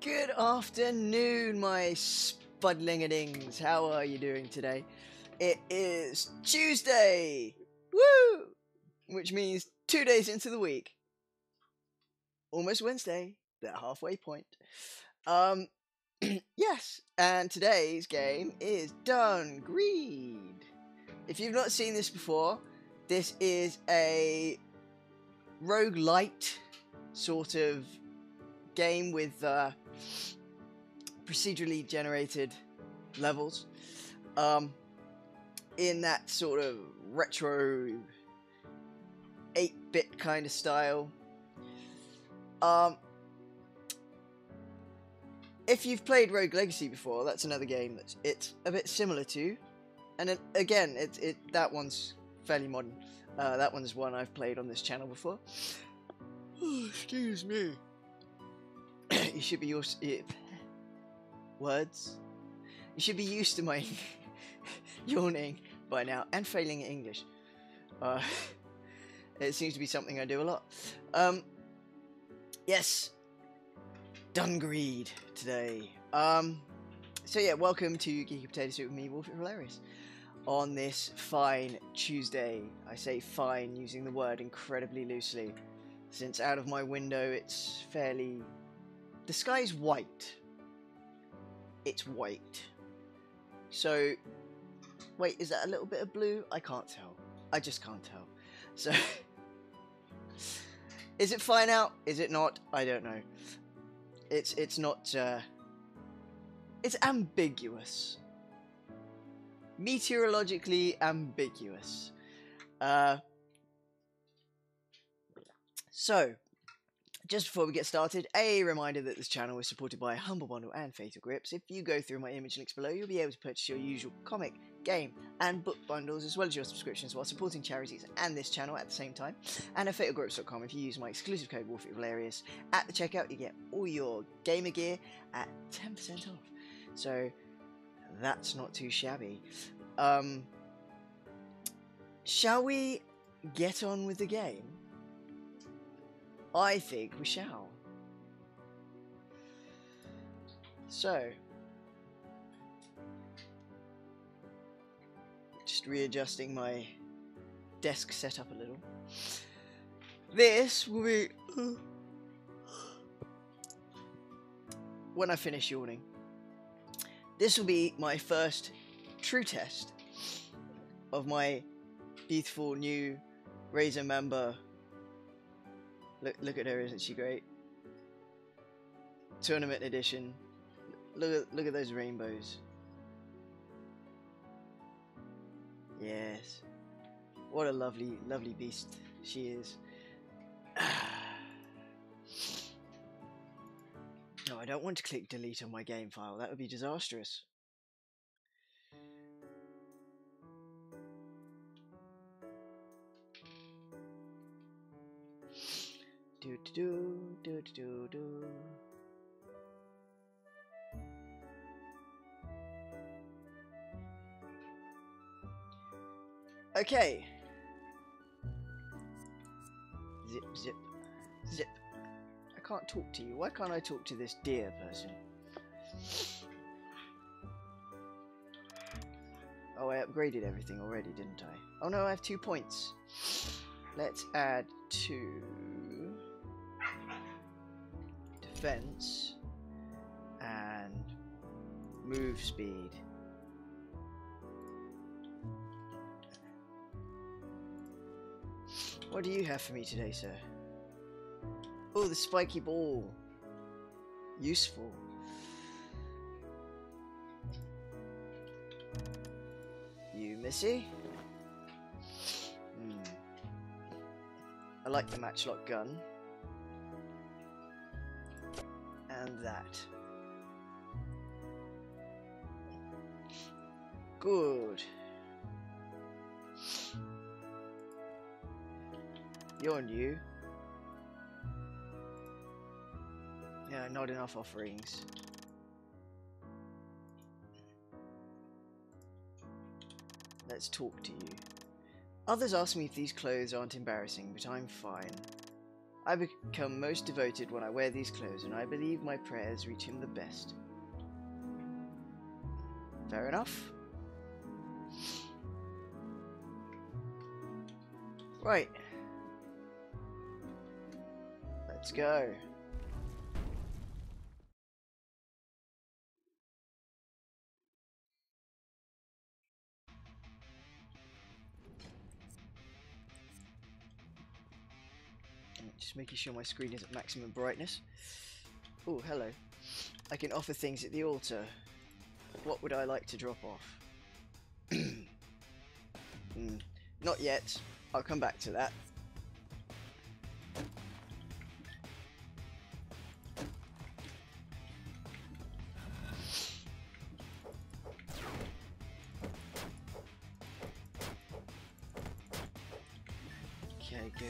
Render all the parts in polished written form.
Good afternoon, my spudlingadings. How are you doing today? It is Tuesday! Woo! Which means 2 days into the week. Almost Wednesday, that halfway point. Yes, and today's game is Done Greed. If you've not seen this before, this is a roguelite sort of game with procedurally generated levels in that sort of retro 8-bit kind of style. If you've played Rogue Legacy before, that's another game that it's a bit similar to, and again that one's fairly modern. That one's one I've played on this channel before. Oh, excuse me. You should be used words. You should be used to my yawning by now and failing at English. It seems to be something I do a lot. Yes, Done Greed today. So yeah, welcome to Geeky Potato Soup with me, WulfricValerius, on this fine Tuesday. I say fine using the word incredibly loosely, since out of my window it's fairly... The sky's white. It's white. So, wait, is that a little bit of blue? I can't tell. I just can't tell. So, is it fine out? Is it not? I don't know. It's not, it's ambiguous. Meteorologically ambiguous. So, just before we get started, a reminder that this channel is supported by Humble Bundle and Fatal Grips. If you go through my image links below, you'll be able to purchase your usual comic, game, and book bundles, as well as your subscriptions, while supporting charities and this channel at the same time. And at fatalgrips.com, if you use my exclusive code WulfricValerius at the checkout, you get all your gamer gear at 10% off. So that's not too shabby. Shall we get on with the game? I think we shall. So, just readjusting my desk setup a little. This will be when I finish yawning. This will be my first true test of my beautiful new Razor member. Look at her, isn't she great? Tournament edition. Look at those rainbows. Yes. What a lovely, lovely beast she is. No, I don't want to click delete on my game file. That would be disastrous. Do. Okay. Zip. I can't talk to you. Why can't I talk to this dear person? Oh, I upgraded everything already, didn't I? Oh no, I have 2 points. Let's add 2. Defense and move speed. What do you have for me today, sir? Oh, the spiky ball. Useful. You, Missy? I like the matchlock gun. And that. Good. You're new. Yeah, not enough offerings. Let's talk to you. Others ask me if these clothes aren't embarrassing, but I'm fine. I become most devoted when I wear these clothes, and I believe my prayers reach him the best. Fair enough. Right. Let's go. Just making sure my screen is at maximum brightness. Oh, hello. I can offer things at the altar. What would I like to drop off? Not yet. I'll come back to that. Okay, good.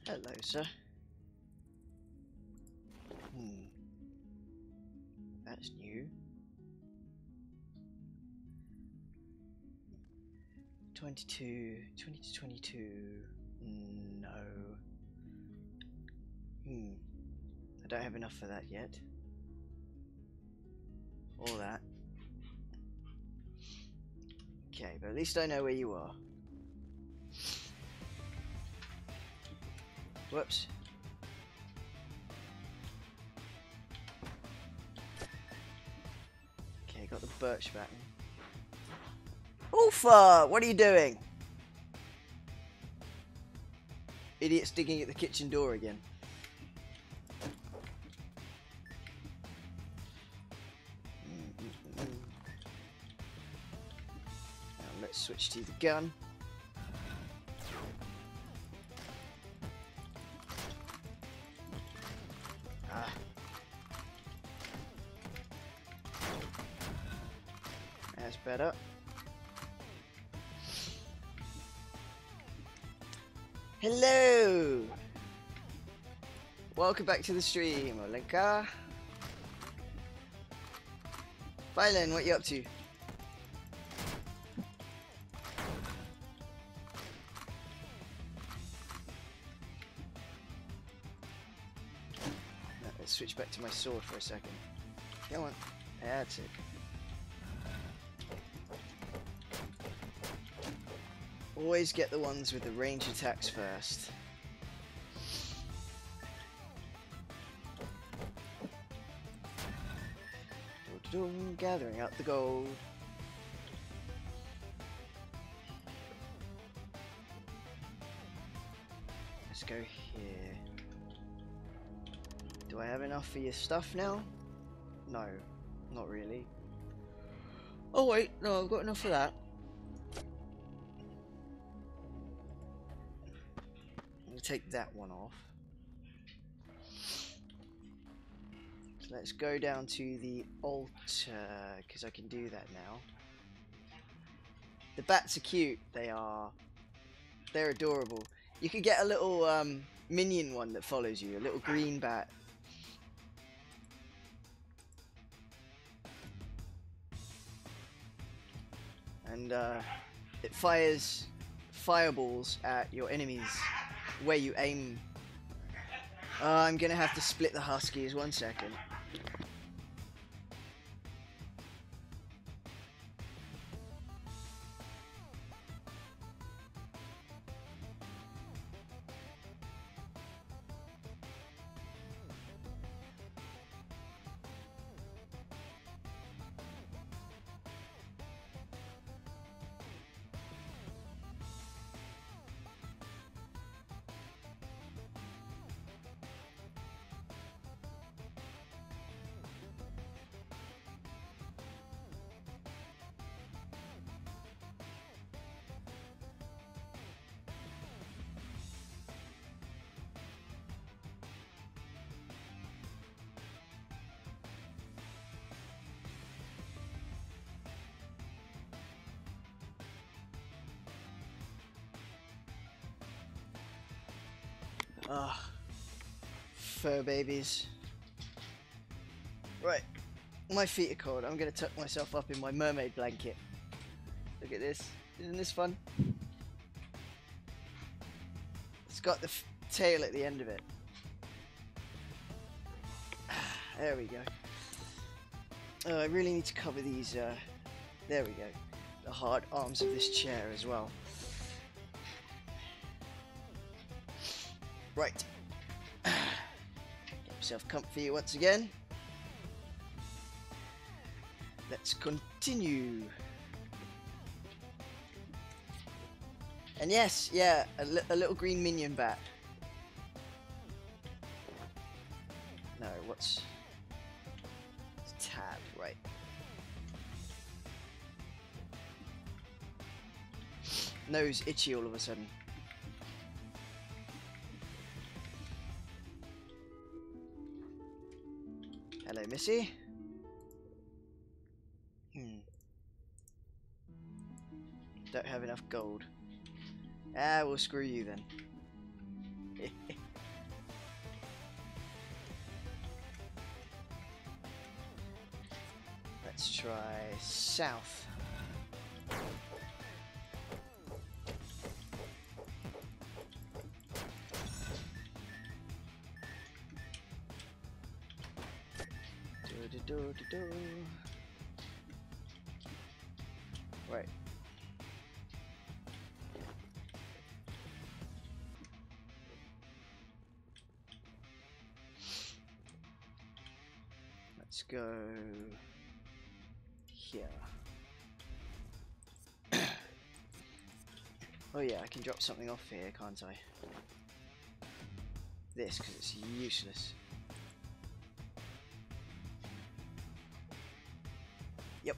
Hello, sir. That's new. 22, 20 to 22. No. I don't have enough for that yet. All that. Okay, but at least I know where you are. Whoops. Okay, got the birch batten. Ulfa! What are you doing? Idiot's digging at the kitchen door again. Now let's switch to the gun. That's better. Hello! Welcome back to the stream, Olenka. Violen, what you up to? Let's switch back to my sword for a second. Come on. That's it. Always get the ones with the range attacks first. Gathering up the gold. Let's go here. Do I have enough for your stuff now? No, not really. Oh wait, no, I've got enough for that. Take that one off. So let's go down to the altar because I can do that now. The bats are cute. They're adorable. You could get a little minion one that follows you, a little green bat. And it fires fireballs at your enemies where you aim. I'm gonna have to split the huskies, 1 second. fur babies. Right, my feet are cold. I'm gonna tuck myself up in my mermaid blanket. Look at this. Isn't this fun? It's got the tail at the end of it. There we go. Oh, I really need to cover these, there we go. The hard arms of this chair as well. Right. Get myself comfy once again. Let's continue. And yes, yeah, a little green minion bat. No, what's... It's tab, right. Nose itchy all of a sudden. Hello, Missy. Don't have enough gold. Ah, we'll screw you then. Let's try south. Right. Let's go here. Oh yeah, I can drop something off here, can't I? This, because it's useless. Yep.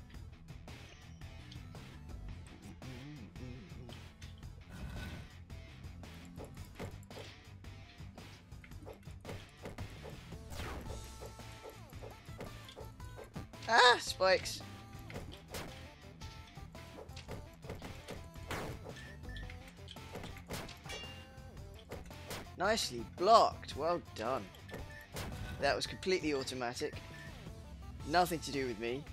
Ah, spikes. Nicely blocked. Well done. That was completely automatic. Nothing to do with me.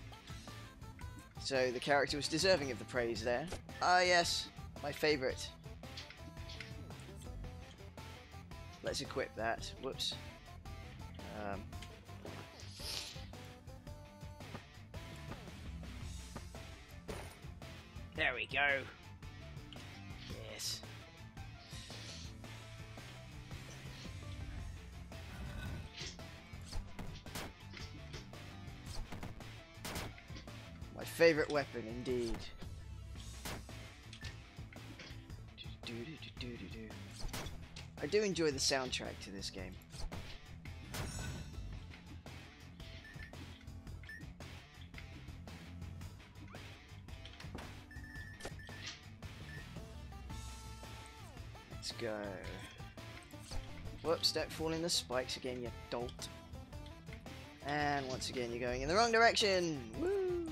So the character was deserving of the praise there. Ah, yes. My favourite. Let's equip that. Whoops. There we go. Yes. My favourite weapon, indeed. I do enjoy the soundtrack to this game. Let's go. Whoops, don't fall in the spikes again, you dolt. And once again, you're going in the wrong direction. Woo!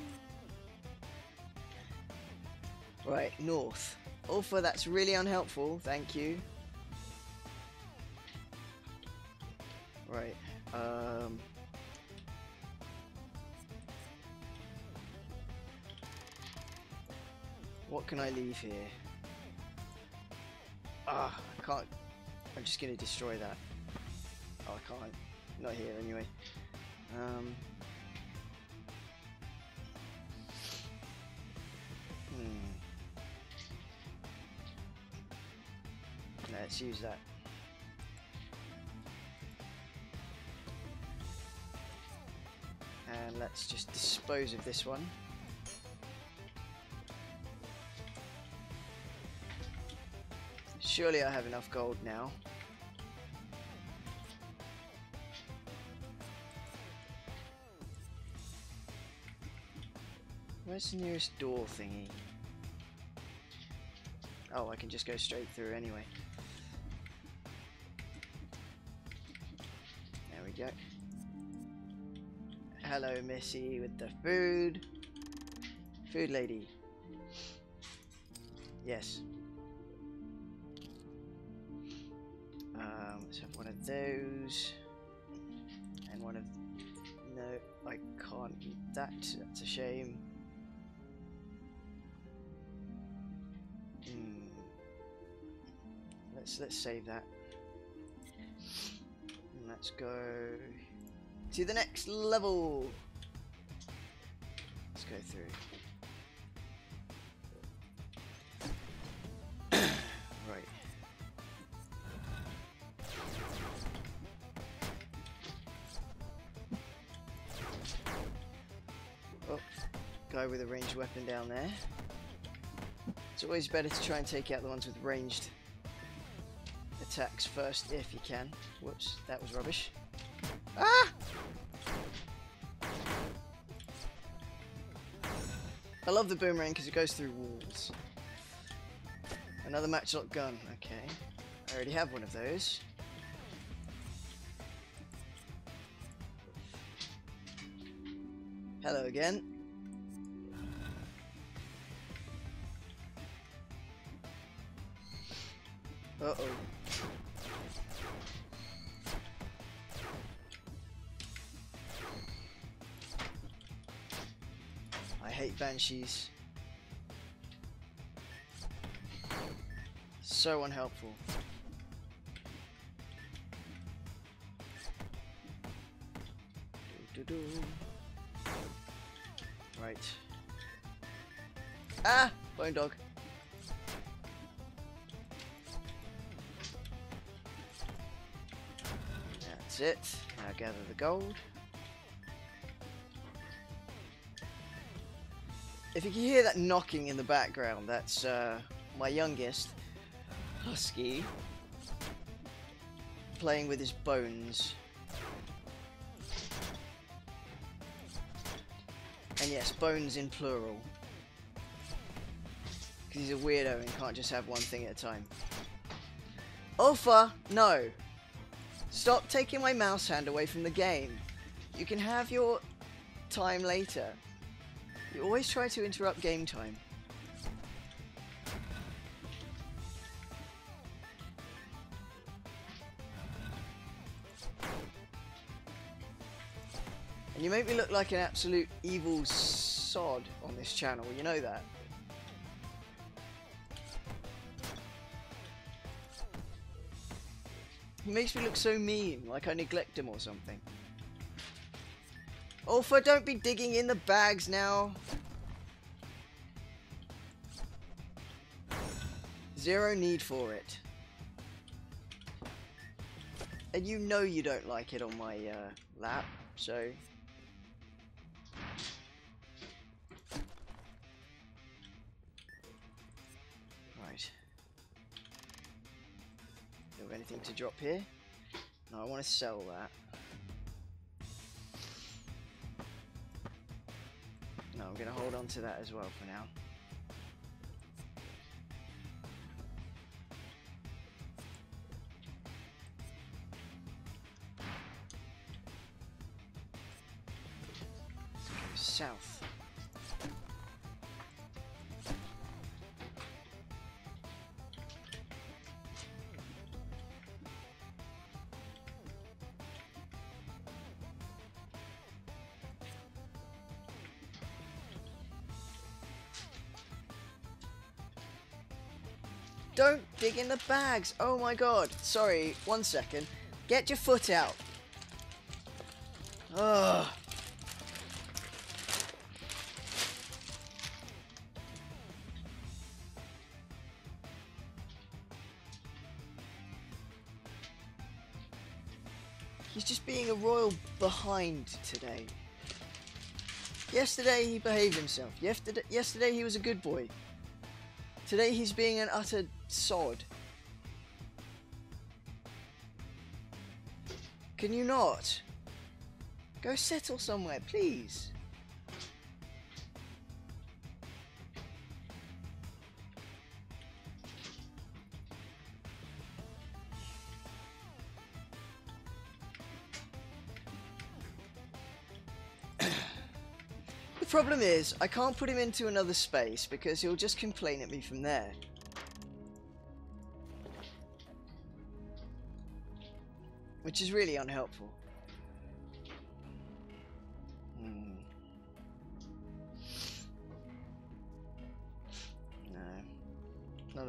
Right, north. Ulfa, that's really unhelpful, thank you. Right, what can I leave here? Ah, I can't. I'm just gonna destroy that. Oh, I can't. Not here anyway. Let's use that. And let's just dispose of this one. Surely I have enough gold now. Where's the nearest door thingy? Oh, I can just go straight through anyway. There we go. Hello, Missy, with the food. Food lady. Yes. Let's have one of those. one of... No, I can't eat that. That's a shame. Let's save that. And let's go to the next level. Let's go through. Right. Oh, guy with a ranged weapon down there. It's always better to try and take out the ones with ranged attacks first if you can. Whoops, that was rubbish. Ah! I love the boomerang because it goes through walls. Another matchlock gun. Okay. I already have one of those. Hello again. Uh-oh. I hate banshees. So unhelpful. Right. Ah! Bone dog. That's it. Now gather the gold. If you can hear that knocking in the background, that's my youngest, Husky, playing with his bones. And yes, bones in plural. Because he's a weirdo and can't just have one thing at a time. Ulfa, no! Stop taking my mouse hand away from the game. You can have your time later. You always try to interrupt game time. And you make me look like an absolute evil sod on this channel, you know that? He makes me look so mean, like I neglect him or something. Ulfa, don't be digging in the bags now. Zero need for it. And you know you don't like it on my lap, so... Right. Do you have anything to drop here? No, I want to sell that. No, I'm going to hold on to that as well for now. Let's go south. Don't dig in the bags! Oh my god! Sorry, 1 second. Get your foot out! Ugh! He's just being a royal behind today. Yesterday he behaved himself. Yesterday he was a good boy. Today he's being an utter sod. Can you not? Go settle somewhere, please. The problem is, I can't put him into another space because he'll just complain at me from there. Which is really unhelpful.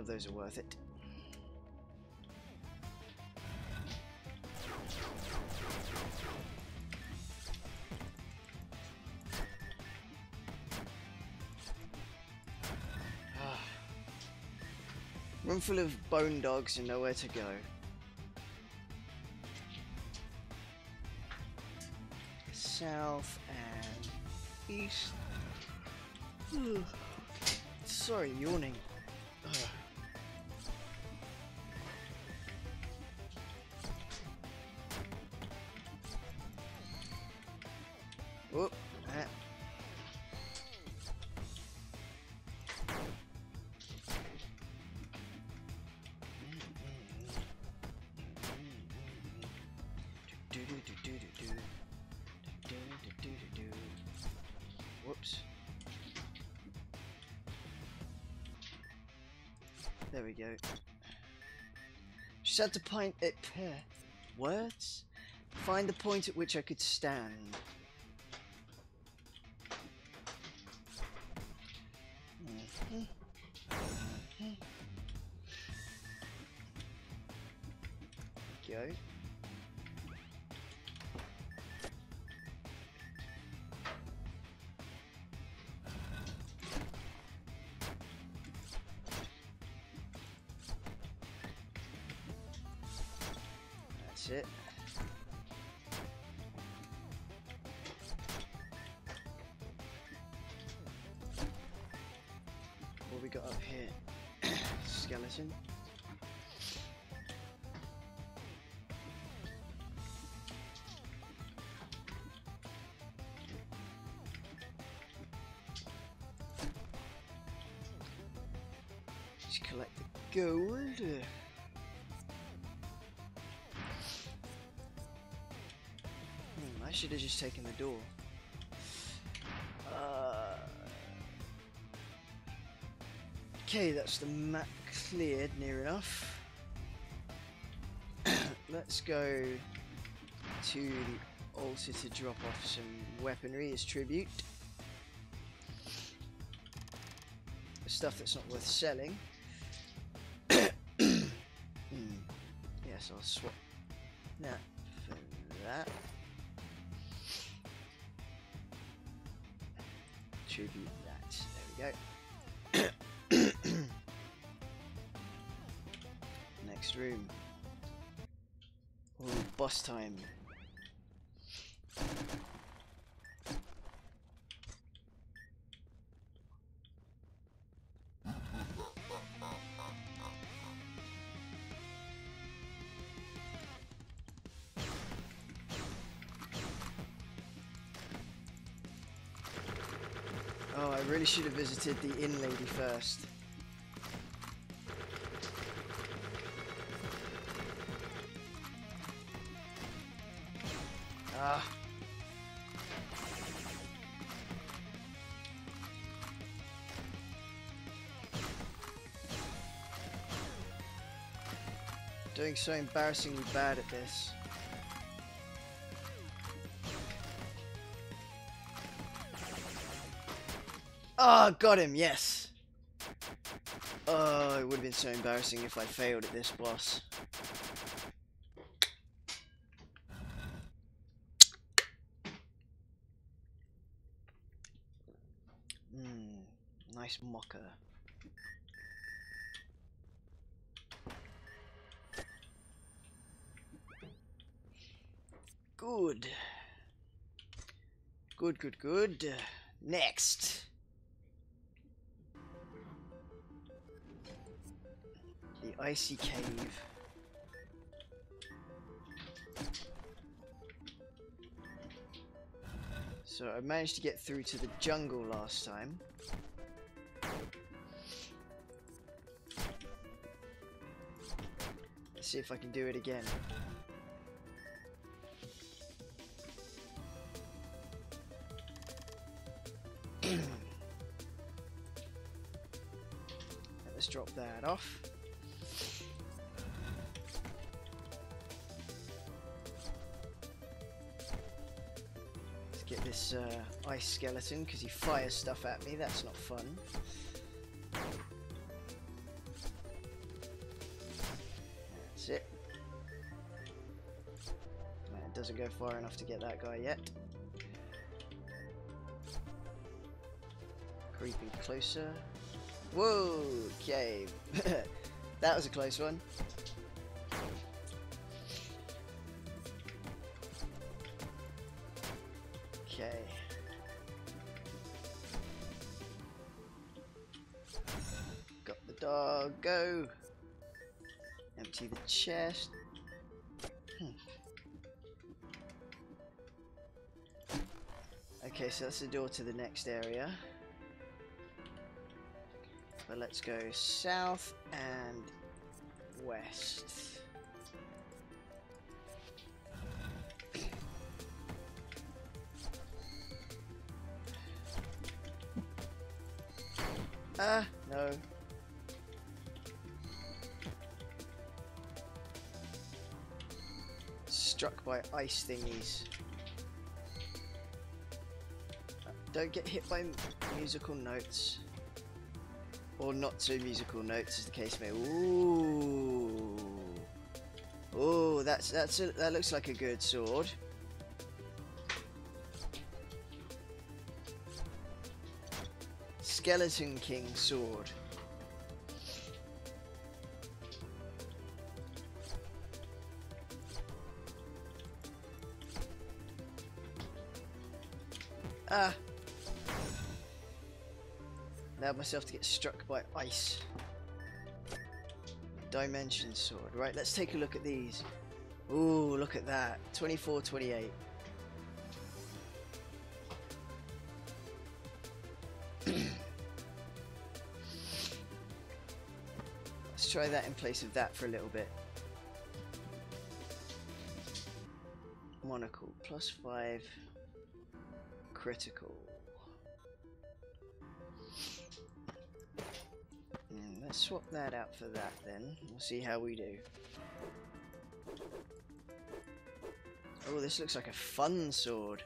of those are worth it. Room full of bone dogs and nowhere to go. South and east. Ugh. Sorry, yawning. Ugh. Whoop. Ah. Whoops. There we go. Just had to find it. Words? Find the point at which I could stand. Go. That's it. What we got up here? Skeleton. Just collect the gold. I should have just taken the door. Okay, that's the map cleared near enough. Let's go to the altar to drop off some weaponry as tribute. The stuff that's not worth selling. Yes, I'll swap that for that. Tribute that. There we go. Next room. Ooh, boss time. Oh, I really should have visited the inn lady first. Ah. Doing so embarrassingly bad at this. Ah, oh, got him, yes. Oh, it would have been so embarrassing if I failed at this boss. Nice mocker. Good. Good, good, good. Next. The icy cave. So I managed to get through to the jungle last time. Let's see if I can do it again. Let's drop that off. Let's get this ice skeleton because he fires stuff at me. That's not fun. doesn't go far enough to get that guy yet. Creeping closer. Whoa! Okay. That was a close one. Okay. Got the dog. Go! Empty the chest. Okay, so that's the door to the next area. But let's go south and west. Ah, no. Struck by ice thingies. Don't get hit by musical notes. Or not so musical notes, as the case may. Ooh. Ooh, that looks like a good sword. Skeleton King sword. Ah. Allowed myself to get struck by ice. Dimension sword. Right, let's take a look at these. Ooh, look at that. 24, 28. Let's try that in place of that for a little bit. Monocle. +5. Critical. Let's swap that out for that then. We'll see how we do. Oh, this looks like a fun sword.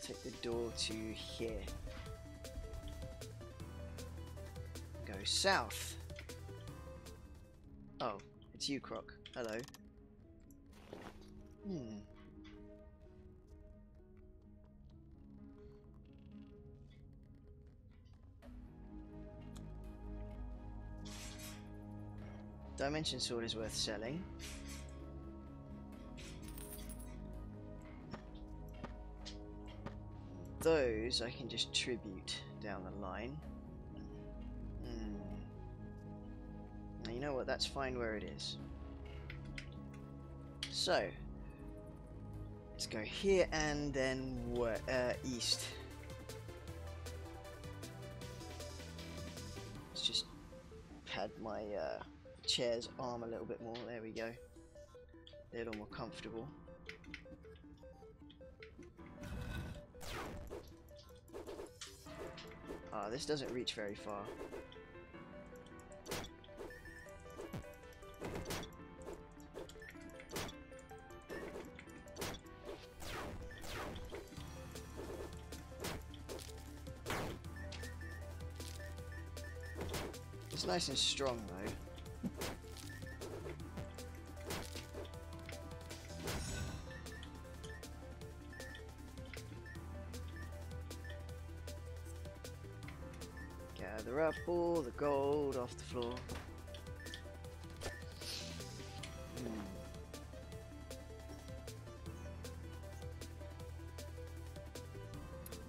Take the door to here. Go south. Oh, it's you, Croc. Hello. Dimension sword is worth selling. Those I can just tribute down the line. Now you know what, that's fine where it is. So let's go here and then east. Let's just pad my chair's arm a little bit more. There we go. A little more comfortable. Ah, this doesn't reach very far. It's nice and strong though. Gather up all the gold off the floor.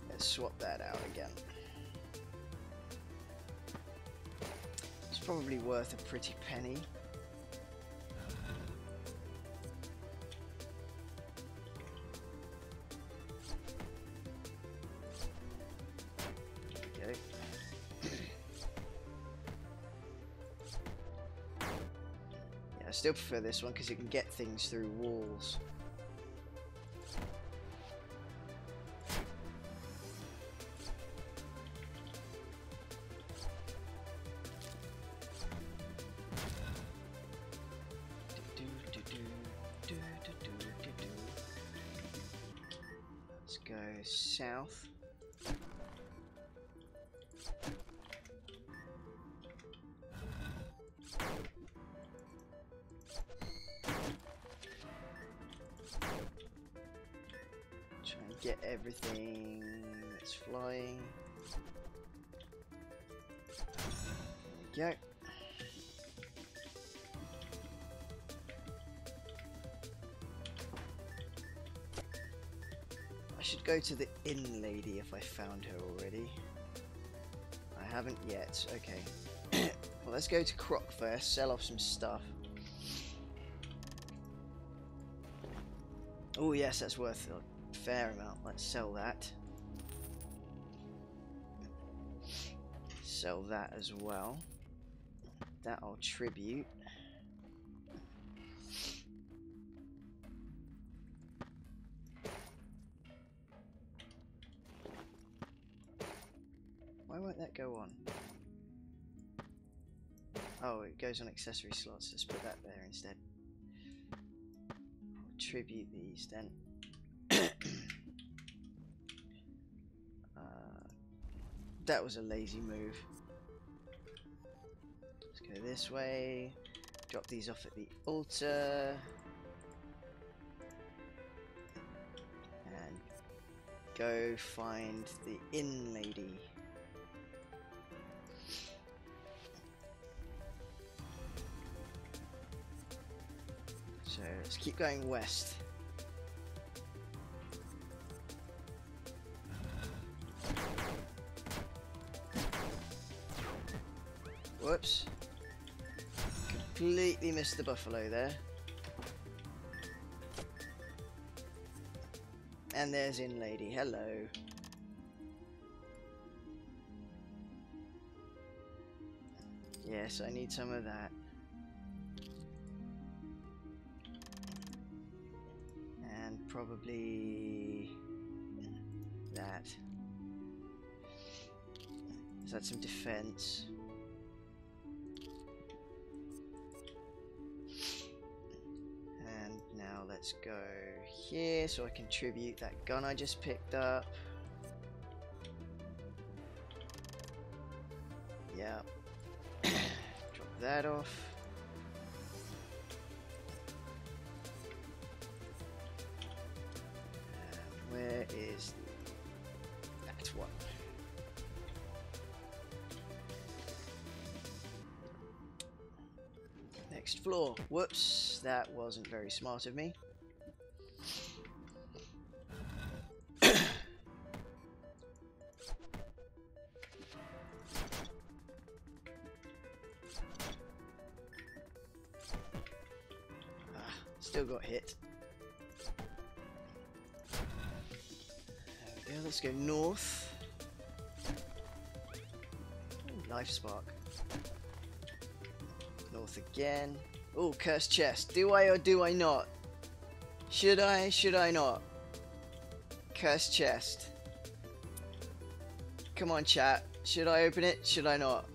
Let's swap that out again. It's probably worth a pretty penny. I still prefer this one because you can get things through walls. Let's go south. Try and get everything that's flying. There we go. I should go to the inn lady if I found her already. I haven't yet. Okay. Well, let's go to Croc first, sell off some stuff. Oh yes, that's worth a fair amount. Let's sell that. Sell that as well. That I'll tribute. Why won't that go on? Oh, it goes on accessory slots. Let's put that there instead. I'll tribute these then. That was a lazy move. Let's go this way. Drop these off at the altar. And go find the inn lady. So let's keep going west. Whoops. Completely missed the buffalo there. And there's inn lady. Hello. Yes, I need some of that. And probably that. Let's add some defense. And now let's go here so I can tribute that gun I just picked up. Yeah. Drop that off. And where is that one? Next floor. Whoops, that wasn't very smart of me. Still got hit. There we go, let's go north. Ooh, life spark. North again. Oh, cursed chest. Do I or do I not? Should I? Should I not? Cursed chest. Come on, chat. Should I open it? Should I not?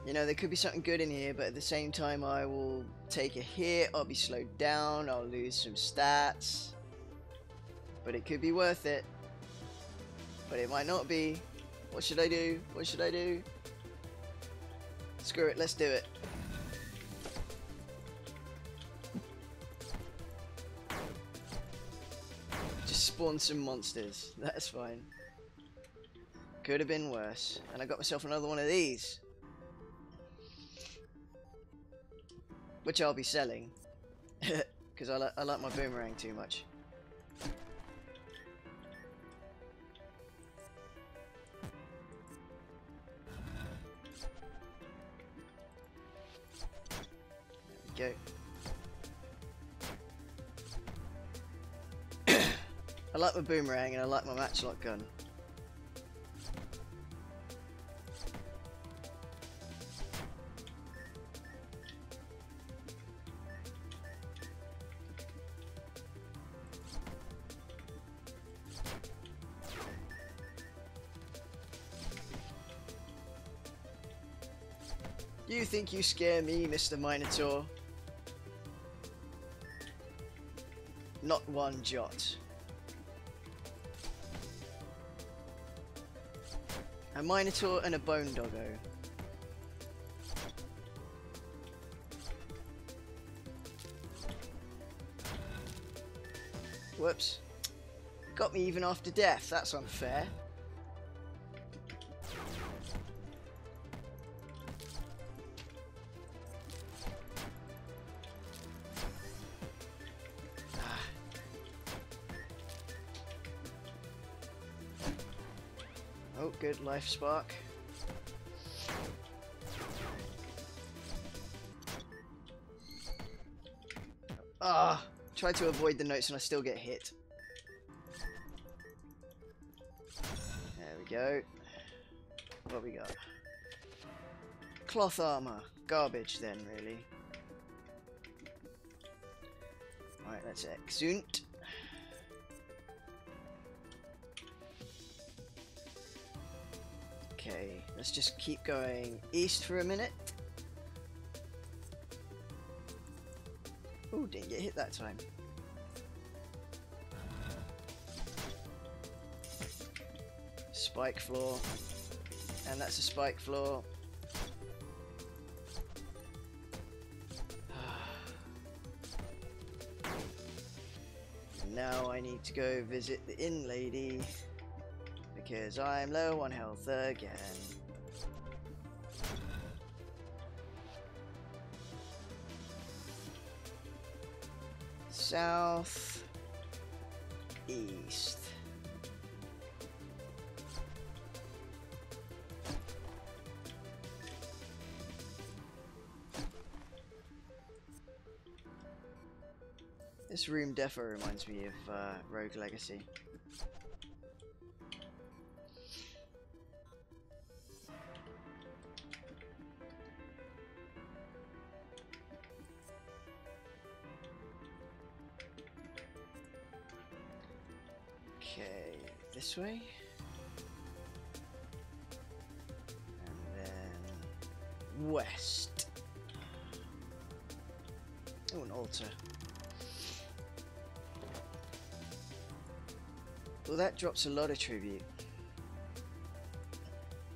You know, there could be something good in here, but at the same time I will take a hit, I'll be slowed down, I'll lose some stats. But it could be worth it. But it might not be. What should I do? What should I do? Screw it, let's do it. Just spawn some monsters, that's fine. Could have been worse. And I got myself another one of these. Which I'll be selling. Because I like my boomerang too much. There we go. I like my boomerang and I like my matchlock gun. You think you scare me, Mr. Minotaur? Not one jot. A Minotaur and a Bone Doggo. Whoops. Got me even after death. That's unfair. Oh, good life spark. Ah, try to avoid the notes and I still get hit. There we go. What we got? Cloth armor. Garbage then, really. Alright, let's exunt. Okay, let's just keep going east for a minute. Oh, didn't get hit that time. Spike floor. And that's a spike floor. Now I need to go visit the inn lady. Because I'm low on health again. South. East. This room defo reminds me of Rogue Legacy. Okay, this way. And then west. Oh, an altar. Well, that drops a lot of tribute.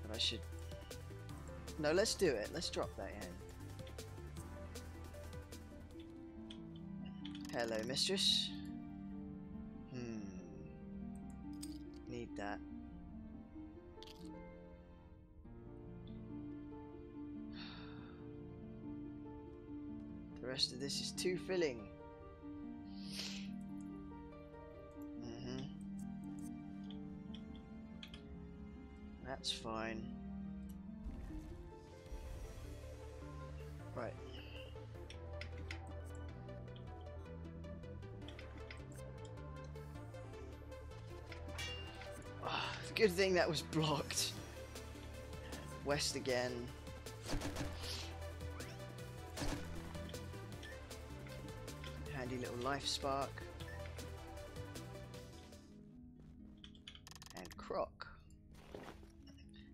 But I should... No, let's do it. Let's drop that in. Hello, mistress. Need that. The rest of this is too filling. That's fine. Right. Oh, good thing that was blocked. West again. Handy little life spark. And croc.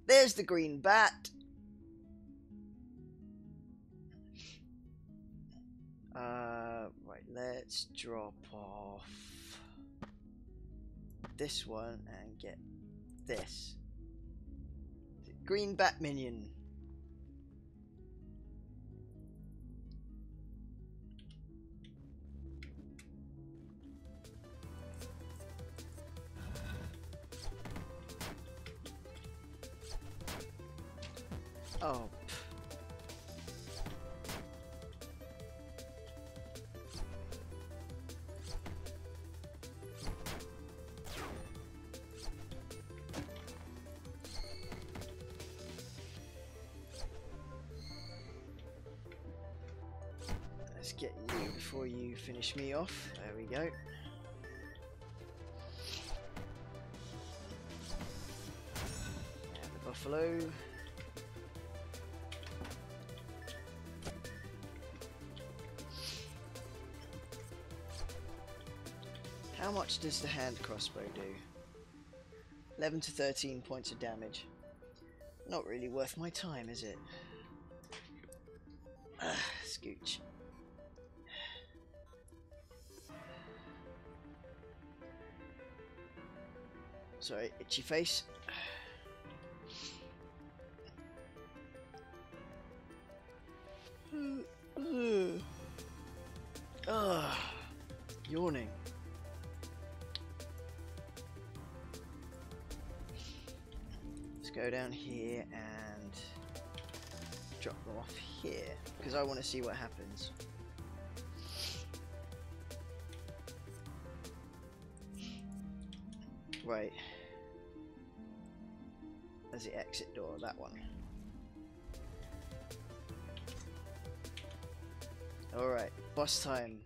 There's the green bat. Right, let's drop off this one and get this. Green bat minion. Oh. Let's get you before you finish me off. There we go. And the buffalo. How much does the hand crossbow do? 11 to 13 points of damage. Not really worth my time, is it? Scooch. Sorry, itchy face. Yawning. Let's go down here and drop them off here, because I want to see what happens. Right. There's the exit door, that one. Alright, boss time.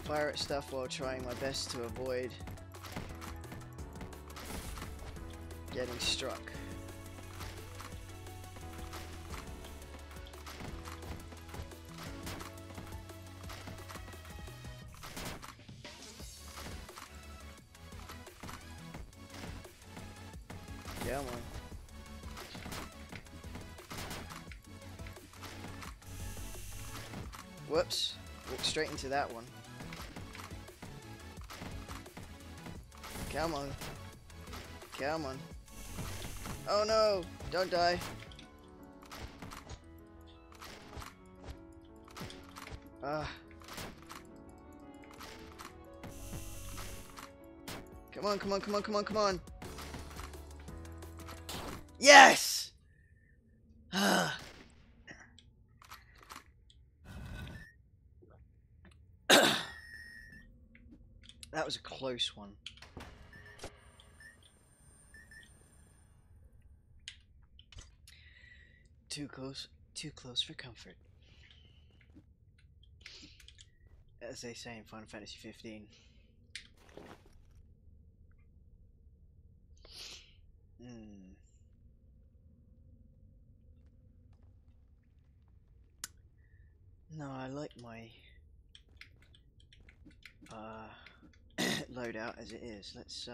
Fire at stuff while trying my best to avoid getting struck. Come on. Whoops. Walked straight into that one. Come on. Come on. Oh no! Don't die. Come on, come on, come on, come on, come on. Yes! That was a close one. Too close for comfort, as they say in Final Fantasy 15. No, I like my loadout as it is. Let's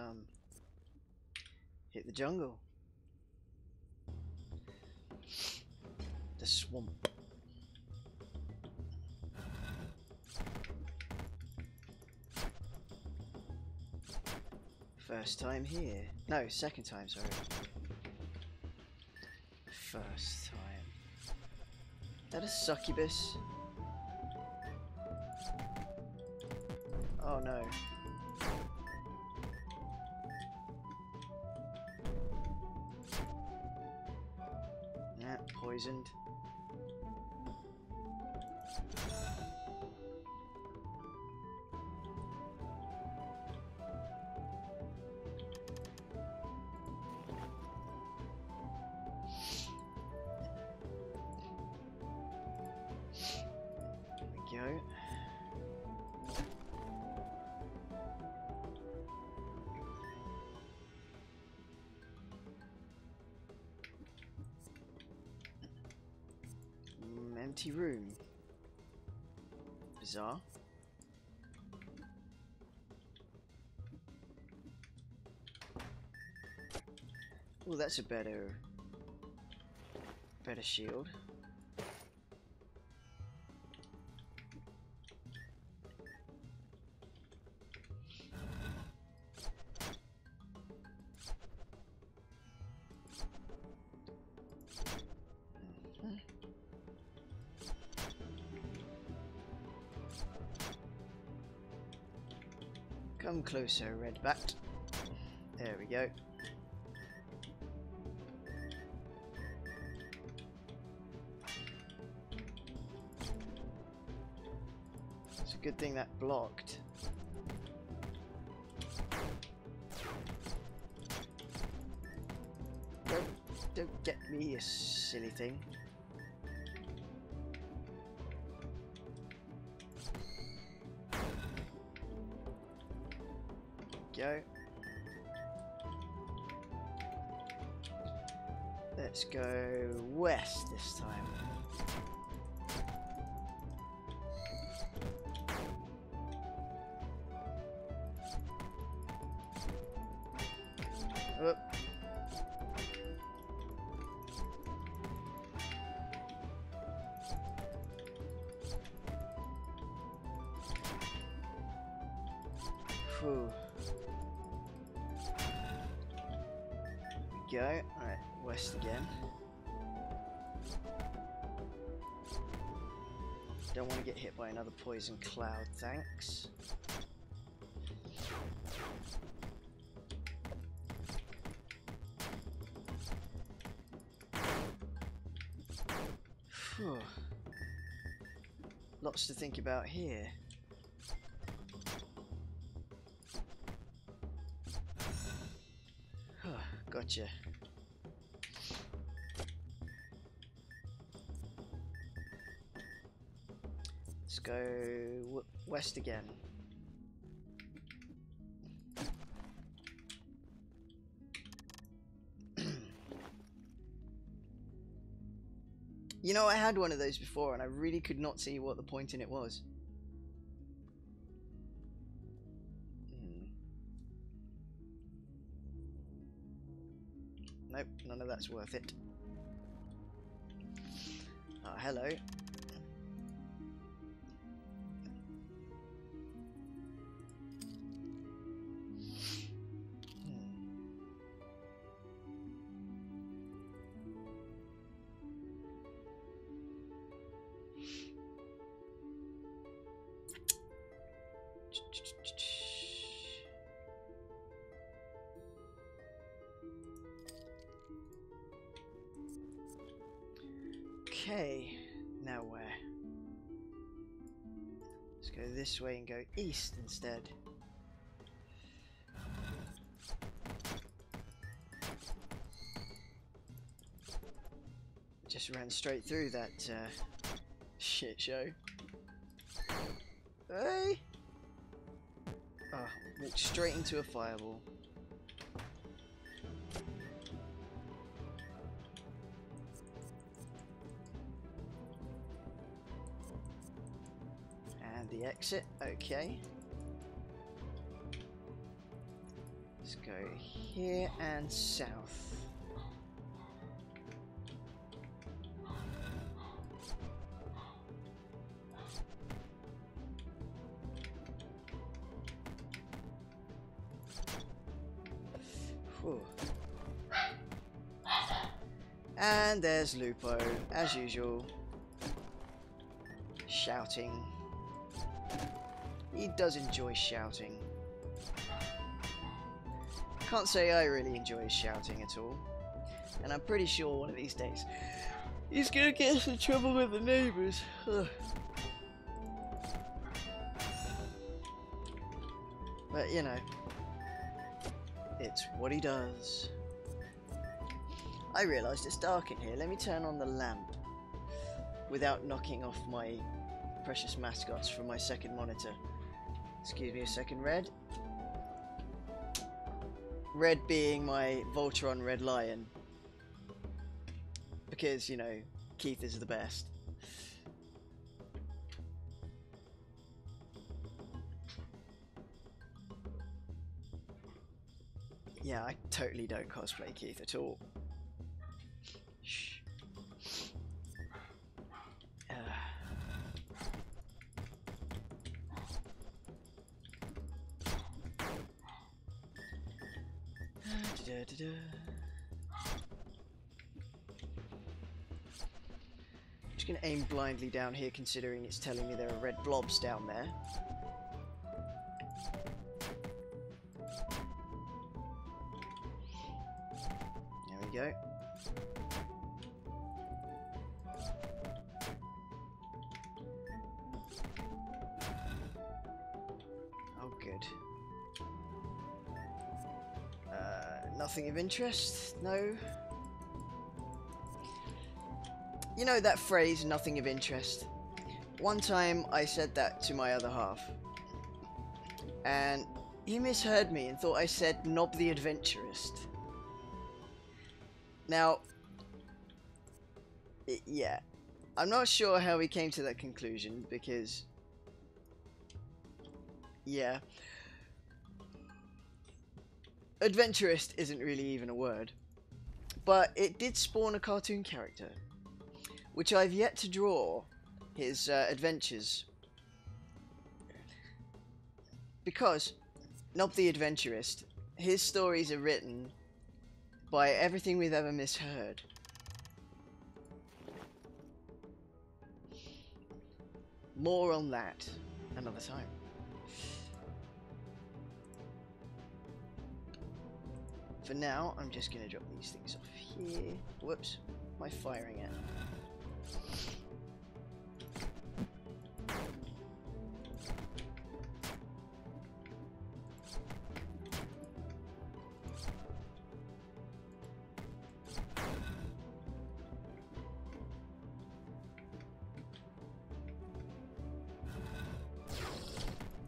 hit the jungle. The swamp. First time here. No, second time, sorry. First time. Is that a succubus? Oh no. Nah, poisoned. There we go. Empty room. Bizarre. Oh, that's a better shield. Come closer, Redbat. There we go. It's a good thing that blocked. Don't get me, you silly thing. Go. Let's go west this time. Oh. Whew. There we go. Alright, west again. Don't want to get hit by another poison cloud, thanks. Whew. Lots to think about here. Gotcha. Let's go west again. You know, I had one of those before and I really could not see what the point in it was. Nope, none of that's worth it. Oh, hello. Okay, now where? Let's go this way and go east instead. Just ran straight through that shit show. Hey! Oh, walked straight into a fireball. The exit, okay. Let's go here and south. Whew. And there's Lupo, as usual, shouting. He does enjoy shouting. Can't say I really enjoy shouting at all. And I'm pretty sure one of these days he's gonna get us in trouble with the neighbours. But you know, it's what he does. I realised it's dark in here. Let me turn on the lamp without knocking off my precious mascots from my second monitor. Excuse me a second, Red. Red being my Voltron Red Lion. Because, you know, Keith is the best. Yeah, I totally don't cosplay Keith at all. Shh. I'm just going to aim blindly down here, considering it's telling me there are red blobs down there. There we go. Oh, good. Nothing of interest? No? You know that phrase, nothing of interest? One time I said that to my other half. And he misheard me and thought I said Knob the Adventurist. Now, yeah. I'm not sure how he came to that conclusion because... yeah. Adventurist isn't really even a word. But it did spawn a cartoon character, which I've yet to draw his adventures. Because Nob the Adventurist, his stories are written by everything we've ever misheard. More on that another time. For now, I'm just going to drop these things off here. Whoops, am I firing it?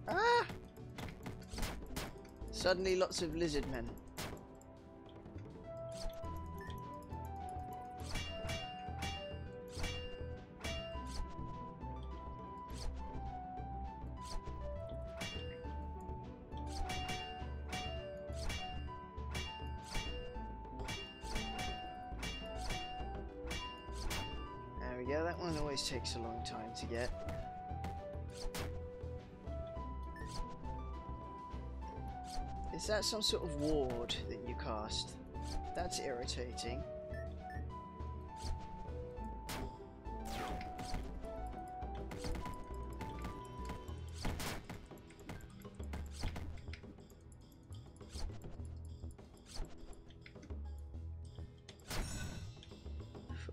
Ah! Suddenly lots of lizard men. There we go, that one always takes a long time to get. Is that some sort of ward that you cast? That's irritating.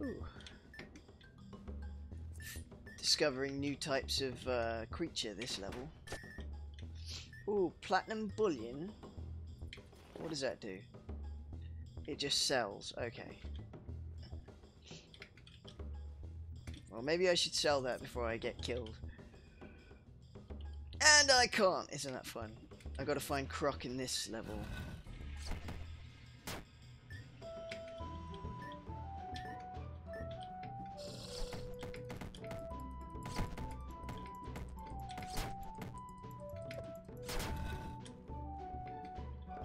Ooh. Discovering new types of creature this level. Ooh, platinum bullion. What does that do? It just sells. Okay. Well, maybe I should sell that before I get killed. And I can't. Isn't that fun? I gotta find Croc in this level.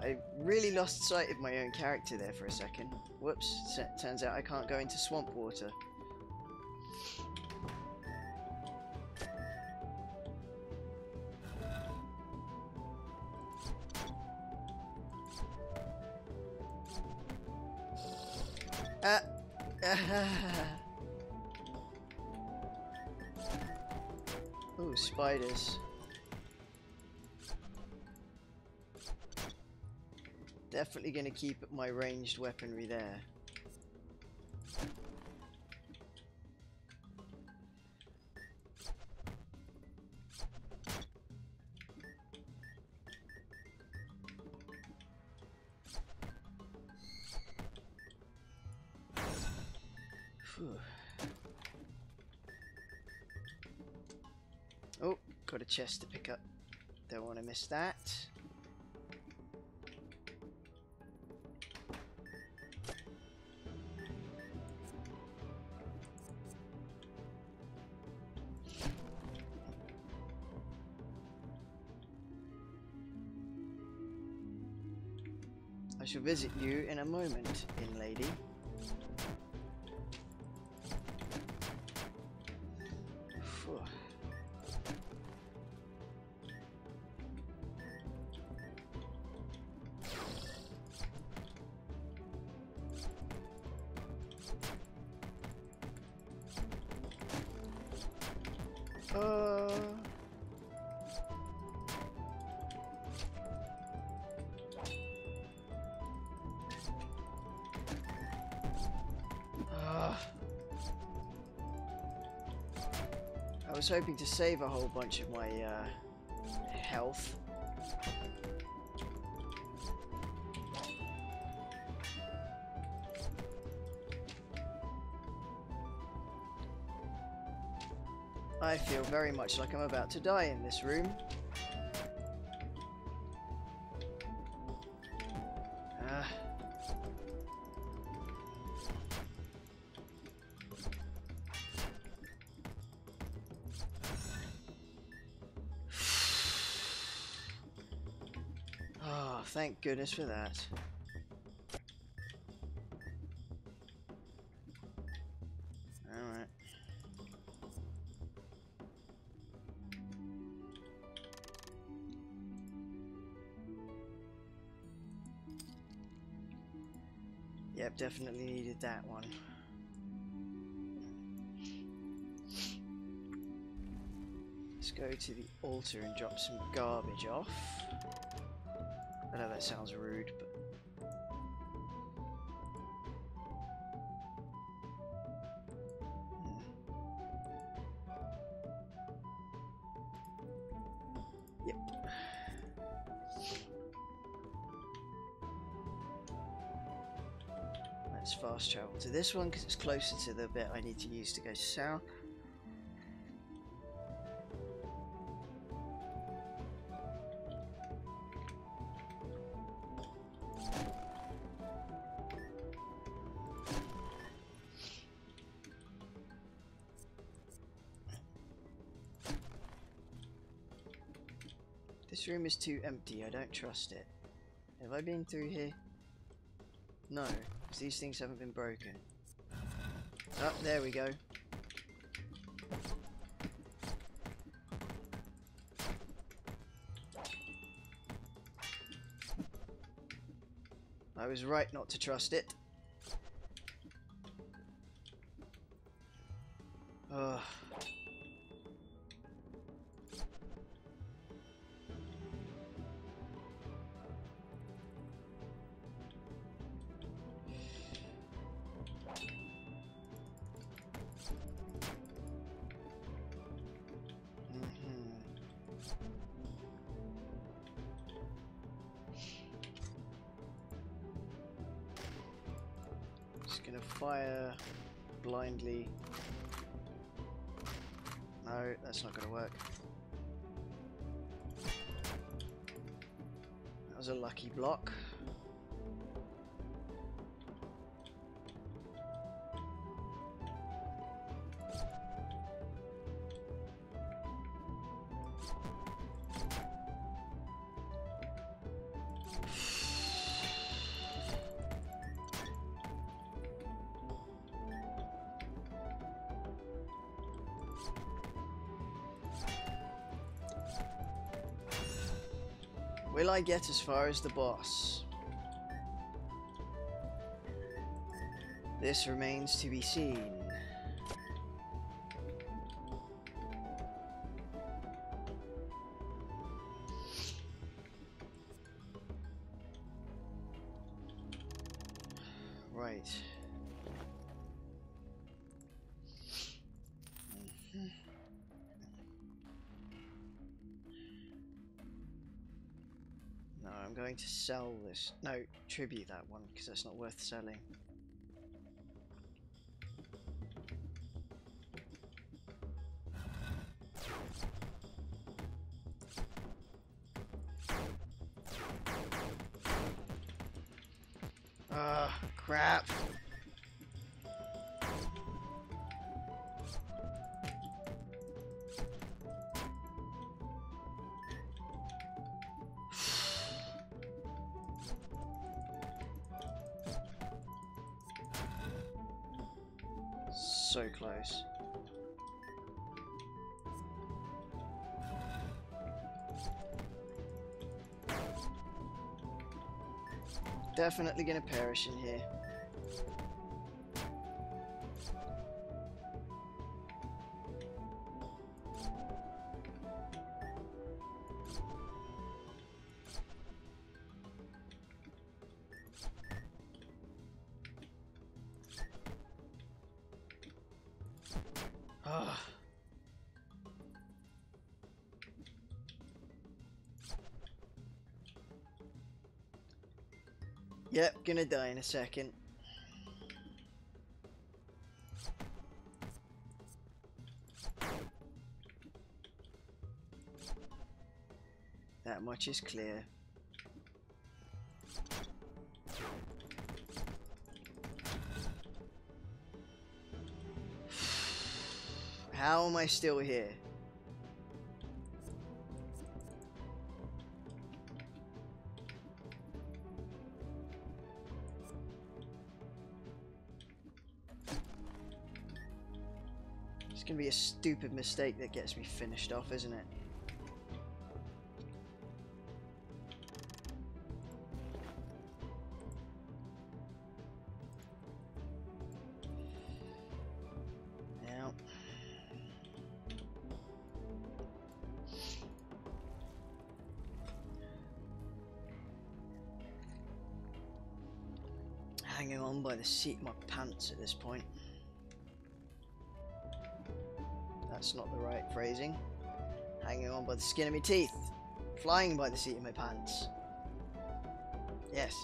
I really lost sight of my own character there for a second. Whoops, turns out I can't go into swamp water. Ooh, spiders. Definitely going to keep my ranged weaponry there. Whew. Oh, got a chest to pick up. Don't want to miss that. I shall visit you in a moment, in lady. Phew. I was hoping to save a whole bunch of my health. I feel very much like I'm about to die in this room. Oh, thank goodness for that. Alright. Yep, definitely needed that one. Let's go to the altar and drop some garbage off. I know that sounds rude, but... Yep. Let's fast travel to this one because it's closer to the bit I need to use to go south. This room is too empty, I don't trust it. Have I been through here? No, because these things haven't been broken. Oh, there we go. I was right not to trust it. Ugh. Just gonna fire blindly. No, that's not gonna work. That was a lucky block. Will I get as far as the boss? This remains to be seen. Right. No, I'm going to sell this. No, tribute that one, because that's not worth selling. Ah, crap. So close. Definitely gonna perish in here. Ah. Yep, gonna die in a second. That much is clear. How am I still here? It's gonna be a stupid mistake that gets me finished off, isn't it? hanging on by the seat of my pants at this point. That's not the right phrasing. Hanging on by the skin of my teeth. Flying by the seat of my pants. Yes.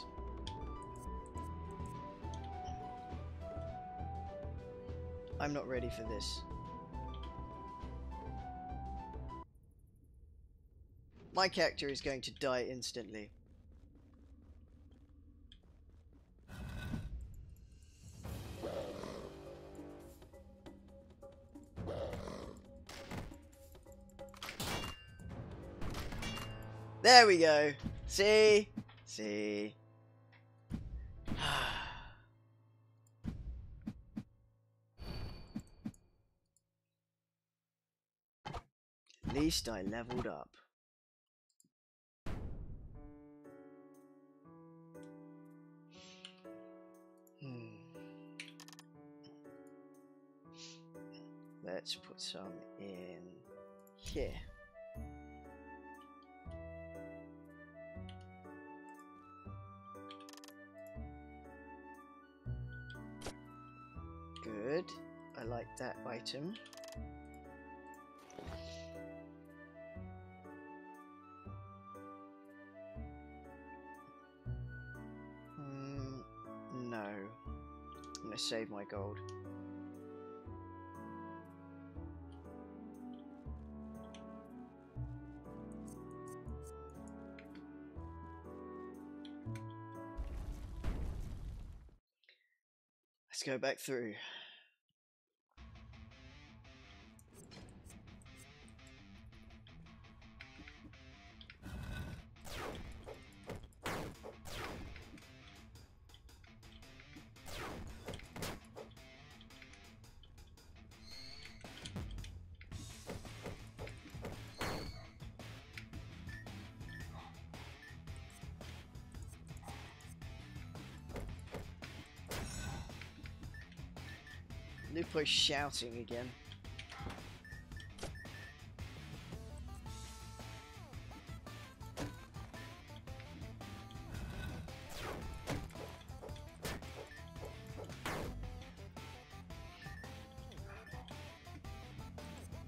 I'm not ready for this. My character is going to die instantly. There we go. See? See? At least I leveled up. Let's put some in here. Good. I like that item. No. I'm gonna save my gold. Let's go back through. Lupo's shouting again.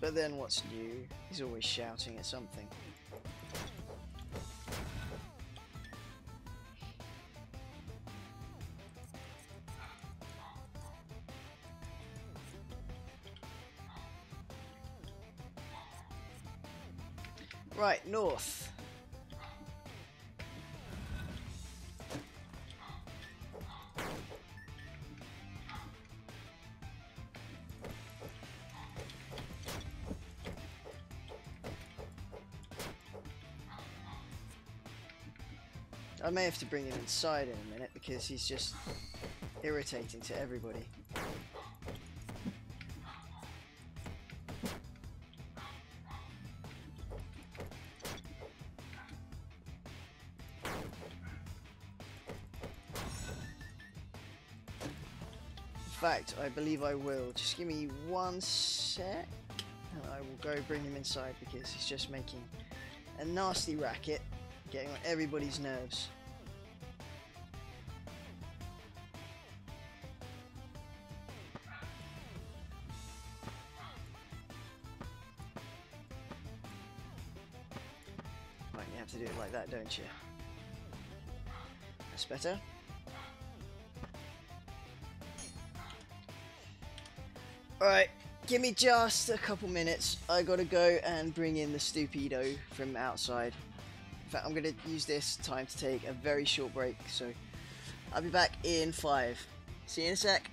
But then what's new? He's always shouting at something. Right, north. I may have to bring him inside in a minute because he's just irritating to everybody. In fact, I believe I will. Just give me 1 sec and I will go bring him inside because he's just making a nasty racket, getting on everybody's nerves. Right, you have to do it like that, don't you? That's better. Alright, give me just a couple minutes. I gotta go and bring in the stupido from outside. In fact, I'm gonna use this time to take a very short break, so I'll be back in 5. See you in a sec.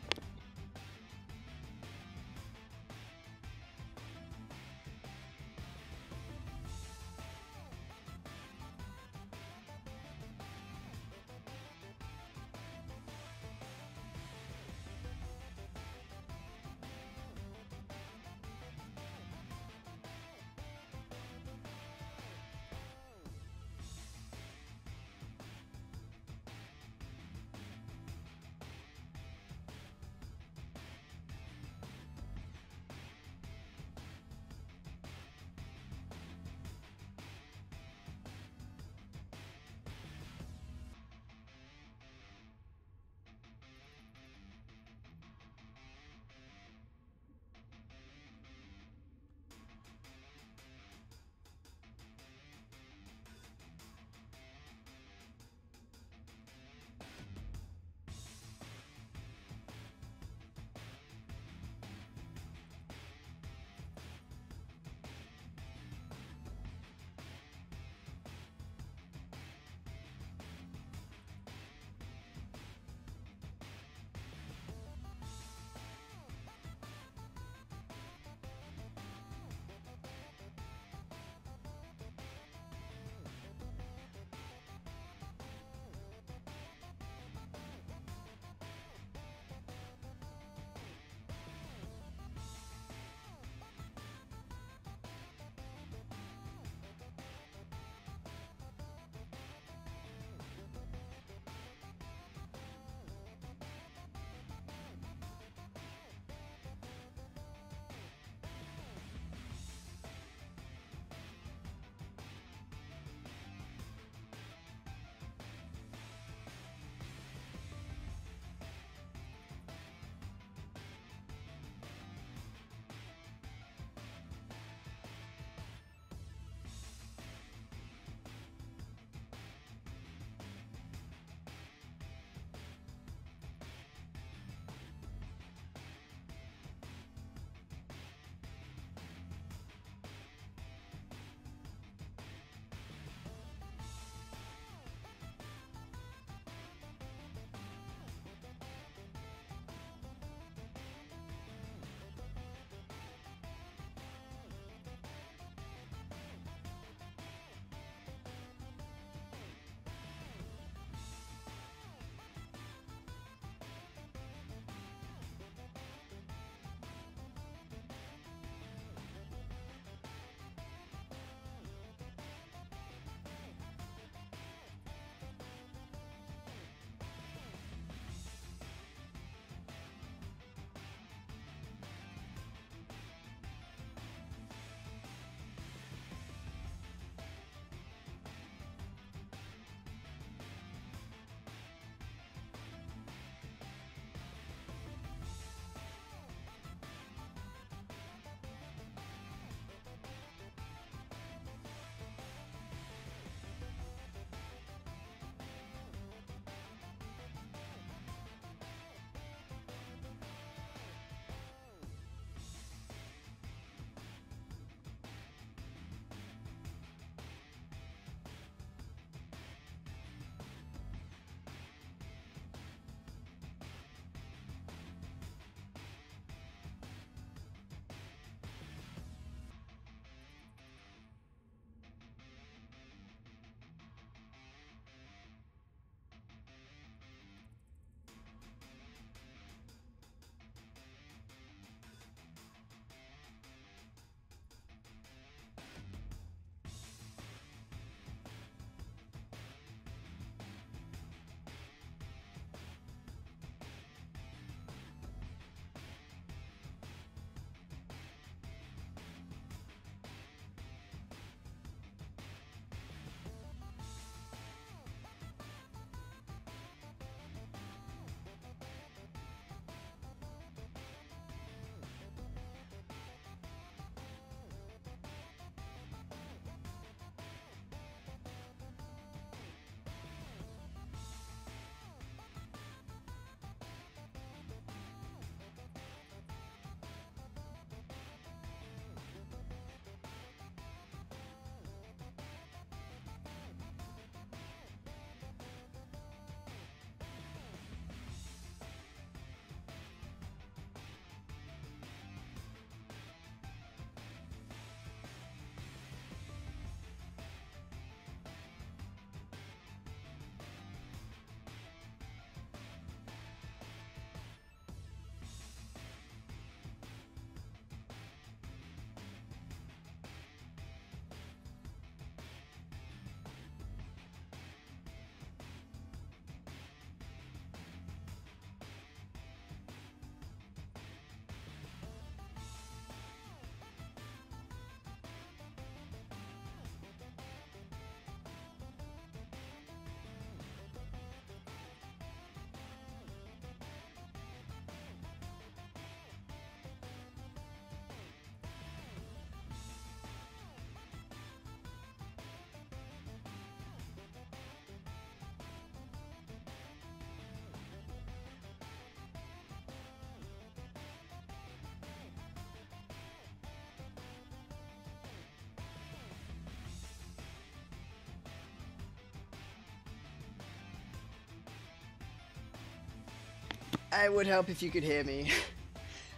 It would help if you could hear me.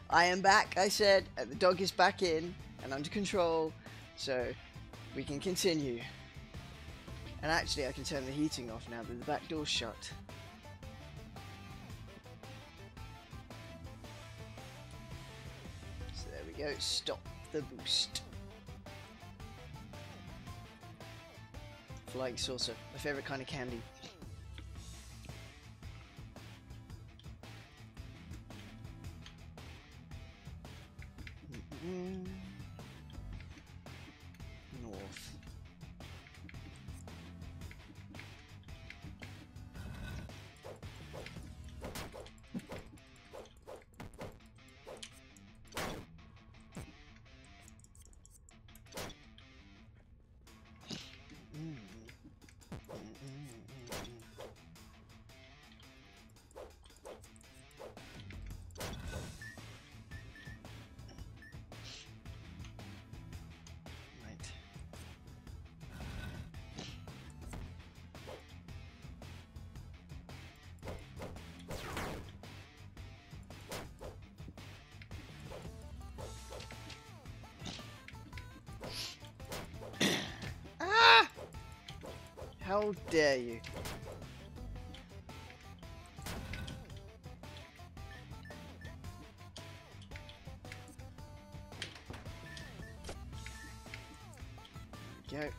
I am back, I said, and the dog is back in and under control, so we can continue. And actually I can turn the heating off now that the back door's shut. So there we go, stop the boost. Flying saucer, my favourite kind of candy. North. How dare you? There we go.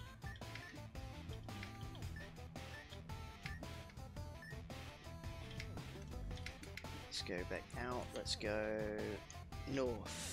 Let's go back out. Let's go north.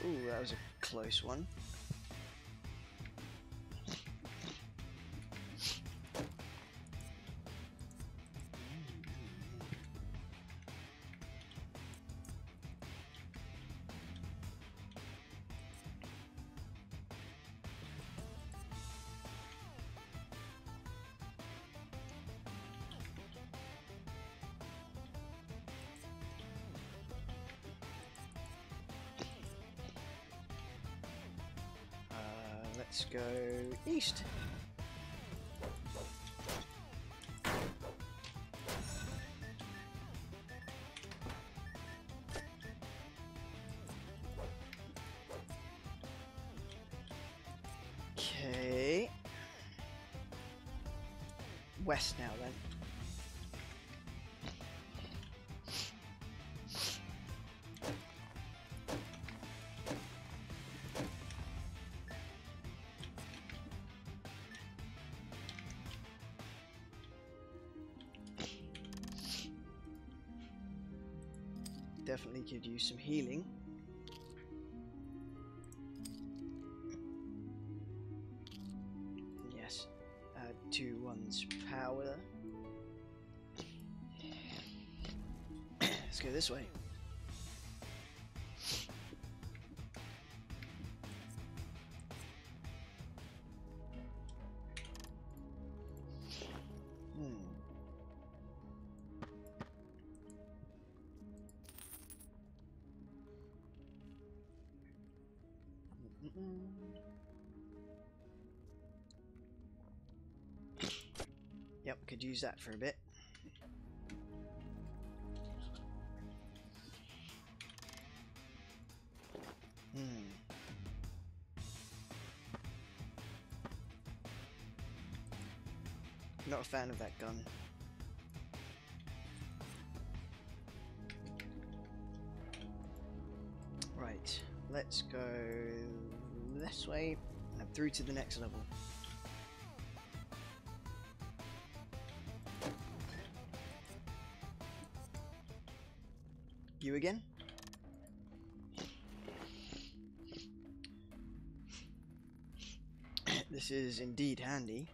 Ooh, that was a close one. Let's go east. Okay. West now then. Definitely could use some healing. Yes. Add 2 one's power. Let's go this way. Yep, could use that for a bit. Not a fan of that gun. Right, let's go this way and through to the next level. You again? This is indeed handy.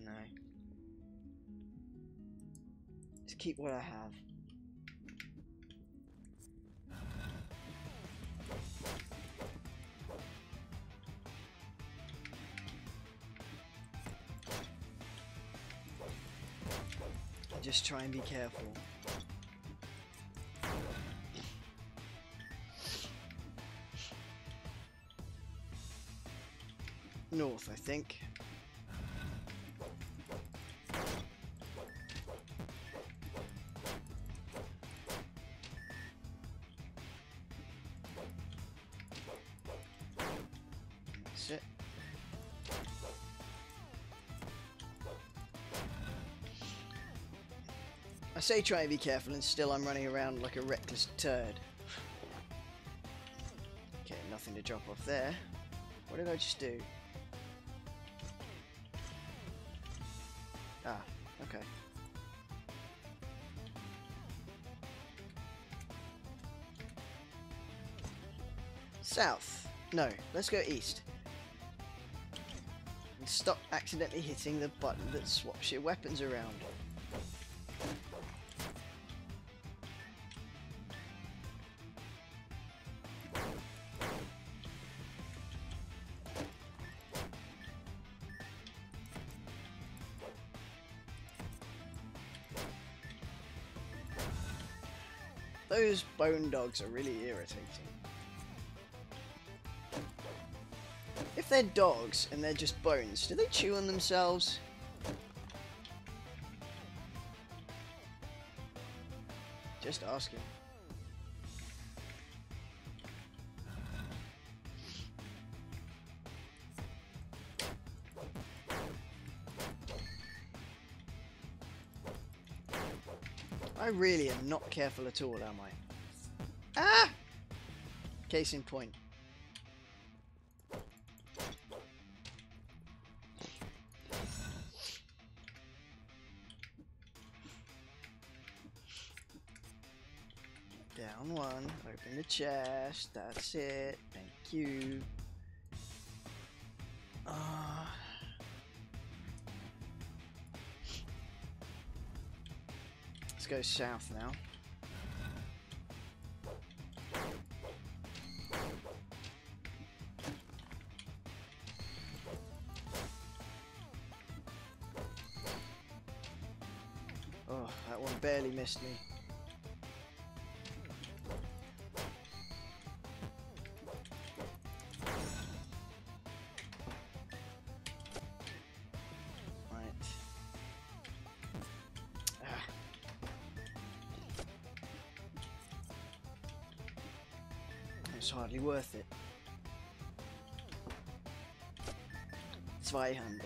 No. Just keep what I have. just try and be careful. North, I think. That's it. I say try and be careful, and still I'm running around like a reckless turd. Okay, nothing to drop off there. What did I just do? Ah, okay. South. No, let's go east. And stop accidentally hitting the button that swaps your weapons around. Those bone dogs are really irritating. If they're dogs and they're just bones, do they chew on themselves? Just asking. I really am not careful at all, am I? Ah! Case in point. Down one, open the chest, that's it, thank you. Let's go south now. Oh, that one barely missed me. It's hardly worth it. 200.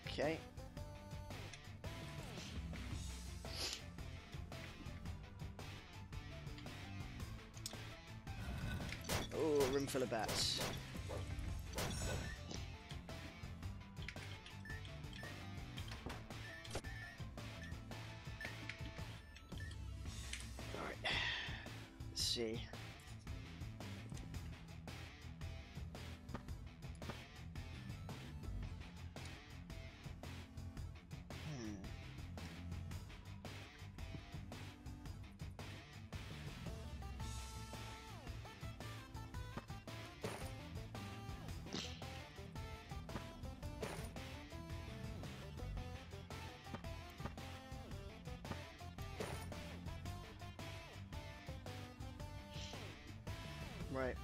Okay. Oh, room full of bats. Alright. Let's see. Right.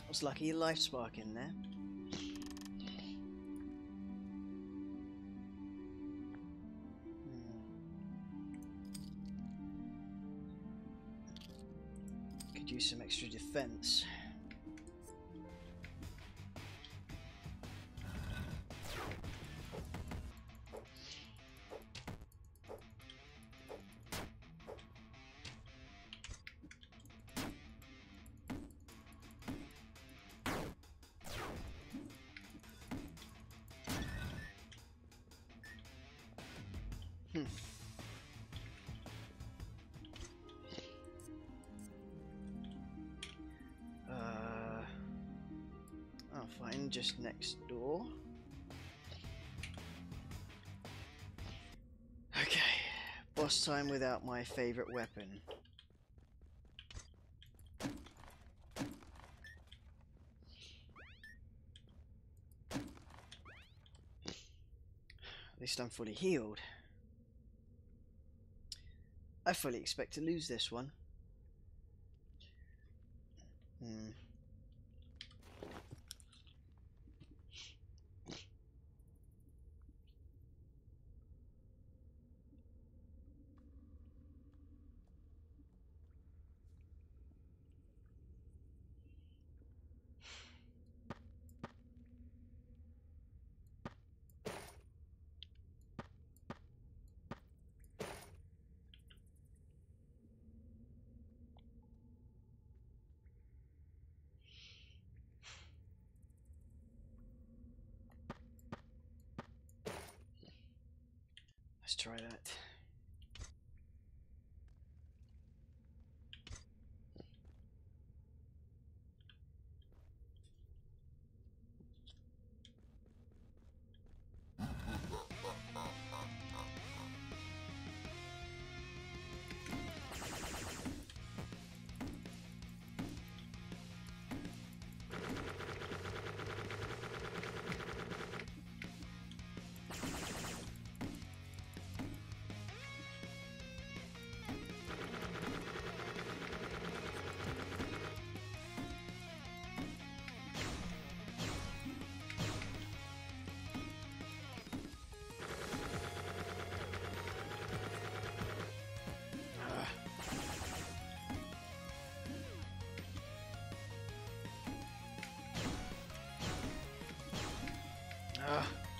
It's lucky a life spark in there. Could use some extra defense. Hmm. I'll find just next door. Okay, boss time without my favorite weapon. At least I'm fully healed. I fully expect to lose this one. Let's try that.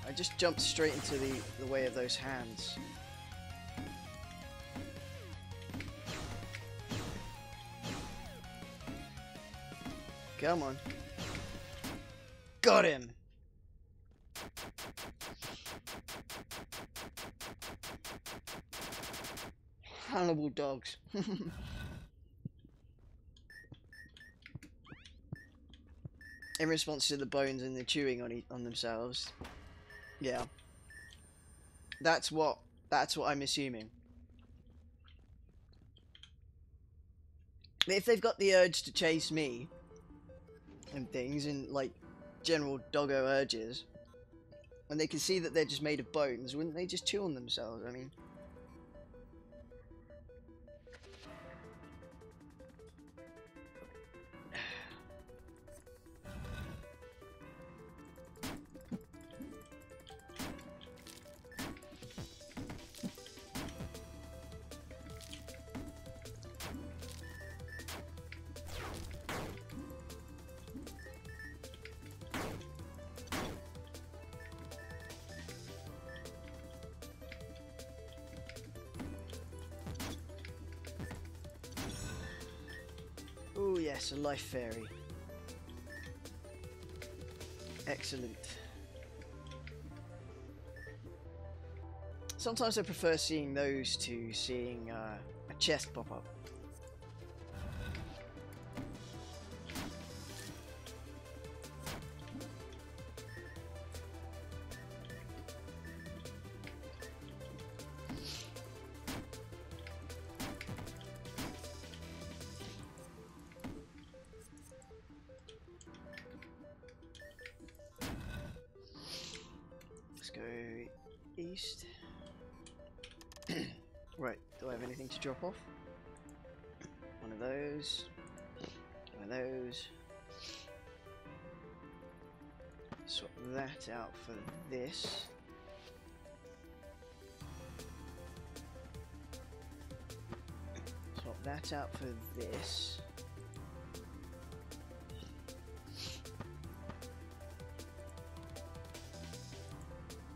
I just jumped straight into the way of those hands. Come on. Got him! Hannibal dogs. In response to the bones and the chewing on themselves. Yeah. That's what I'm assuming. If they've got the urge to chase me and things, and like general doggo urges, and they can see that they're just made of bones, wouldn't they just chew on themselves? I mean, oh yes, a life fairy. Excellent. Sometimes I prefer seeing those to seeing a chest pop up. Go east. Right, do I have anything to drop off? One of those. One of those. Swap that out for this. Swap that out for this.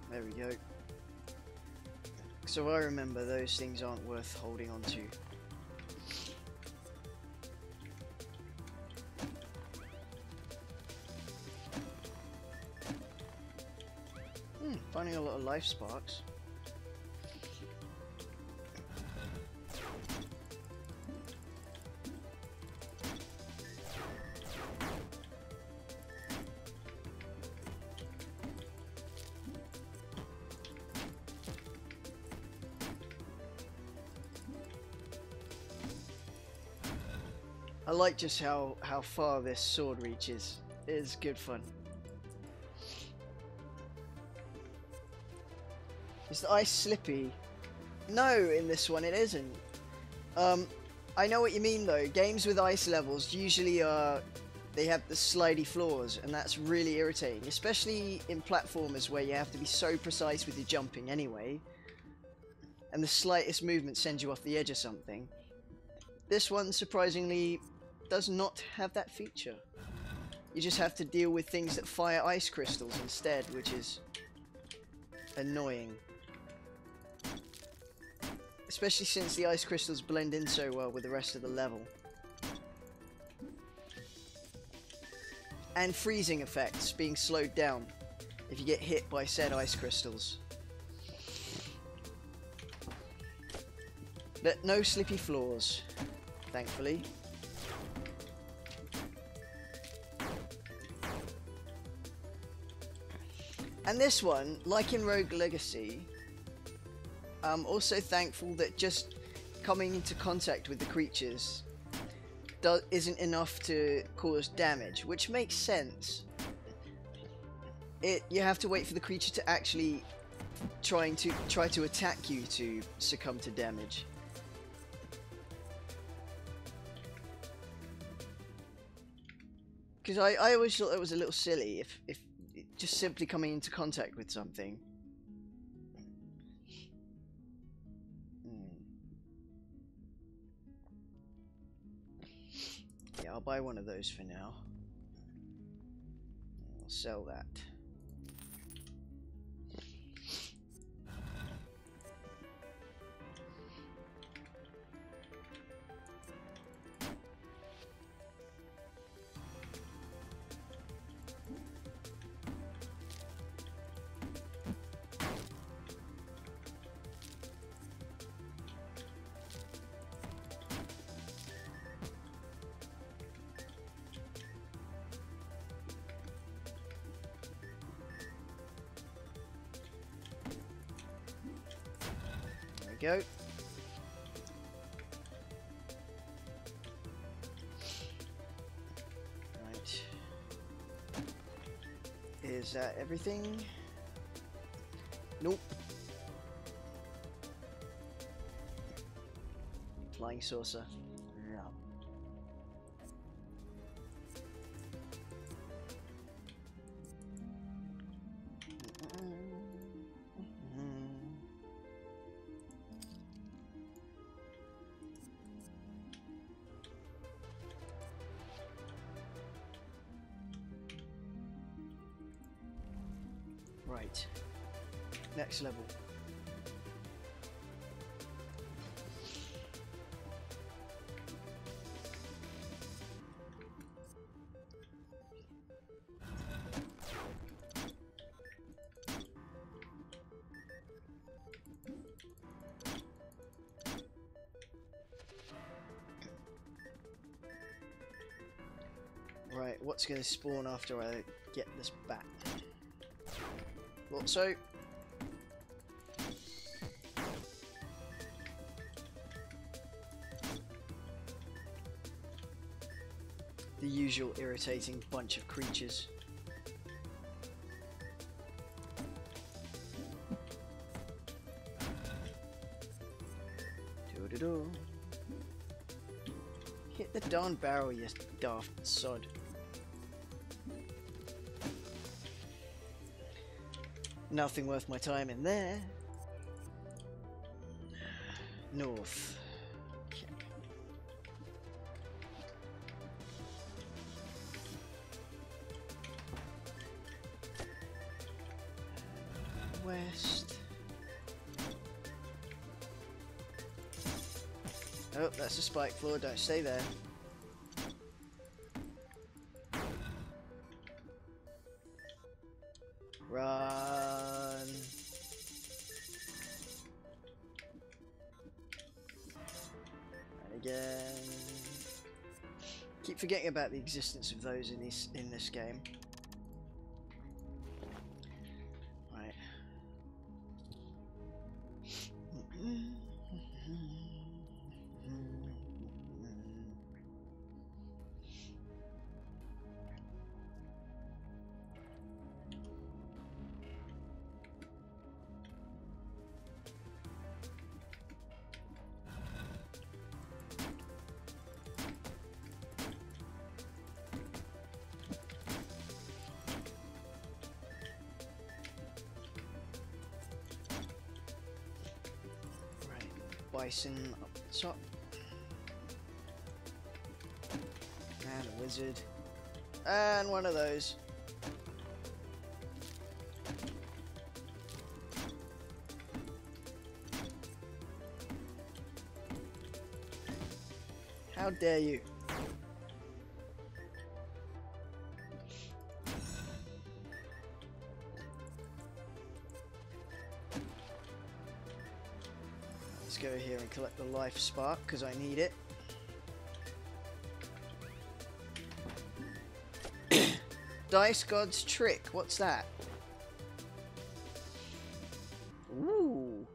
There we go. So I remember those things aren't worth holding on to. Finding a lot of life sparks. I like just how far this sword reaches. It is good fun. Is the ice slippy? No, in this one it isn't. I know what you mean though. Games with ice levels usually they have the slidey floors, and that's really irritating, especially in platformers where you have to be so precise with your jumping anyway, and the slightest movement sends you off the edge of something. This one, surprisingly, does not have that feature. You just have to deal with things that fire ice crystals instead, which is annoying. Especially since the ice crystals blend in so well with the rest of the level. And freezing effects being slowed down if you get hit by said ice crystals. But no slippy floors, thankfully. And this one, like in Rogue Legacy, I'm also thankful that just coming into contact with the creatures isn't enough to cause damage, which makes sense. You have to wait for the creature to actually try to attack you to succumb to damage. Because I always thought it was a little silly if just simply coming into contact with something. Yeah, I'll buy one of those for now. I'll sell that. Go. Right. Is that everything? Nope. Flying saucer. Yeah. Right, next level. Right, what's going to spawn after I get this back? So the usual irritating bunch of creatures. Do-do-do. Hit the darn barrel, you daft sod. Nothing worth my time in there. North. Okay. West. Oh, that's a spike floor. Don't stay there. Run. And again. Keep forgetting about the existence of those in this game. Right. bison up the top. And a wizard. And one of those. How dare you? Let's go here and collect the life spark because I need it. Dice God's Trick. What's that? Ooh.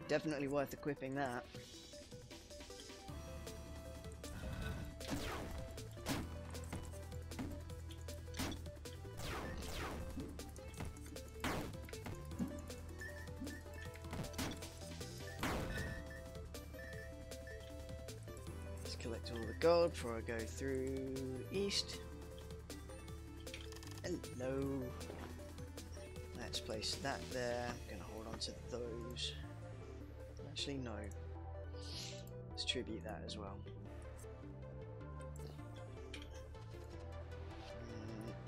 Definitely worth equipping that. Let's collect all the gold before I go through east. Hello. Let's place that there. I'm gonna hold on to those. Actually, no. Let's tribute that as well.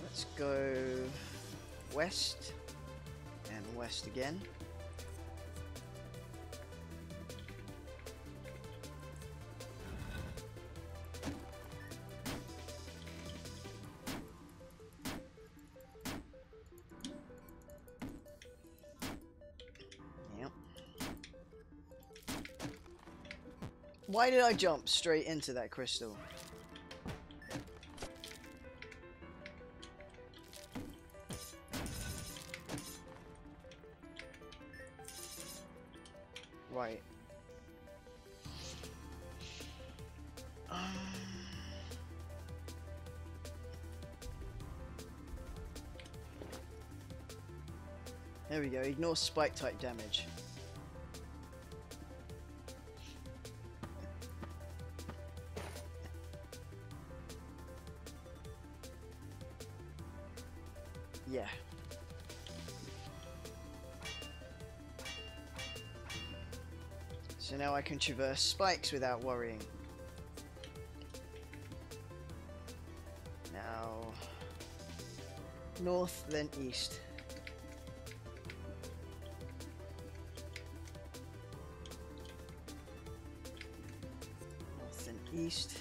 Let's go west and west again. Why did I jump straight into that crystal? Right. There we go. Ignore spike type damage. Yeah. So now I can traverse spikes without worrying. Now, north, then east. North and east.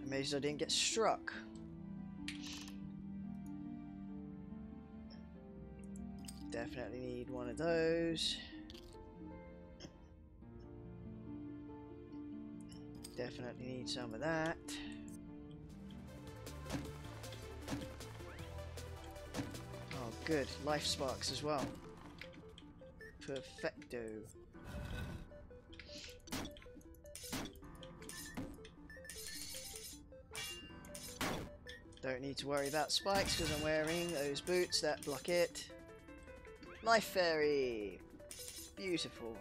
Amazed I didn't get struck. Definitely need one of those. Definitely need some of that. Oh good, life sparks as well. Perfecto. Don't need to worry about spikes because I'm wearing those boots that block it. Life Fairy! Beautiful.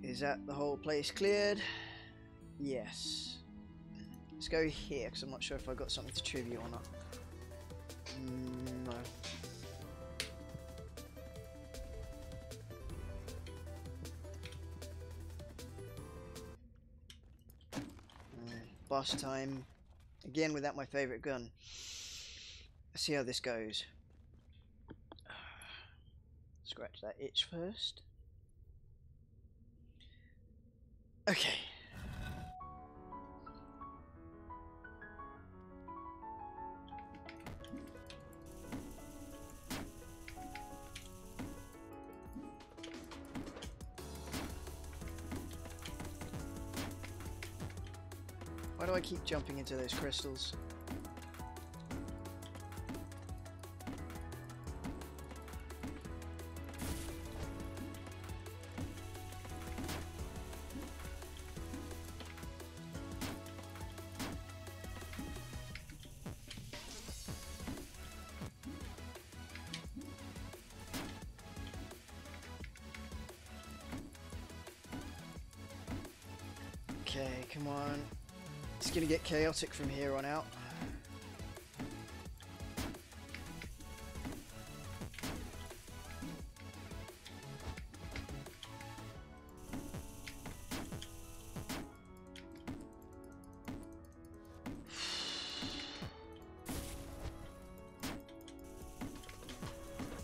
Is that the whole place cleared? Yes. Let's go here because I'm not sure if I got something to tribute or not. No. Boss time. Again without my favourite gun. Let's see how this goes. Scratch that itch first. Okay. Why do I keep jumping into those crystals? Okay, come on. It's gonna get chaotic from here on out.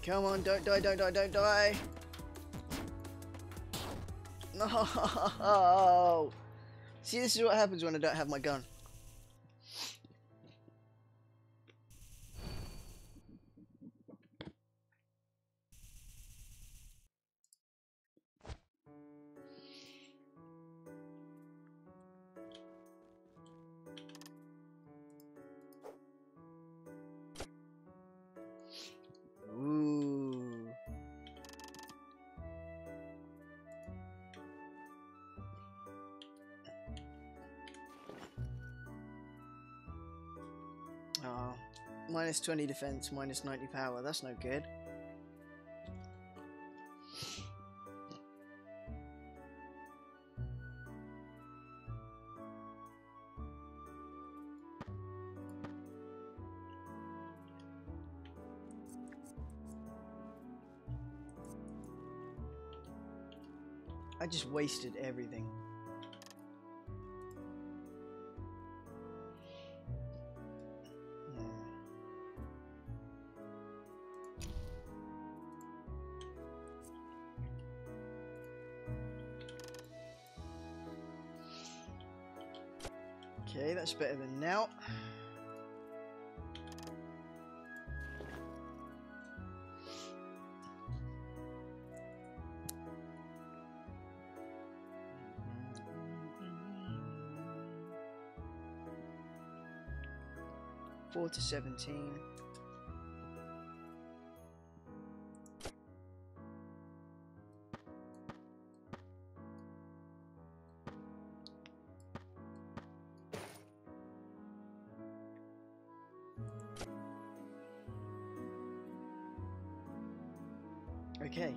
Come on, don't die, don't die, don't die! No! See, this is what happens when I don't have my gun. Ooh. Oh, minus 20 defense, minus 90 power. That's no good. I just wasted everything. Okay, that's better than now. Four to 17. Okay.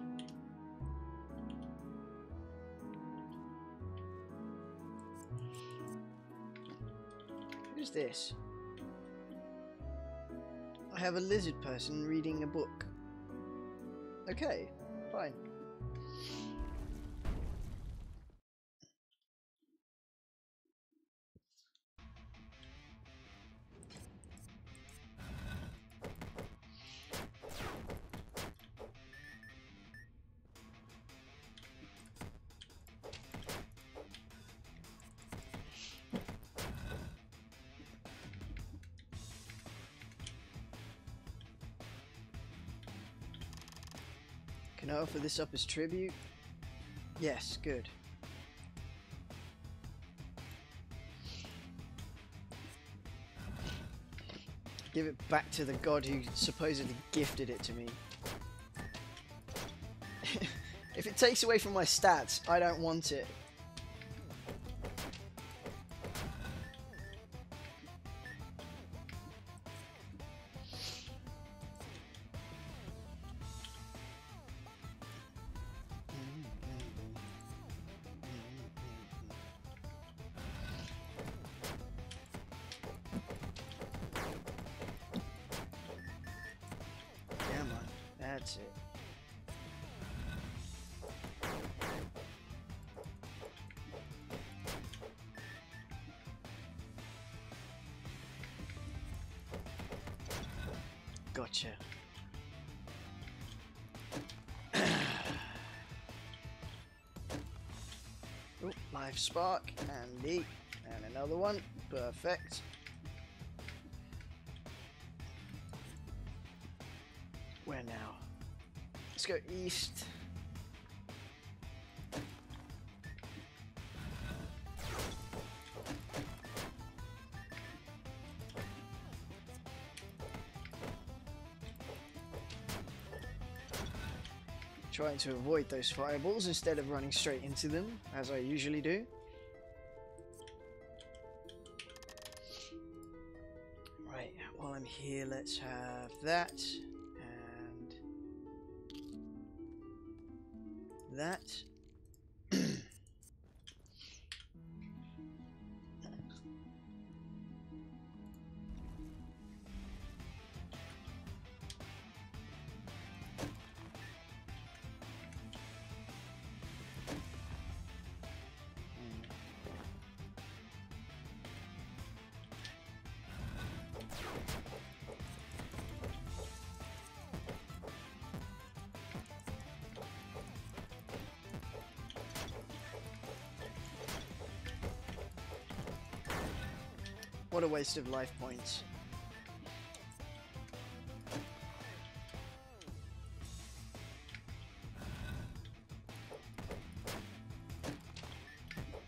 Who's this? I have a lizard person reading a book. Okay, fine. Can I offer this up as tribute? Yes, good. Give it back to the god who supposedly gifted it to me. If it takes away from my stats, I don't want it. That's it. Gotcha. Oh, live spark and leap and another one. Perfect. Where now? Let's go east. Trying to avoid those fireballs instead of running straight into them, as I usually do. Right, while I'm here, let's have that. That. What a waste of life points.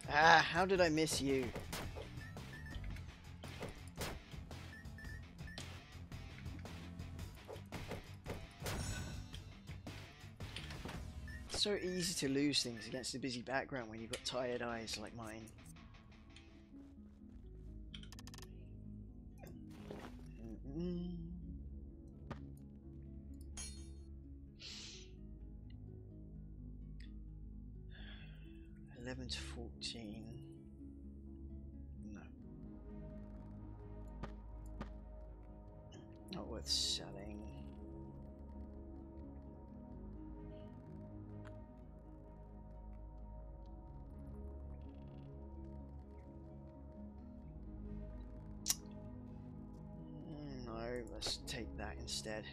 Ah, how did I miss you? It's so easy to lose things against a busy background when you've got tired eyes like mine. Mm-mm. 11 to 14. No. Not worth selling. No, let's take that instead.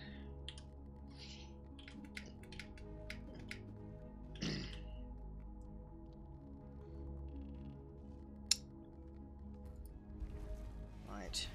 Right.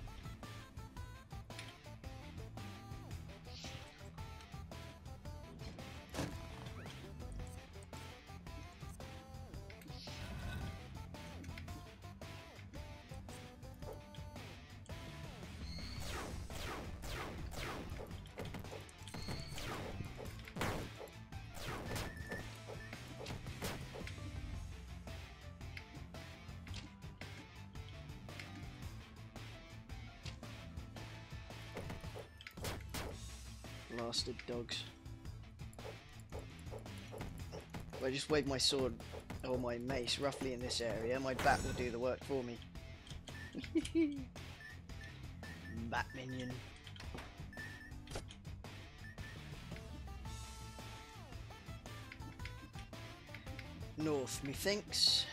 Blasted dogs. If I just wave my sword or my mace roughly in this area, my bat will do the work for me. Bat minion. North, methinks.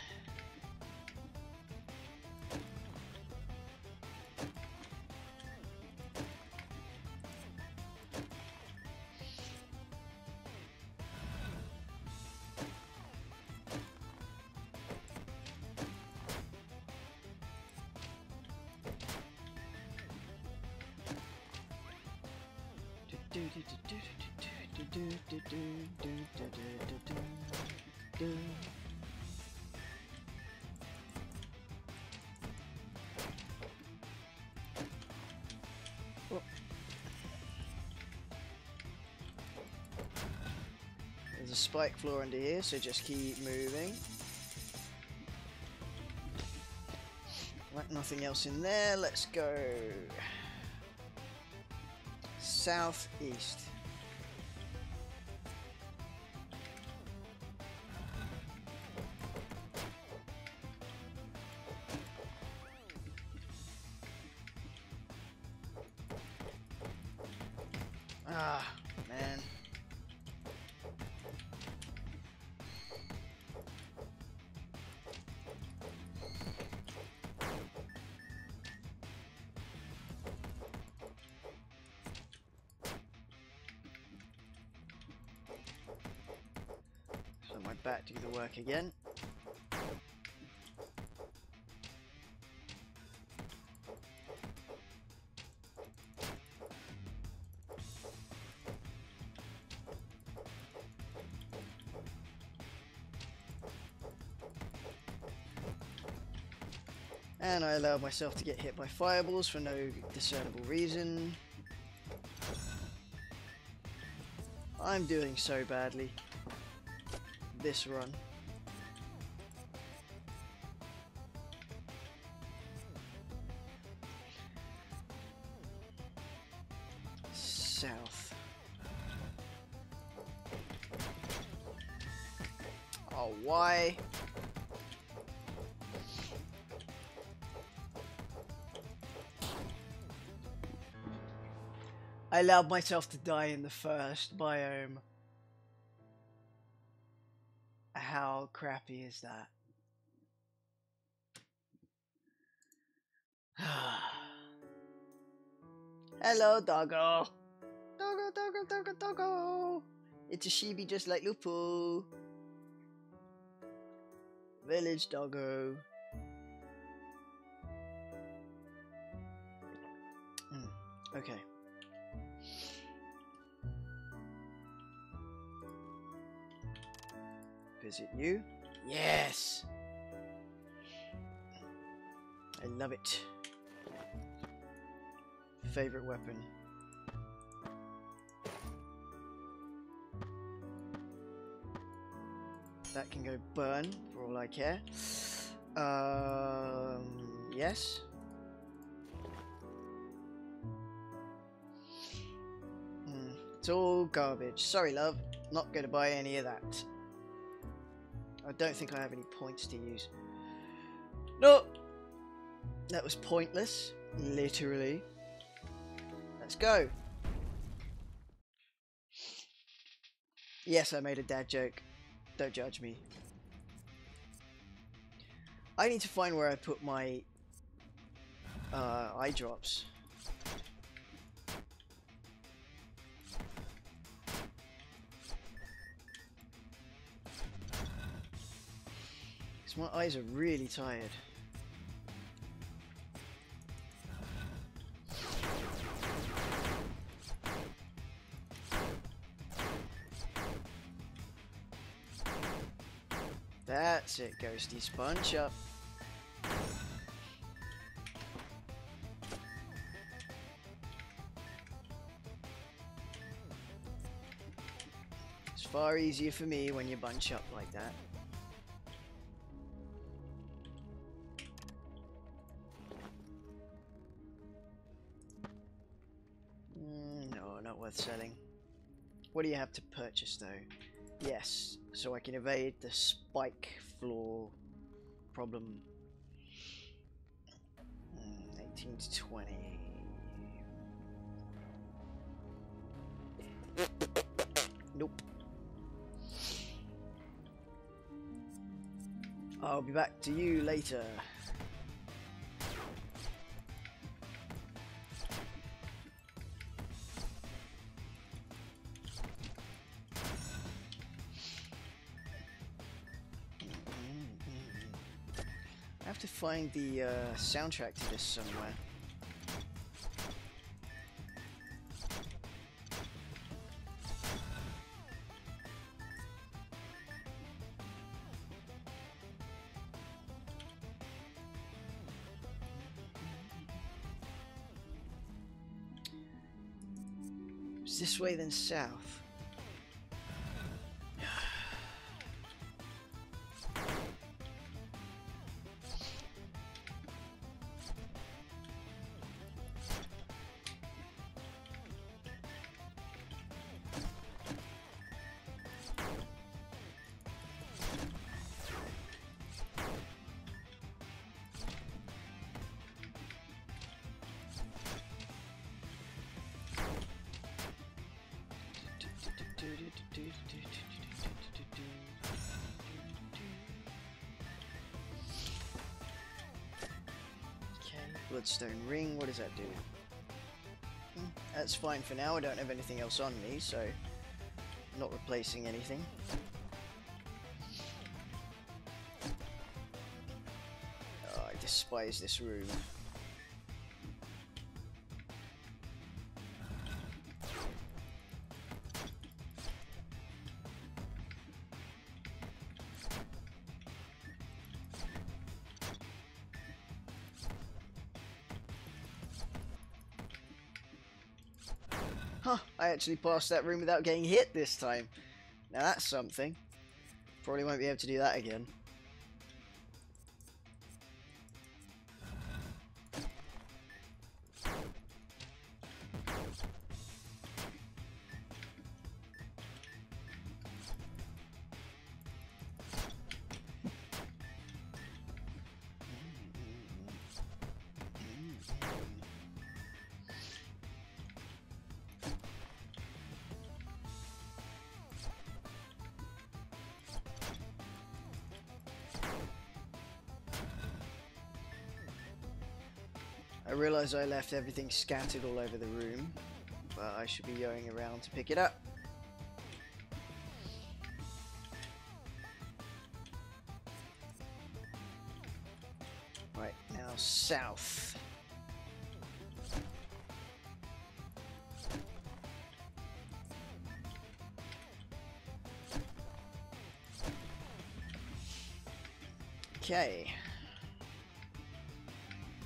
Oh. There's a spike floor under here, so just keep moving. Right, nothing else in there. Let's go southeast. Ah, man. So my bat do the work again. And I allowed myself to get hit by fireballs for no discernible reason. I'm doing so badly this run. South. Oh, why? I allowed myself to die in the first biome. How crappy is that? Hello, doggo. Doggo, doggo, doggo, doggo. It's a sheepy just like Lupu. Village doggo. Okay. Visit you. Yes! I love it. Favorite weapon. That can go burn for all I care. Yes. It's all garbage. Sorry, love. Not going to buy any of that. I don't think I have any points to use. No! That was pointless. Literally. Let's go. Yes, I made a dad joke. Don't judge me. I need to find where I put my eye drops. Because my eyes are really tired. That's it, Ghosty. Sponge up. It's far easier for me when you bunch up like that. No, not worth selling. What do you have to purchase though? Yes, so I can evade the spike floor problem. 18 to 20. Nope. I'll be back to you later. I have to find the soundtrack to this somewhere. It's this way then south. Bloodstone ring, what does that do? That's fine for now, I don't have anything else on me, so I'm not replacing anything. Oh, I despise this room. Huh, I actually passed that room without getting hit this time. Now that's something. Probably won't be able to do that again. I realise I left everything scattered all over the room, but I should be going around to pick it up. Right, now south. Okay.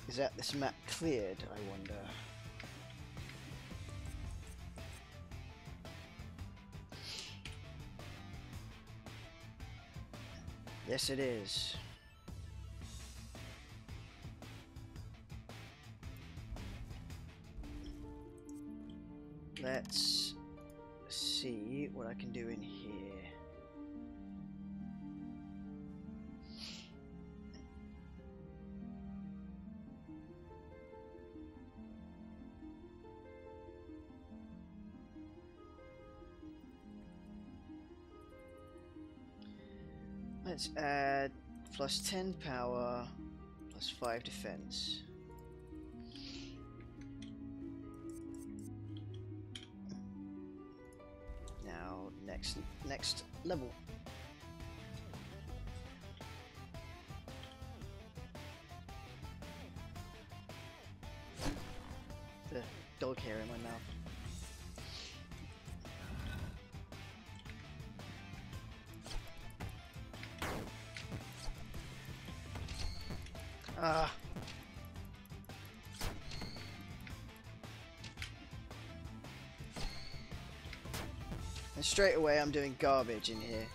Is that this map cleared, I wonder? Yes, it is. Let's see what I can do in here. Let's add plus 10 power, plus 5 defense. Now, next level. The dog hair in my mouth. Ah. And straight away I'm doing garbage in here.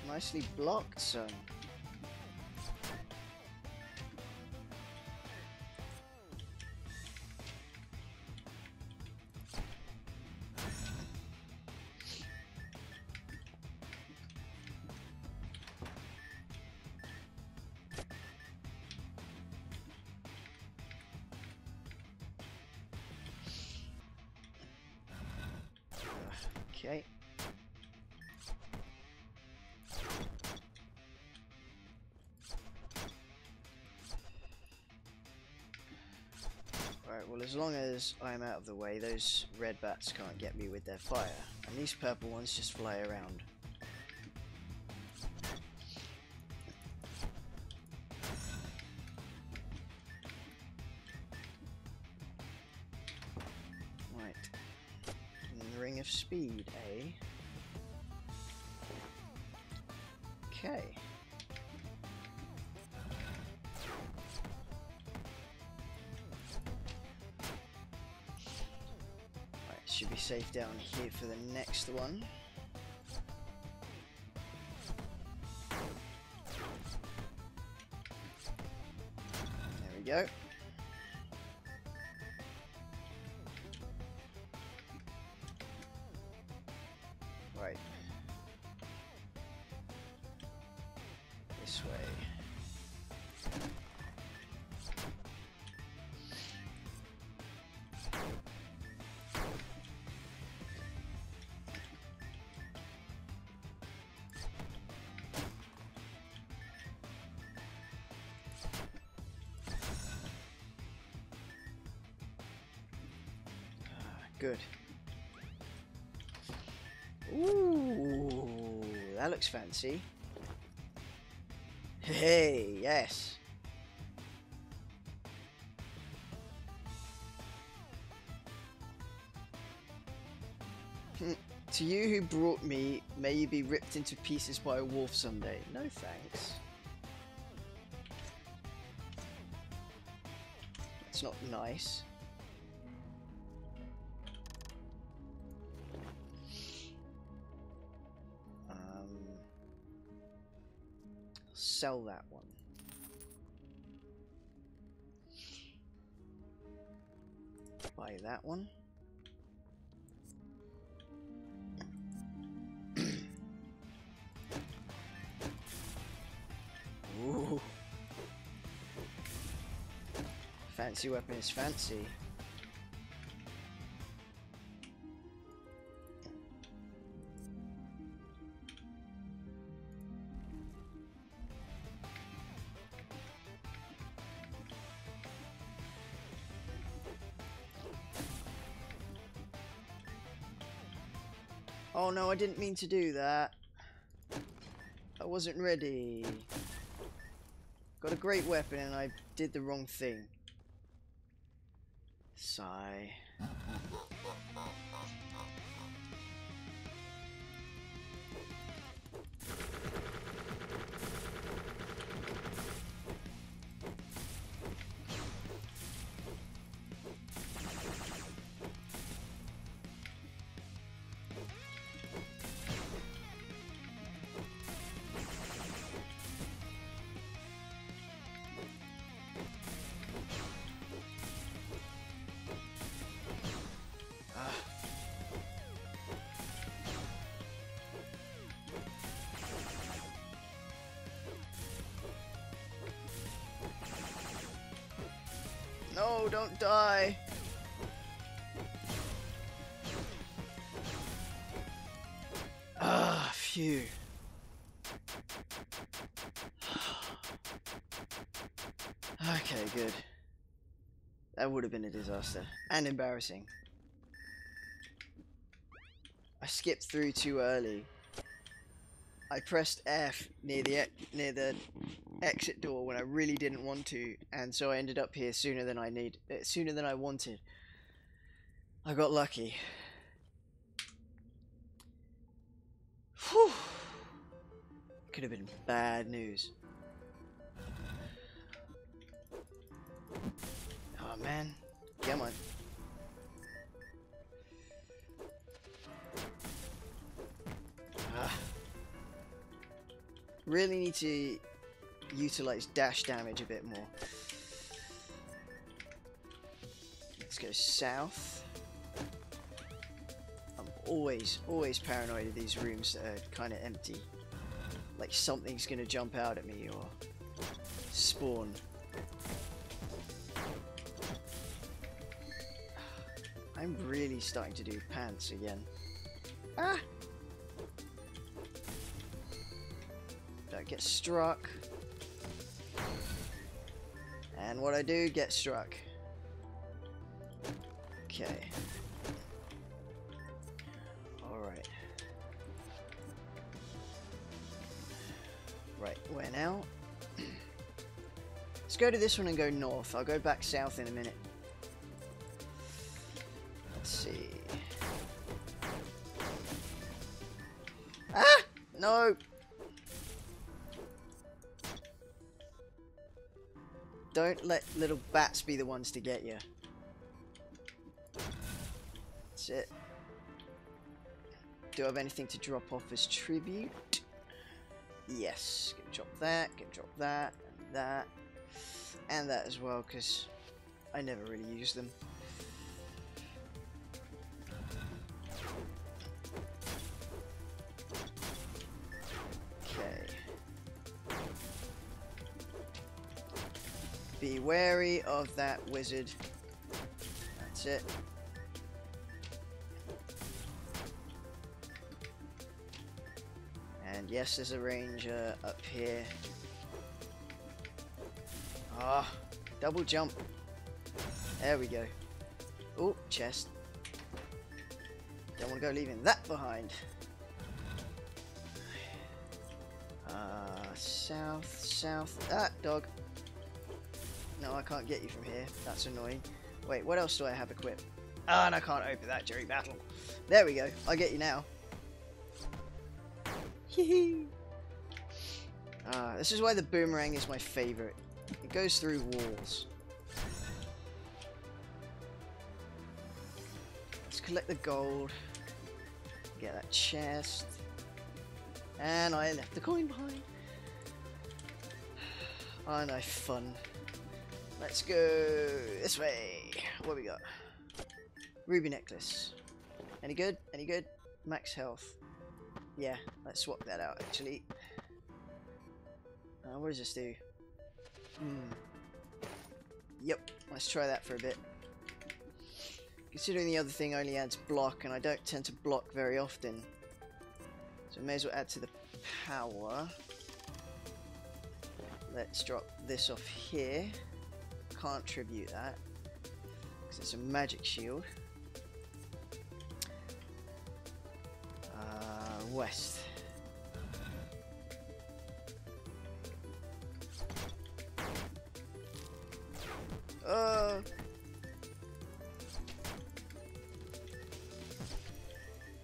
Nicely blocked, son. Okay. Right, well, as long as I'm out of the way, those red bats can't get me with their fire. And these purple ones just fly around. Right. And the ring of speed, eh? Okay. Right, should be safe down here for the next one. There we go. Right. This way. Good. Ooh, that looks fancy. Hey, yes. To you who brought me, may you be ripped into pieces by a wolf someday. No thanks. That's not nice. Sell that one. Buy that one. Ooh. Fancy weapon is fancy. Oh no, I didn't mean to do that. I wasn't ready. Got a great weapon and I did the wrong thing. Sigh. No, don't die. Ah, phew. Okay, good. That would have been a disaster. And embarrassing. I skipped through too early. I pressed F near the exit door when I really didn't want to, and so I ended up here sooner than I wanted. I got lucky. Whew. Could have been bad news. Oh man, come on. Really need to utilize dash damage a bit more. Let's go south. I'm always paranoid of these rooms that are kind of empty. Like something's gonna jump out at me or spawn. I'm really starting to do pants again. Ah! Don't get struck. And what I do, get struck. Okay. Alright. Right, where now? Let's go to this one and go north. I'll go back south in a minute. Let's see. Ah! No! Don't let little bats be the ones to get you. That's it. Do I have anything to drop off as tribute? Yes. Gonna drop that, gonna drop that, and that. And that as well, because I never really use them. Be wary of that wizard. That's it. And yes, there's a ranger up here. Ah, double jump. There we go. Oh, chest. Don't want to go leaving that behind. South. Ah, dog. No, I can't get you from here. That's annoying. Wait, what else do I have equipped? Ah, and I can't open that during battle. There we go. I'll get you now. This is why the boomerang is my favorite. It goes through walls. Let's collect the gold. Get that chest. And I left the coin behind. Aren't I fun? Let's go this way. What we got? Ruby necklace. Any good? Any good? Max health. Yeah, let's swap that out actually. What does this do? Yep, let's try that for a bit. Considering the other thing only adds block, and I don't tend to block very often. So I may as well add to the power. Let's drop this off here. Can't tribute that because it's a magic shield. West.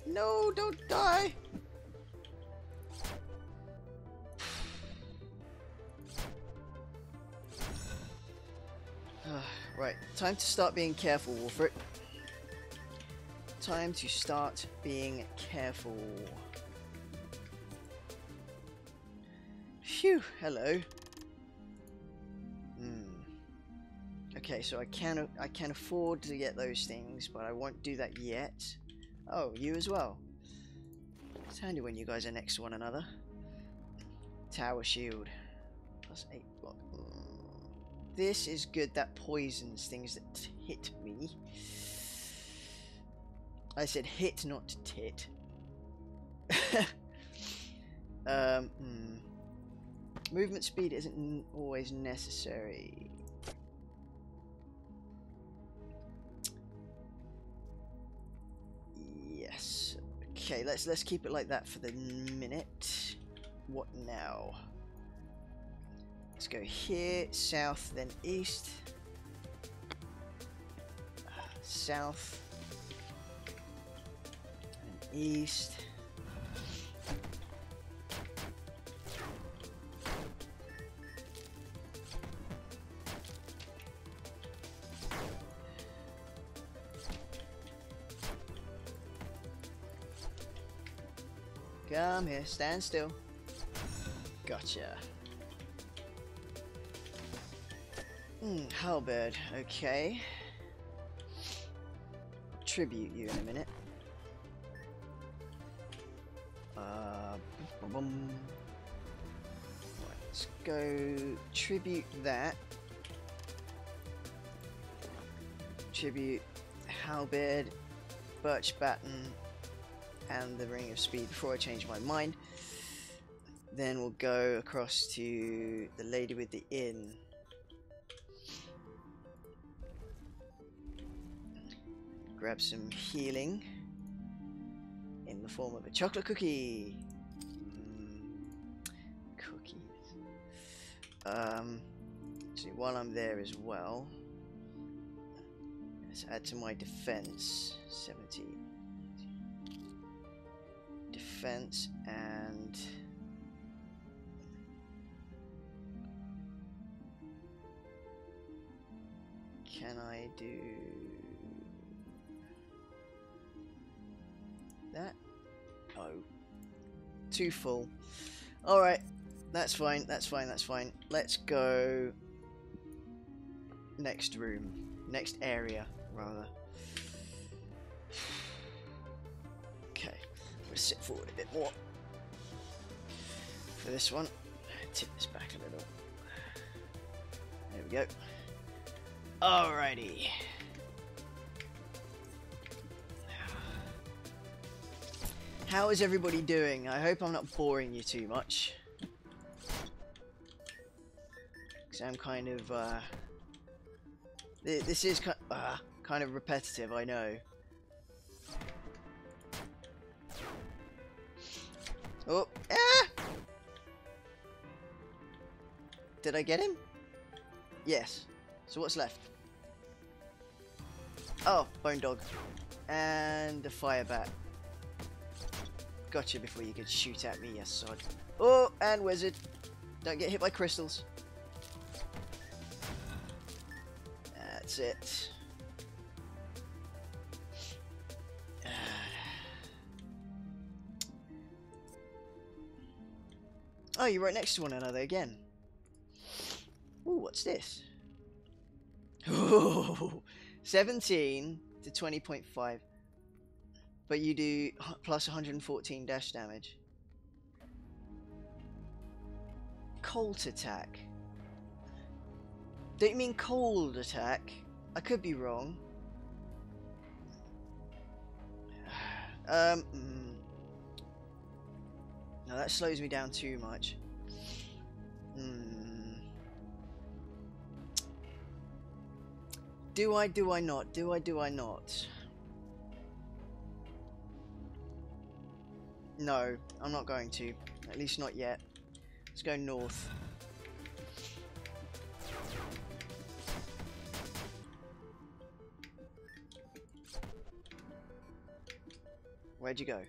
No, don't die. Right, time to start being careful, Wulfric. Time to start being careful. Phew, hello. Okay, so I can afford to get those things, but I won't do that yet. Oh, you as well. It's handy when you guys are next to one another. Tower shield. +8 block. this is good. That poisons things that hit me. I said hit, not tit. Movement speed isn't always necessary. Yes. Okay, let's keep it like that for the minute. What now? Let's go here, south, then east. South and east. Come here, stand still. Gotcha. Halberd, okay. Tribute you in a minute. Right, let's go tribute that. Tribute Halberd, Birch Batten, and the Ring of Speed before I change my mind. Then we'll go across to the Lady with the Inn. Grab some healing in the form of a chocolate cookie. Cookies. So while I'm there as well, let's add to my defense 70. Defense and can I do that? Oh, too full. Alright, that's fine, that's fine, that's fine. Let's go next room, next area, rather. Okay, I'm going to sit forward a bit more for this one. Tip this back a little. There we go. Alrighty. How is everybody doing? I hope I'm not boring you too much. Because I'm kind of, this is kind of repetitive, I know. Oh, ah! Did I get him? Yes. So what's left? Oh, Bone Dog. And a Fire Bat. Gotcha before you could shoot at me, you sod. Oh, and Wizard. Don't get hit by crystals. That's it. Oh, you're right next to one another again. Ooh, what's this? Ooh, 17 to 20.5. But you do plus 114 dash damage. Cold attack. Don't you mean cold attack? I could be wrong. No, that slows me down too much. Do I not? Do I not? No, I'm not going to. At least not yet. Let's go north. Where'd you go?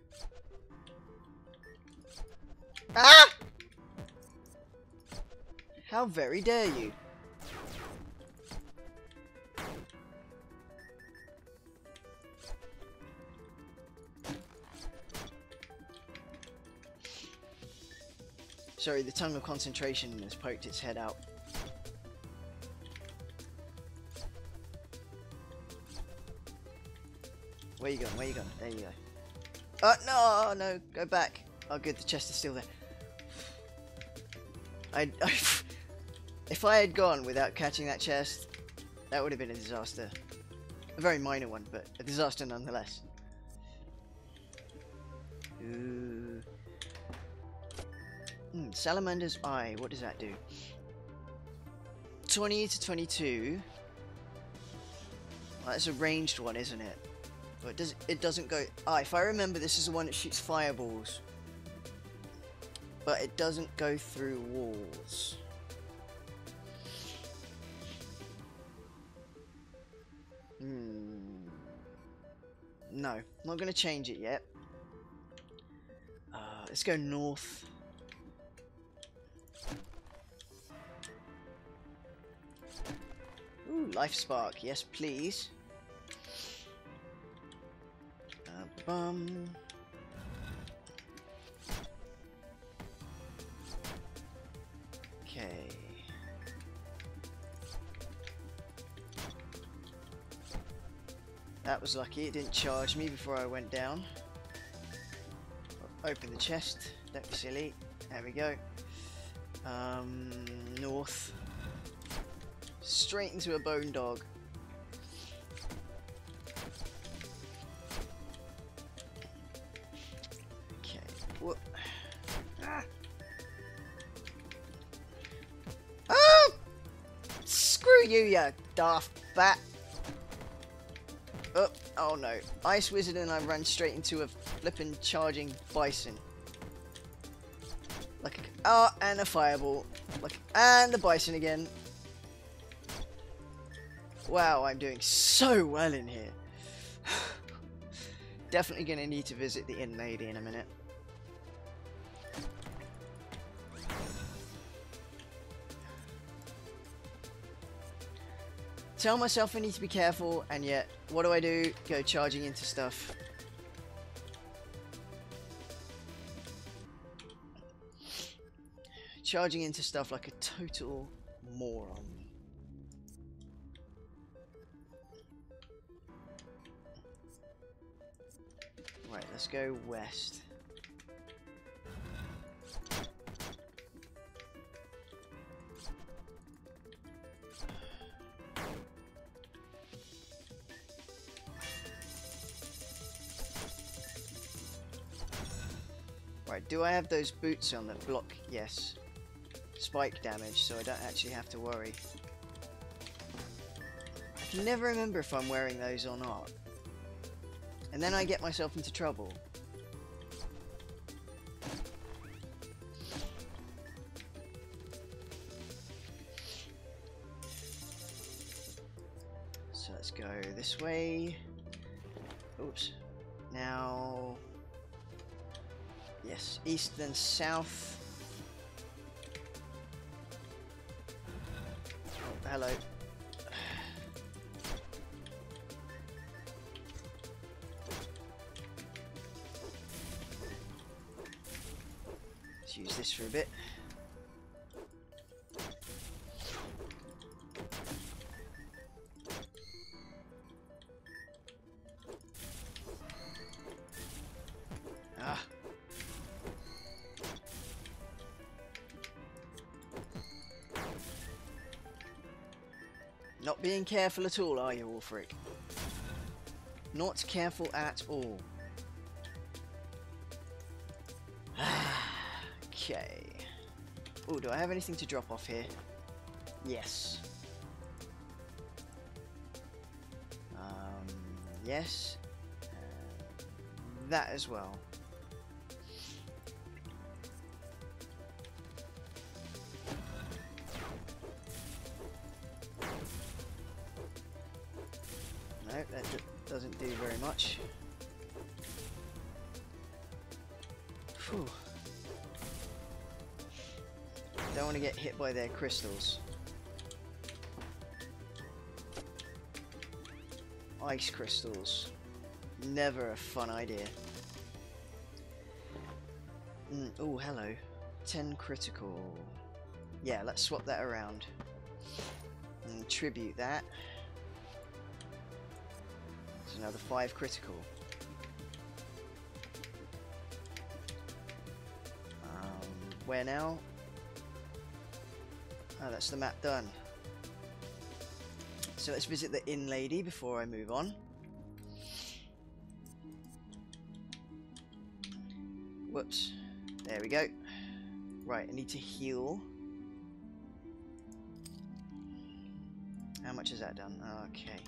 Ah! How very dare you? Sorry, the tongue of concentration has poked its head out. Where you going? Where you going? There you go. Oh, no, no, go back. Oh, good, the chest is still there. If I had gone without catching that chest, that would have been a disaster. A very minor one, but a disaster nonetheless. Ooh. Salamander's Eye, what does that do? 20 to 22. Well, that's a ranged one, isn't it? But it doesn't go... Ah, if I remember, this is the one that shoots fireballs. But it doesn't go through walls. No, not going to change it yet. Let's go north. Ooh, life spark. Yes, please. Okay. That was lucky. It didn't charge me before I went down. Open the chest. Don't be silly. There we go. North. Straight into a bone dog. Okay. What? Ah! Oh! Screw you, you daft bat! Oh no. Ice Wizard and I ran straight into a flippin' charging bison. And a fireball. And the bison again. Wow, I'm doing so well in here. Definitely gonna need to visit the inn lady in a minute. Tell myself I need to be careful, and yet, what do? Go charging into stuff. Charging into stuff like a total moron. Right, let's go west. Right, do I have those boots on that block? Yes. Spike damage, so I don't actually have to worry. I can never remember if I'm wearing those or not. And then I get myself into trouble. So let's go this way. Oops. Now... Yes, east then south. Oh, hello. Let's use this for a bit. Ah. Not being careful at all, are you, Wulfric? Not careful at all. Okay. Oh, do I have anything to drop off here? Yes. Yes. That as well. No, that doesn't do very much. Phew. Don't want to get hit by their crystals. Ice crystals. Never a fun idea. Oh, hello. 10 critical. Yeah, let's swap that around. And tribute that. It's another 5 critical. Where now? Oh, that's the map done. So let's visit the inn lady before I move on. Whoops. There we go. Right, I need to heal. How much has that done? Okay.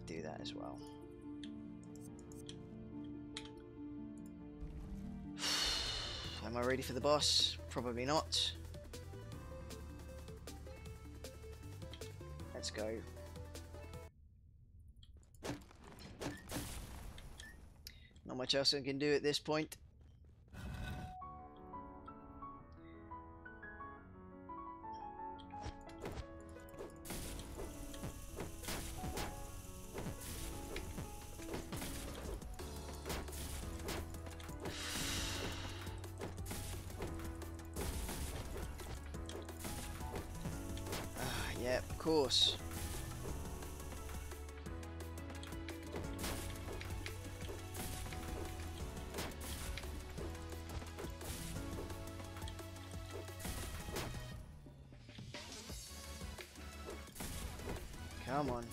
Do that as well. Am I ready for the boss? Probably not. Let's go. Not much else I can do at this point. Yeah, of course. Come on.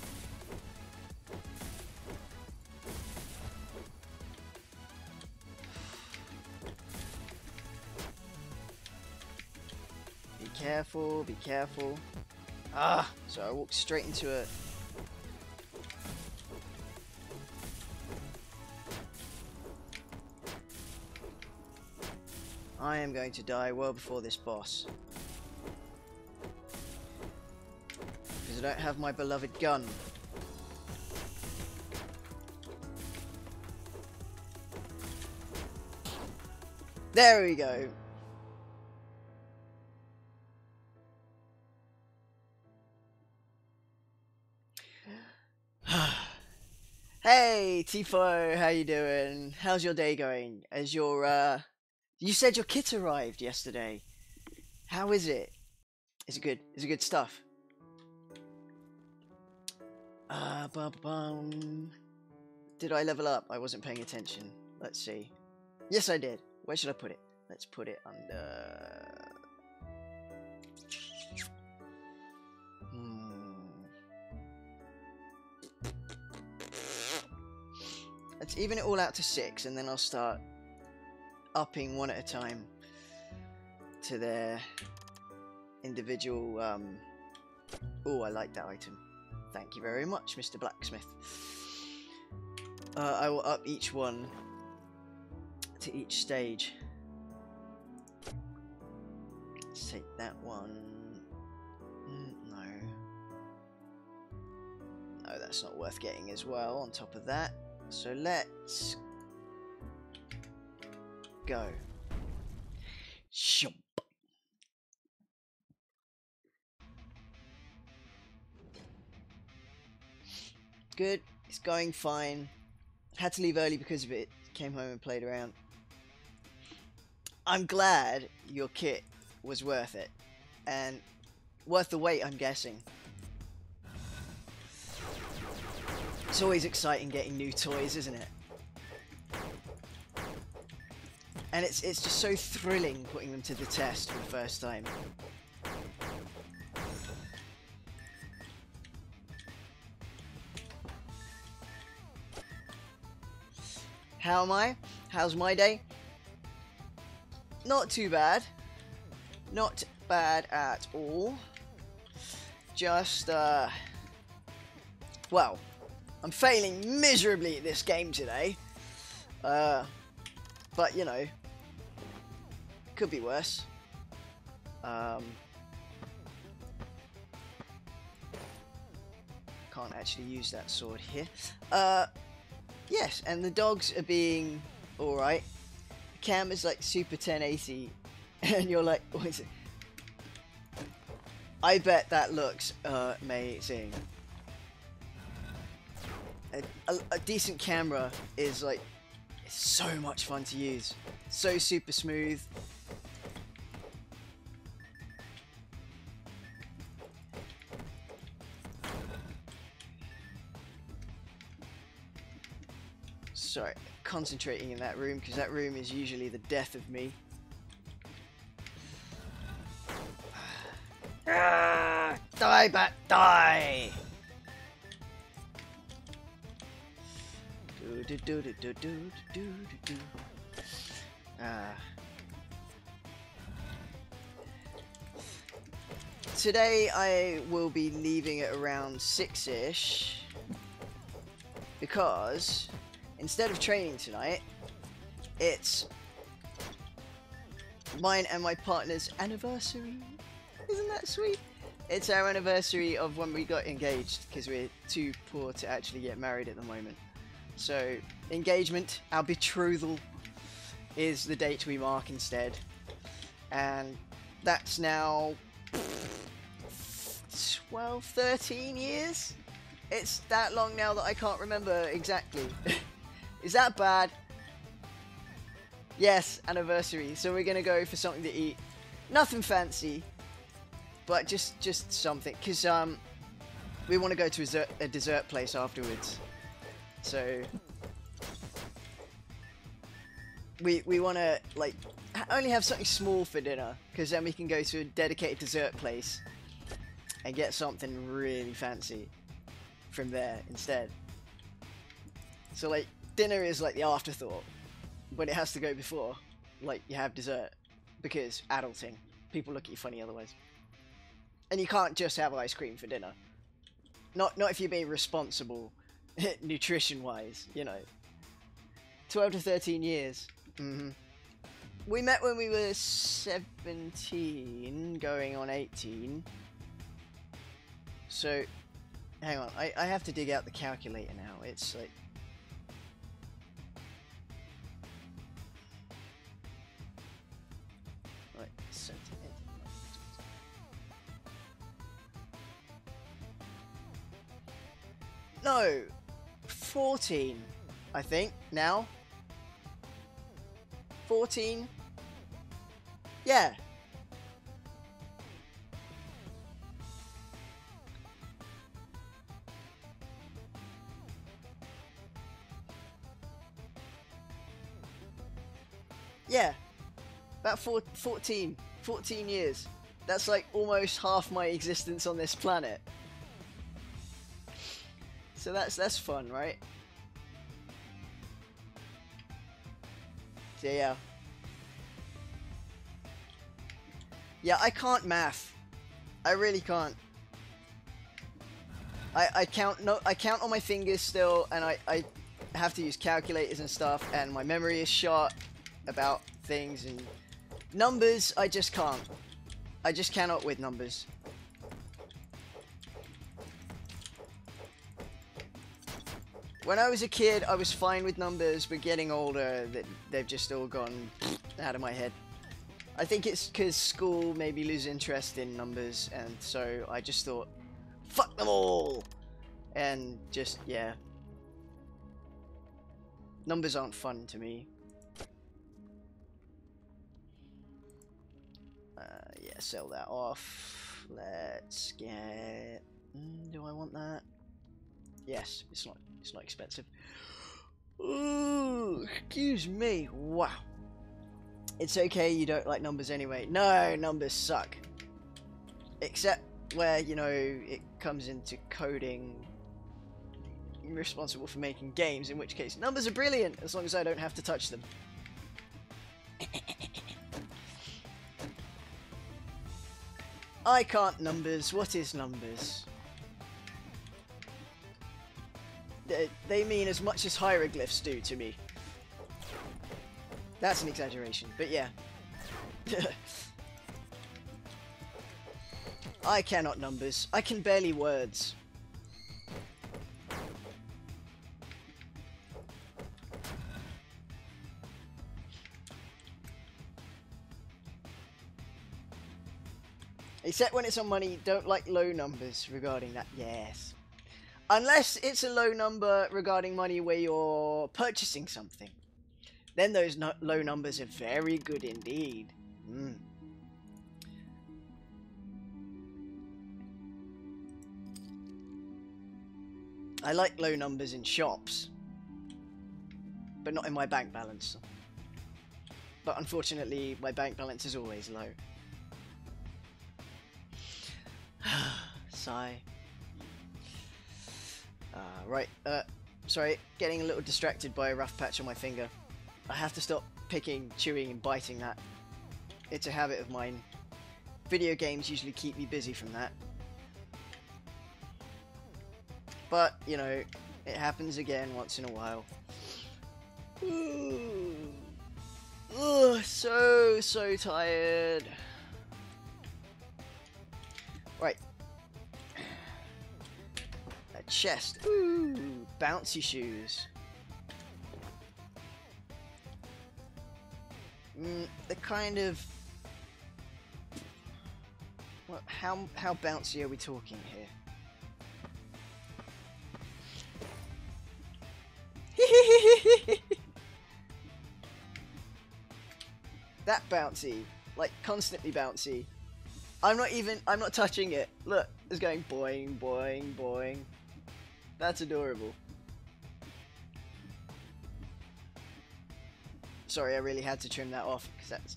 Be careful, be careful. Ah! So I walked straight into it. I am going to die well before this boss. Because I don't have my beloved gun. There we go. Hey, Tifo, how you doing? How's your day going? As your, you said your kit arrived yesterday. How is it? Is it good? Is it good stuff? Did I level up? I wasn't paying attention. Let's see. Yes, I did. Where should I put it? Let's put it under... Let's even it all out to 6, and then I'll start upping one at a time to their individual... Oh, I like that item. Thank you very much, Mr. Blacksmith. I will up each one to each stage. Let's take that one. No. No, that's not worth getting as well on top of that. So let's go. Shop. Good. It's going fine. Had to leave early because of it. Came home and played around. I'm glad your kit was worth it. And worth the wait, I'm guessing. It's always exciting getting new toys, isn't it? And it's just so thrilling putting them to the test for the first time. How am I? How's my day? Not too bad. Not bad at all. Just, well, I'm failing miserably at this game today. But, you know, could be worse. Can't actually use that sword here. Yes, and the dogs are being alright. The camera's like super 1080, and you're like, what is it? I bet that looks amazing. A decent camera is like, it's so much fun to use. So super smooth. Sorry, concentrating in that room, because that room is usually the death of me. Ah, die, bat, die! Today I will be leaving at around 6ish because instead of training tonight, it's mine and my partner's anniversary. Isn't that sweet? It's our anniversary of when we got engaged, because we're too poor to actually get married at the moment. So, engagement, our betrothal, is the date we mark instead. And that's now 12, 13 years? It's that long now that I can't remember exactly. Is that bad? Yes, anniversary. So we're gonna go for something to eat. Nothing fancy, but just something. Because we want to go to a dessert place afterwards. So we want to like only have something small for dinner, because then we can go to a dedicated dessert place and get something really fancy from there instead. So like dinner is like the afterthought, but it has to go before like you have dessert, because adulting, people look at you funny otherwise. And you can't just have ice cream for dinner. Not if you're being responsible nutrition wise, you know. 12 to 13 years. We met when we were 17, going on 18. So, hang on, I have to dig out the calculator now. It's like... Right, 78. No! 14, I think, now. 14? Yeah. Yeah. About 14 years. That's like almost half my existence on this planet. So that's fun, right? So yeah. Yeah, I can't math. I really can't. I count on my fingers still, and I have to use calculators and stuff, and my memory is shot about things, and numbers I just can't. I just cannot with numbers. When I was a kid, I was fine with numbers, but getting older, they've just all gone out of my head. I think it's because school made me lose interest in numbers, and so I just thought, fuck them all! And just, yeah. Numbers aren't fun to me. Yeah, sell that off. Let's get... do I want that? Yes, it's not expensive. Ooh, excuse me. Wow. It's okay, you don't like numbers anyway. No, numbers suck. Except where, you know, it comes into coding. I'm responsible for making games, in which case numbers are brilliant, as long as I don't have to touch them. I can't numbers. What is numbers? They mean as much as hieroglyphs do to me. That's an exaggeration, but yeah. I cannot numbers. I can barely words. Except when it's on money, don't like low numbers regarding that. Yes. Unless it's a low number regarding money where you're purchasing something. Then those low numbers are very good indeed. I like low numbers in shops. not in my bank balance. But unfortunately, my bank balance is always low. Sigh. Right, sorry, getting a little distracted by a rough patch on my finger. I have to stop picking, chewing and biting that. It's a habit of mine. Video games usually keep me busy from that. But, you know, it happens again once in a while. Ugh, so tired. Right. A chest. Ooh, bouncy shoes. The kind of... Well, how bouncy are we talking here? That bouncy, like constantly bouncy. I'm not touching it. Look, it's going boing, boing, boing. That's adorable. Sorry, I really had to trim that off because that's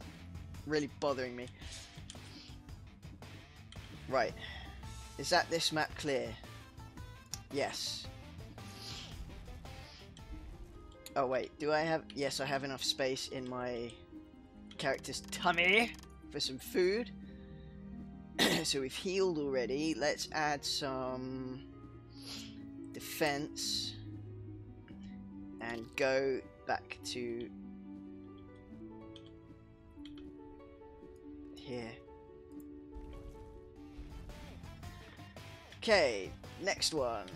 really bothering me. Right, is that this map clear? Yes. Oh wait, do I have... Yes, I have enough space in my character's tummy for some food. So we've healed already. Let's add some defense and go back to here. Okay, next one.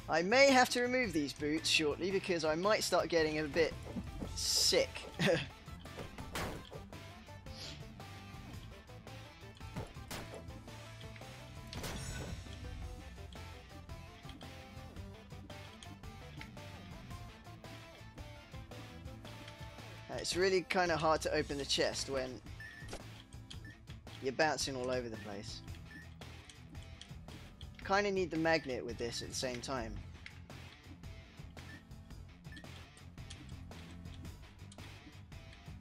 I may have to remove these boots shortly because I might start getting a bit sick. It's really kind of hard to open the chest when you're bouncing all over the place. Kind of need the magnet with this at the same time.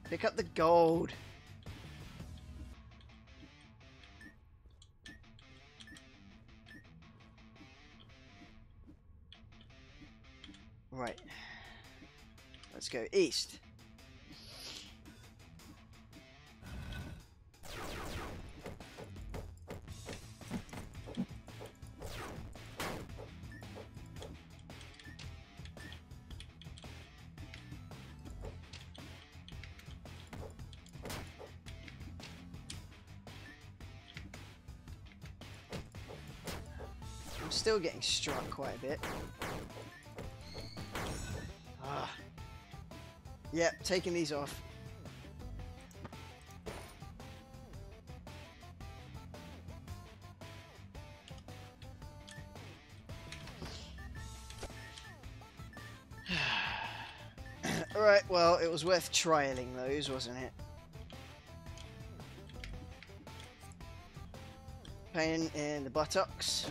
Pick up the gold. Right. Let's go east. I'm still getting struck quite a bit. Ah. Yep, taking these off. Alright, well, it was worth trialing those, wasn't it? Pain in the buttocks.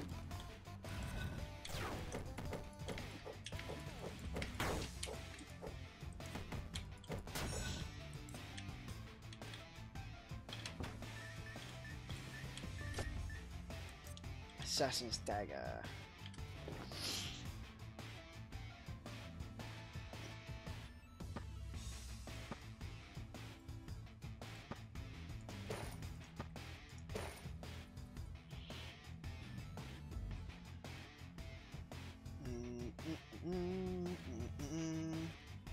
Assassin's Dagger.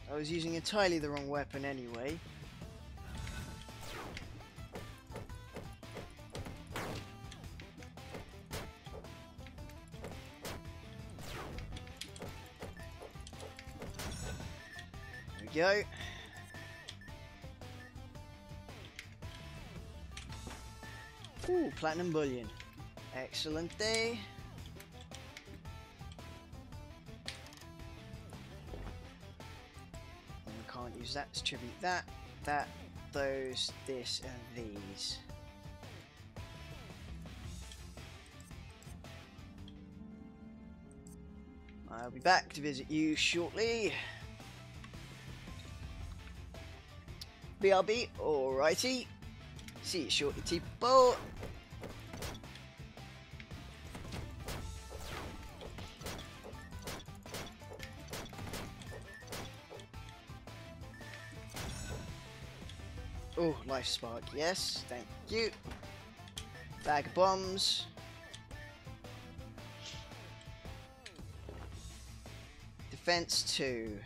I was using entirely the wrong weapon anyway. There we go. Ooh, platinum bullion. Excellent day. use that to tribute that, those, this, and these. I'll be back to visit you shortly. BRB, alrighty. See you shortly, T-Boat. Oh, life spark, yes, thank you. Bag of bombs. Defense 2.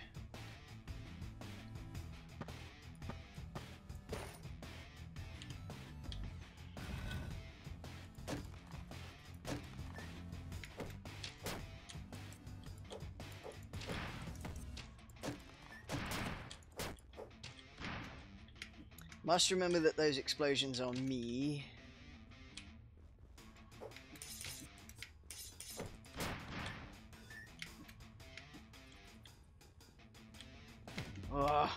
Must remember that those explosions are me. Oh.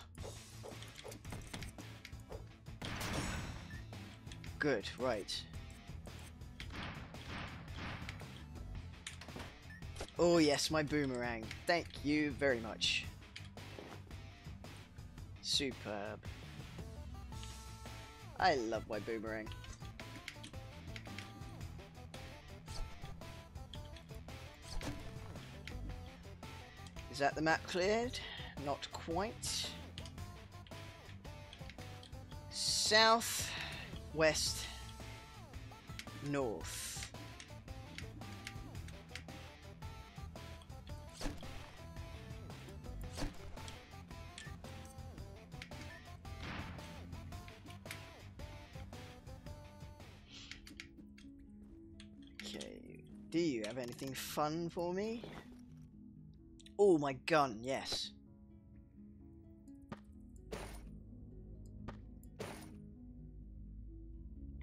Good, right. Oh yes, my boomerang. Thank you very much. Superb. I love my boomerang. Is that the map cleared? Not quite. South, west, north. Okay, do you have anything fun for me? Oh, my gun, yes.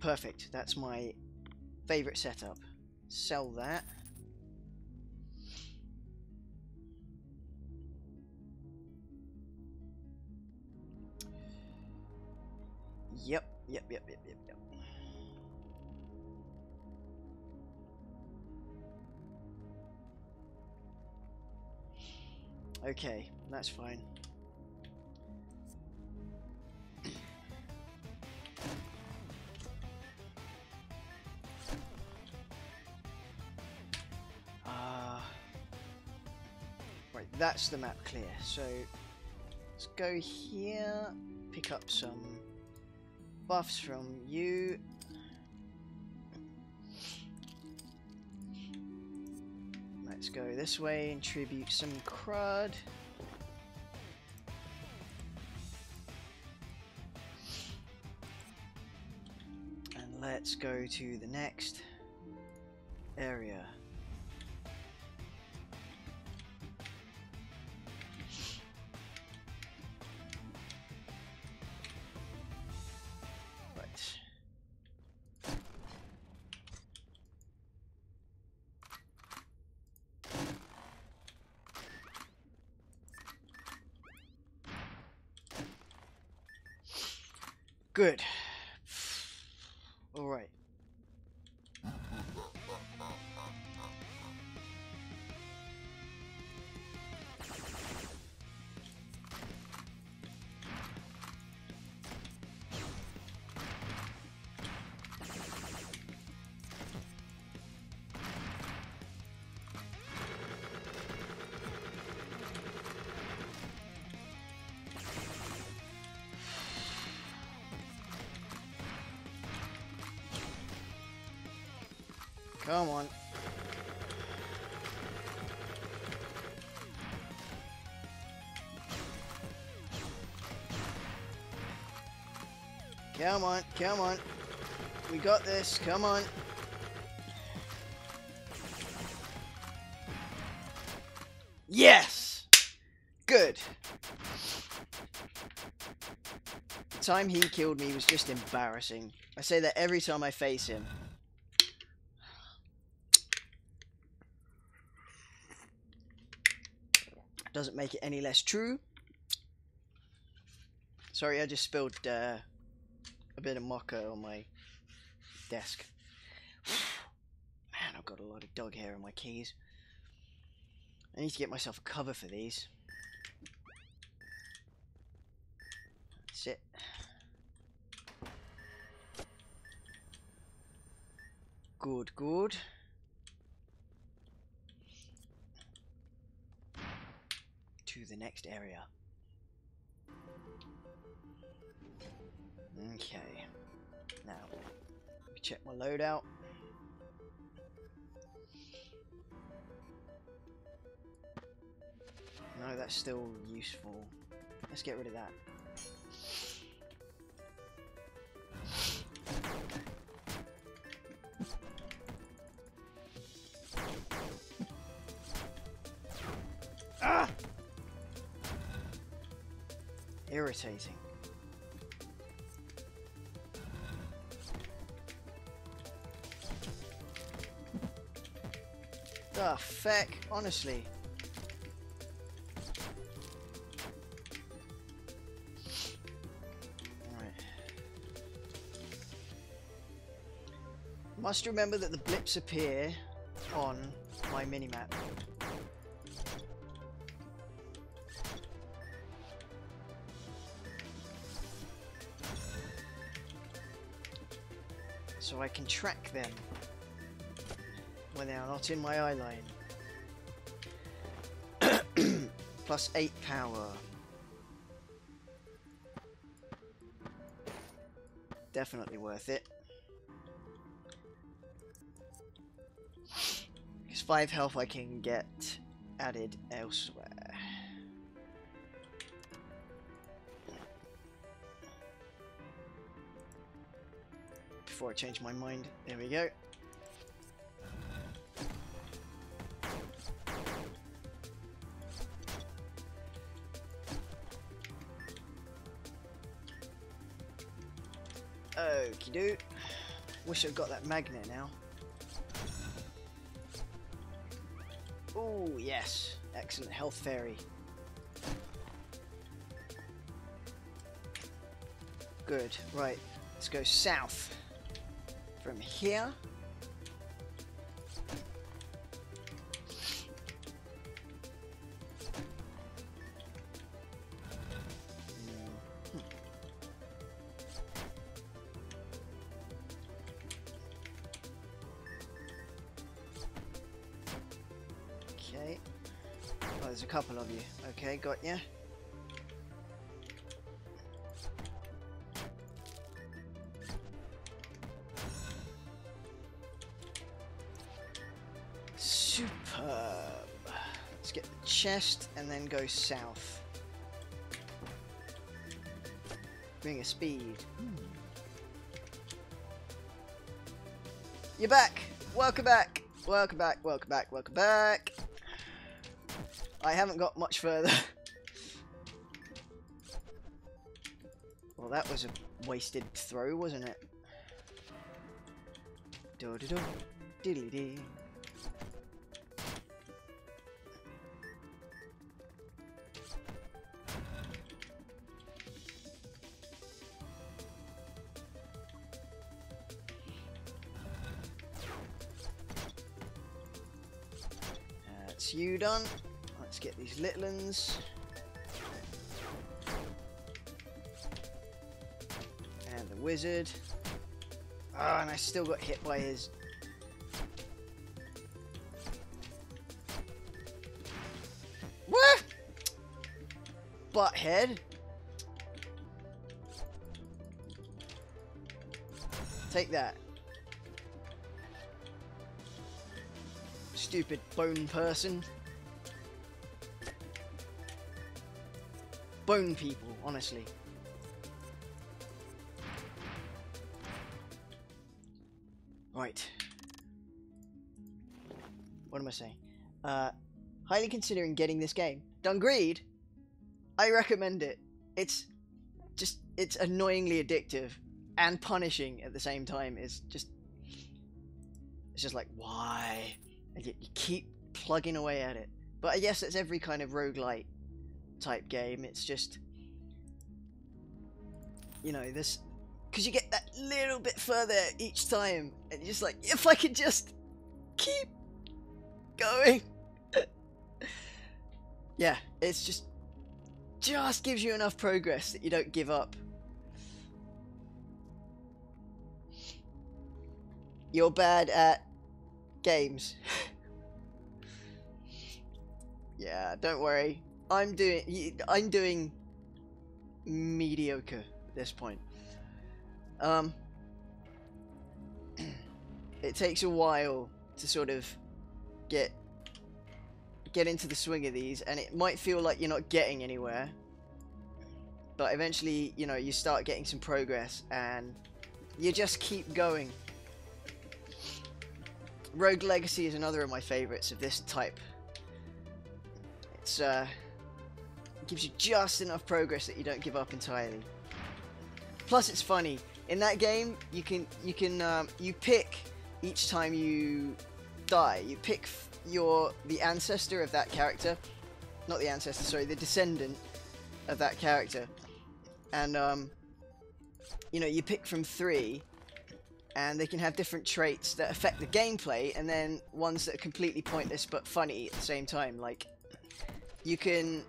Perfect, that's my favorite setup. Sell that. Yep. Okay, that's fine. Right, that's the map clear. So let's go here, pick up some buffs from you. Let's go this way and tribute some crud. And let's go to the next area. Good. All right. Come on. Come on, come on. We got this, come on. Yes! Good. The time he killed me was just embarrassing. I say that every time I face him. Doesn't make it any less true. Sorry, I just spilled a bit of mocha on my desk. Man, I've got a lot of dog hair on my keys. I need to get myself a cover for these. That's it. Good, good. To the next area. Okay. Now, let me check my loadout. No, that's still useful. Let's get rid of that. Ah! Irritating. The feck, honestly. Alright. Must remember that the blips appear on my minimap. So I can track them when they are not in my eye line. Plus 8 power. Definitely worth it. Because 5 health I can get added elsewhere. Before I change my mind. There we go. Okie doke. Wish I'd got that magnet now. Oh yes, excellent health fairy. Good, right, let's go south from here. Okay. Oh, there's a couple of you. Okay, got ya. Superb. Let's get the chest and then go south. Bring a speed. You're back! Welcome back! Welcome back, welcome back, welcome back! I haven't got much further. Well, that was a wasted throw, wasn't it? Do-do-do, diddly-dee. That's you done. Let's get these little uns. And the wizard. Ah, and I still got hit by his... What? Butthead. Take that. Stupid bone person. Bone people, honestly. Right. What am I saying? Highly considering getting this game. Dungreed, I recommend it. It's annoyingly addictive and punishing at the same time. It's just like, why? And you keep plugging away at it. But I guess it's every kind of roguelite type game. It's just you know, this, because you get that little bit further each time, and you're just like, if I could just keep going. Yeah, it's just gives you enough progress that you don't give up. You're bad at games. Yeah, don't worry. I'm doing mediocre at this point. It takes a while to sort of get into the swing of these, and it might feel like you're not getting anywhere, but eventually, you know, you start getting some progress and you just keep going. Rogue Legacy is another of my favorites of this type. It's it gives you just enough progress that you don't give up entirely. Plus, it's funny. In that game, you pick each time you die. You pick the ancestor of that character, not the ancestor, sorry, the descendant of that character, and you know, you pick from 3, and they can have different traits that affect the gameplay, and then ones that are completely pointless but funny at the same time. Like, you can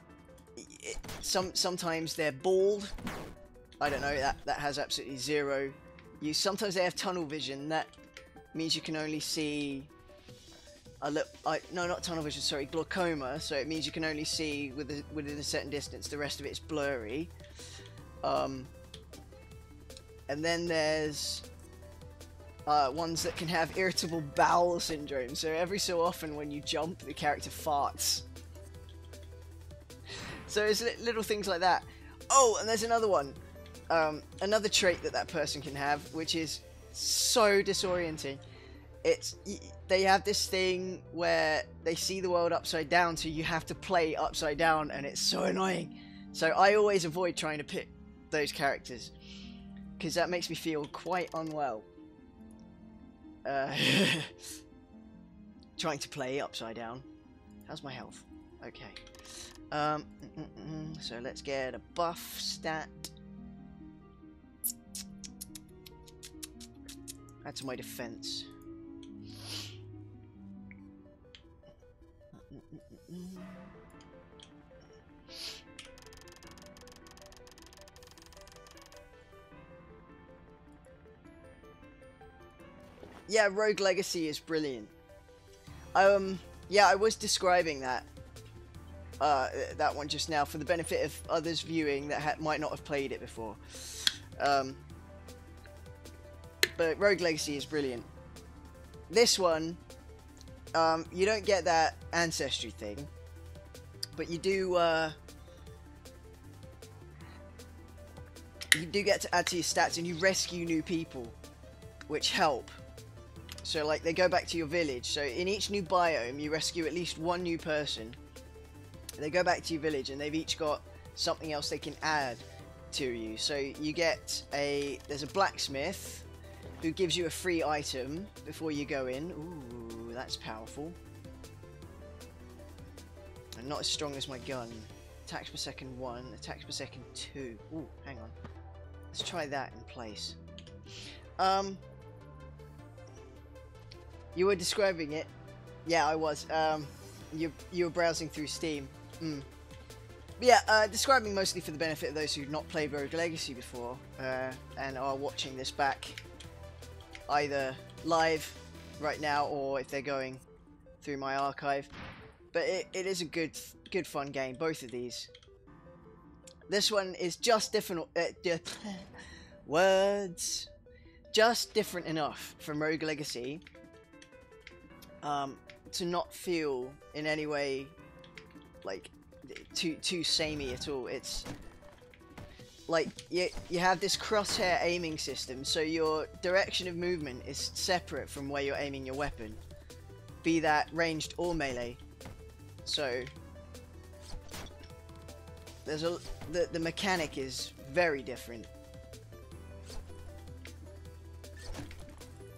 sometimes they're bald. I don't know, that has absolutely zero use. Sometimes they have tunnel vision. That means you can only see no, not tunnel vision, sorry, glaucoma. So it means you can only see within a certain distance. The rest of it's blurry. And then there's ones that can have irritable bowel syndrome. So every so often when you jump, the character farts. So it's little things like that. Oh, and there's another one. Another trait that person can have, which is so disorienting. They have this thing where they see the world upside down, so you have to play upside down, and it's so annoying. So I always avoid trying to pick those characters, because that makes me feel quite unwell. Trying to play upside down. How's my health? Okay. So let's get a buff stat. Add to my defense. Yeah, Rogue Legacy is brilliant. Yeah, I was describing that one just now for the benefit of others viewing that might not have played it before. But Rogue Legacy is brilliant. This one, you don't get that ancestry thing, but you do get to add to your stats, and you rescue new people, which help. So, like, they go back to your village. So in each new biome, you rescue at least one new person. They go back to your village, and they've each got something else they can add to you. So you get there's a blacksmith who gives you a free item before you go in. Ooh, that's powerful. And not as strong as my gun. Attacks per second 1, attacks per second 2. Ooh, hang on. Let's try that in place. You were describing it. Yeah, I was. You were browsing through Steam. Yeah, describing mostly for the benefit of those who've not played Rogue Legacy before, and are watching this back either live right now, or if they're going through my archive. But it is a good fun game, both of these. This one is just different, words, just different enough from Rogue Legacy to not feel in any way like too samey at all. It's like you have this crosshair aiming system, so your direction of movement is separate from where you're aiming your weapon, be that ranged or melee. So there's the mechanic is very different,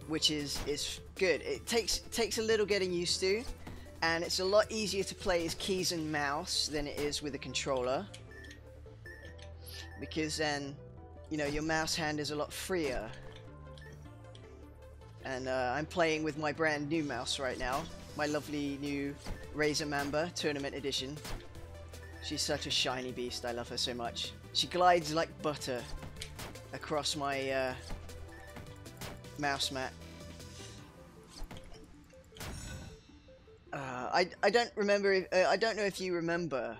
which is good. It takes a little getting used to, and it's a lot easier to play as keys and mouse than it is with a controller, because then you know, your mouse hand is a lot freer. And I'm playing with my brand new mouse right now. My lovely new Razor Mamba Tournament Edition. She's such a shiny beast. I love her so much. She glides like butter across my mouse mat. I don't remember. I don't know if you remember,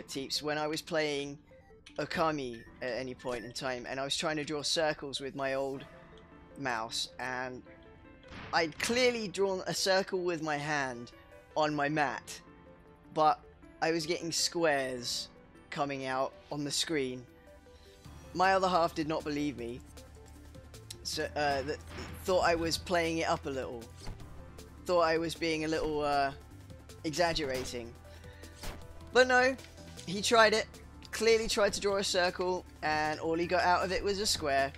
Teeps, when I was playing Okami at any point in time, and I was trying to draw circles with my old mouse, and I'd clearly drawn a circle with my hand on my mat, but I was getting squares coming out on the screen. My other half did not believe me, so thought I was playing it up a little, thought I was being a little exaggerating, but no, he tried it, clearly tried to draw a circle, and all he got out of it was a square.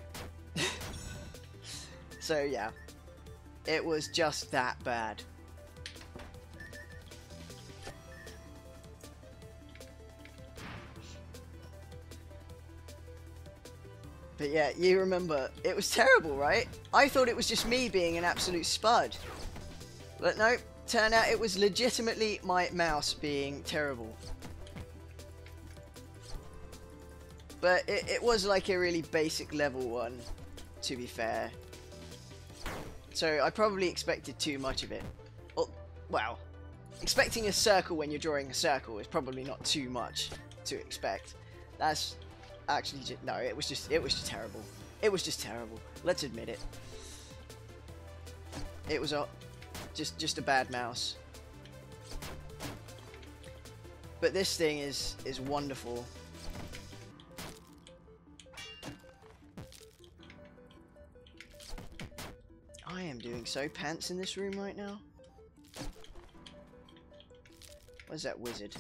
So yeah, it was just that bad. But yeah, you remember, it was terrible, right? I thought it was just me being an absolute spud. But no, turned out it was legitimately my mouse being terrible. But it was like a really basic level one, to be fair. So I probably expected too much of it. Well, expecting a circle when you're drawing a circle is probably not too much to expect. That's actually just, no, it was just terrible. It was just terrible. Let's admit it. It was just a bad mouse. But this thing is wonderful. I am doing so pants in this room right now. Where's that wizard?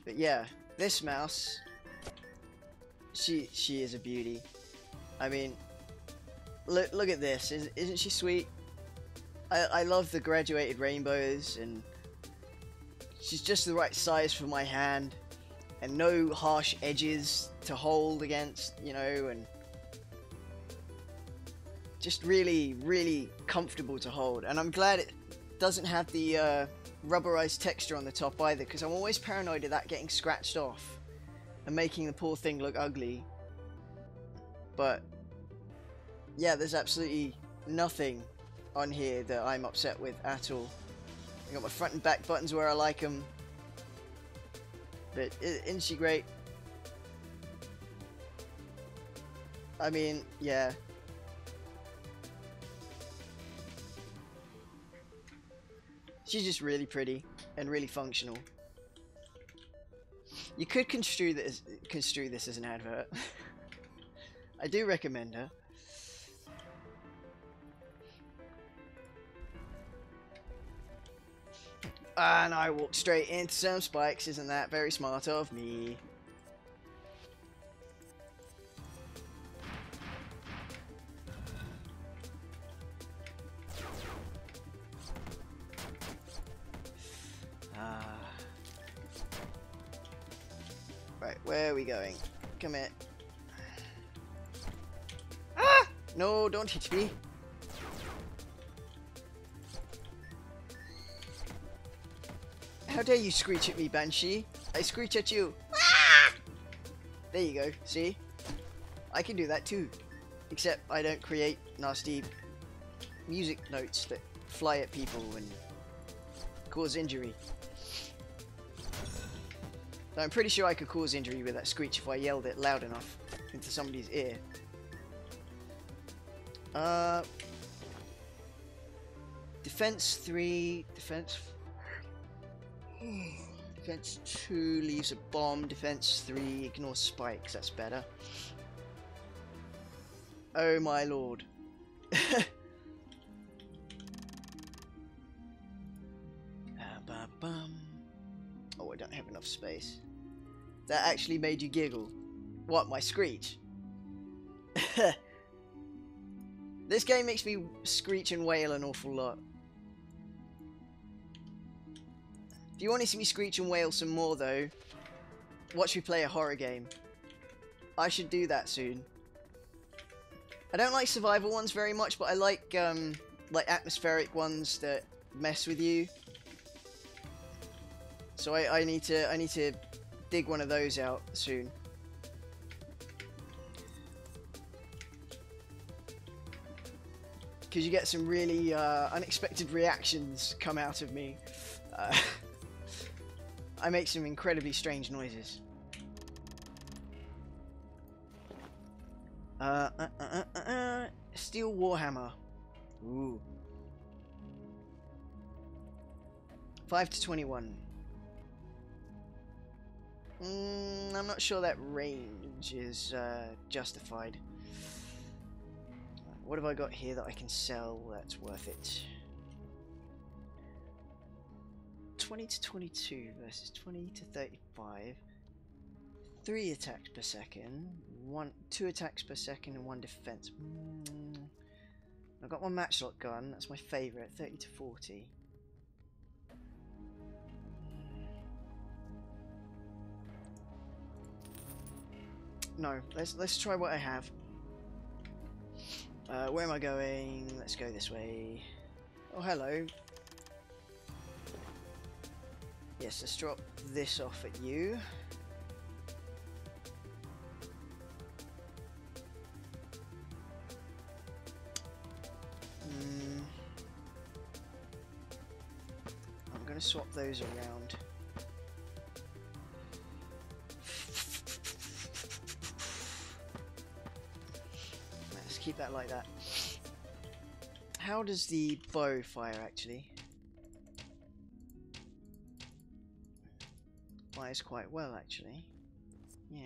But yeah, this mouse, she is a beauty. I mean, look at this. Isn't she sweet? I love the graduated rainbows, and she's just the right size for my hand. And no harsh edges to hold against, you know, and just really, really comfortable to hold. And I'm glad it doesn't have the rubberized texture on the top either, because I'm always paranoid of that getting scratched off and making the poor thing look ugly. But yeah, there's absolutely nothing on here that I'm upset with at all. I got my front and back buttons where I like them. But isn't she great? I mean, yeah. She's just really pretty and really functional. You could construe this as an advert. I do recommend her. And I walked straight into some spikes. Isn't that very smart of me? Right, where are we going? Come here. Ah! No, don't hit me. How dare you screech at me, Banshee? I screech at you. Ah! There you go, see? I can do that too. Except I don't create nasty music notes that fly at people and cause injury. So I'm pretty sure I could cause injury with that screech if I yelled it loud enough into somebody's ear. Defense 3, defense 2 leaves a bomb, defense 3 ignores spikes, that's better. Oh my lord. Oh, I don't have enough space. That actually made you giggle. What, my screech? This game makes me screech and wail an awful lot. If you want to see me screech and wail some more, though, watch me play a horror game. I should do that soon. I don't like survival ones very much, but I like atmospheric ones that mess with you. So I need to dig one of those out soon. Because you get some really unexpected reactions come out of me. I make some incredibly strange noises. Steel Warhammer. Ooh. 5 to 21. I'm not sure that range is justified. What have I got here that I can sell that's worth it? 20 to 22 versus 20 to 35. 3 attacks per second. 2 attacks per second and 1 defense. I've got one matchlock gun. That's my favorite. 30 to 40. No, let's try what I have. Where am I going? Let's go this way. Oh, hello. Yes, let's drop this off at you. I'm going to swap those around. Let's keep that like that. How does the bow fire actually? Fires quite well actually. Yeah.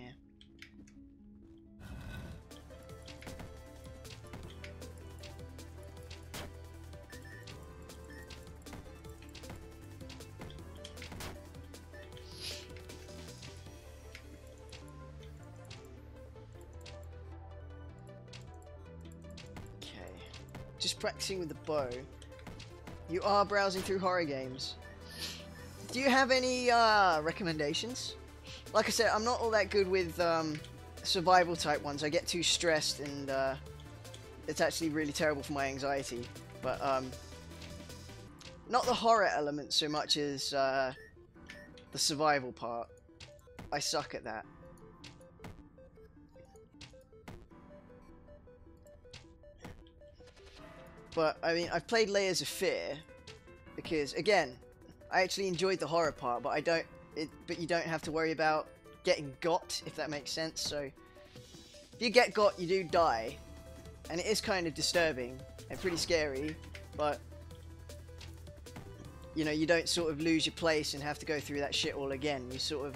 Just practicing with the bow. You are browsing through horror games. Do you have any recommendations? Like I said, I'm not all that good with survival type ones. I get too stressed and it's actually really terrible for my anxiety. But not the horror element so much as the survival part. I suck at that. But, I mean, I've played Layers of Fear, because, again, I actually enjoyed the horror part, but but you don't have to worry about getting got, if that makes sense, so... If you get got, you do die, and it is kind of disturbing, and pretty scary, but... You know, you don't sort of lose your place and have to go through that shit all again, you sort of...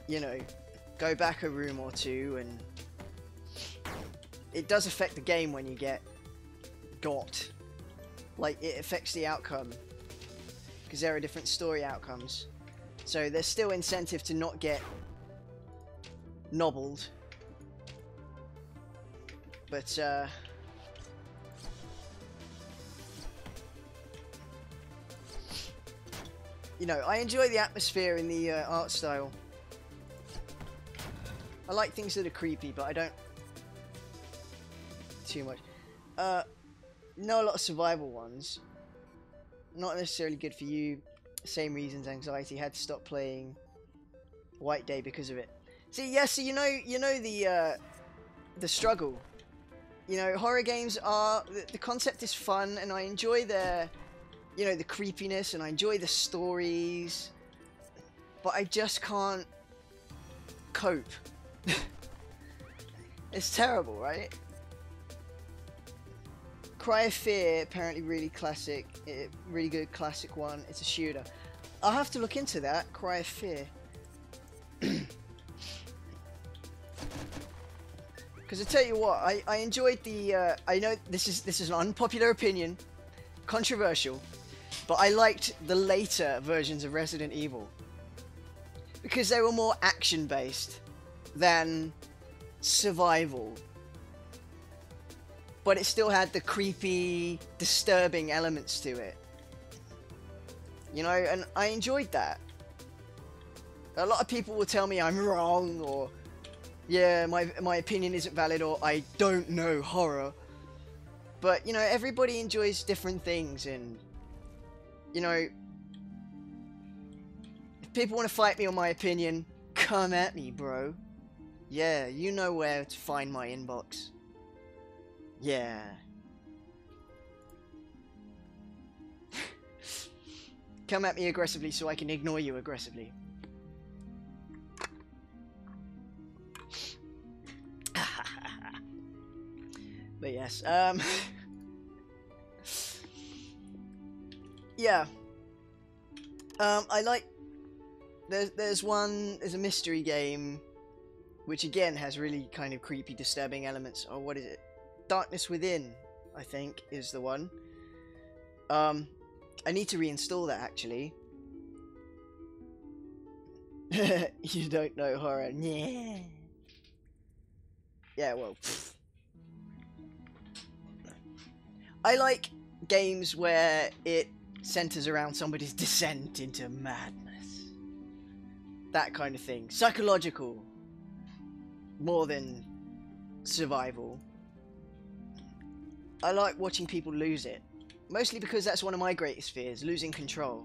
You know, go back a room or two, and... It does affect the game when you get got. Like, it affects the outcome. Because there are different story outcomes. So there's still incentive to not get nobbled. But, you know, I enjoy the atmosphere in the art style. I like things that are creepy, but I don't too much. Know a lot of survival ones. Not necessarily good for you. Same reasons, anxiety. Had to stop playing White Day because of it. See, yes, so you know the struggle. You know, horror games are the concept is fun, and I enjoy the creepiness, and I enjoy the stories, but I just can't cope. It's terrible, right? Cry of Fear, apparently really classic, really good classic one. It's a shooter. I'll have to look into that. Cry of Fear. Because I tell you what, I enjoyed the. I know this is an unpopular opinion, controversial, but I liked the later versions of Resident Evil because they were more action based than survival. But it still had the creepy, disturbing elements to it. you know, and I enjoyed that. A lot of people will tell me I'm wrong, or yeah, my opinion isn't valid, or I don't know horror. But, you know, everybody enjoys different things, and, you know, if people want to fight me on my opinion, come at me, bro. Yeah, you know where to find my inbox. Yeah. Come at me aggressively so I can ignore you aggressively. But yes, yeah. I like, there's a mystery game, which again has really kind of creepy, disturbing elements. Oh, what is it? Darkness Within, I think, is the one. I need to reinstall that, actually. You don't know horror. Yeah. Yeah, well, pfft. I like games where it centers around somebody's descent into madness. That kind of thing. Psychological. More than survival. I like watching people lose it. Mostly because that's one of my greatest fears, losing control.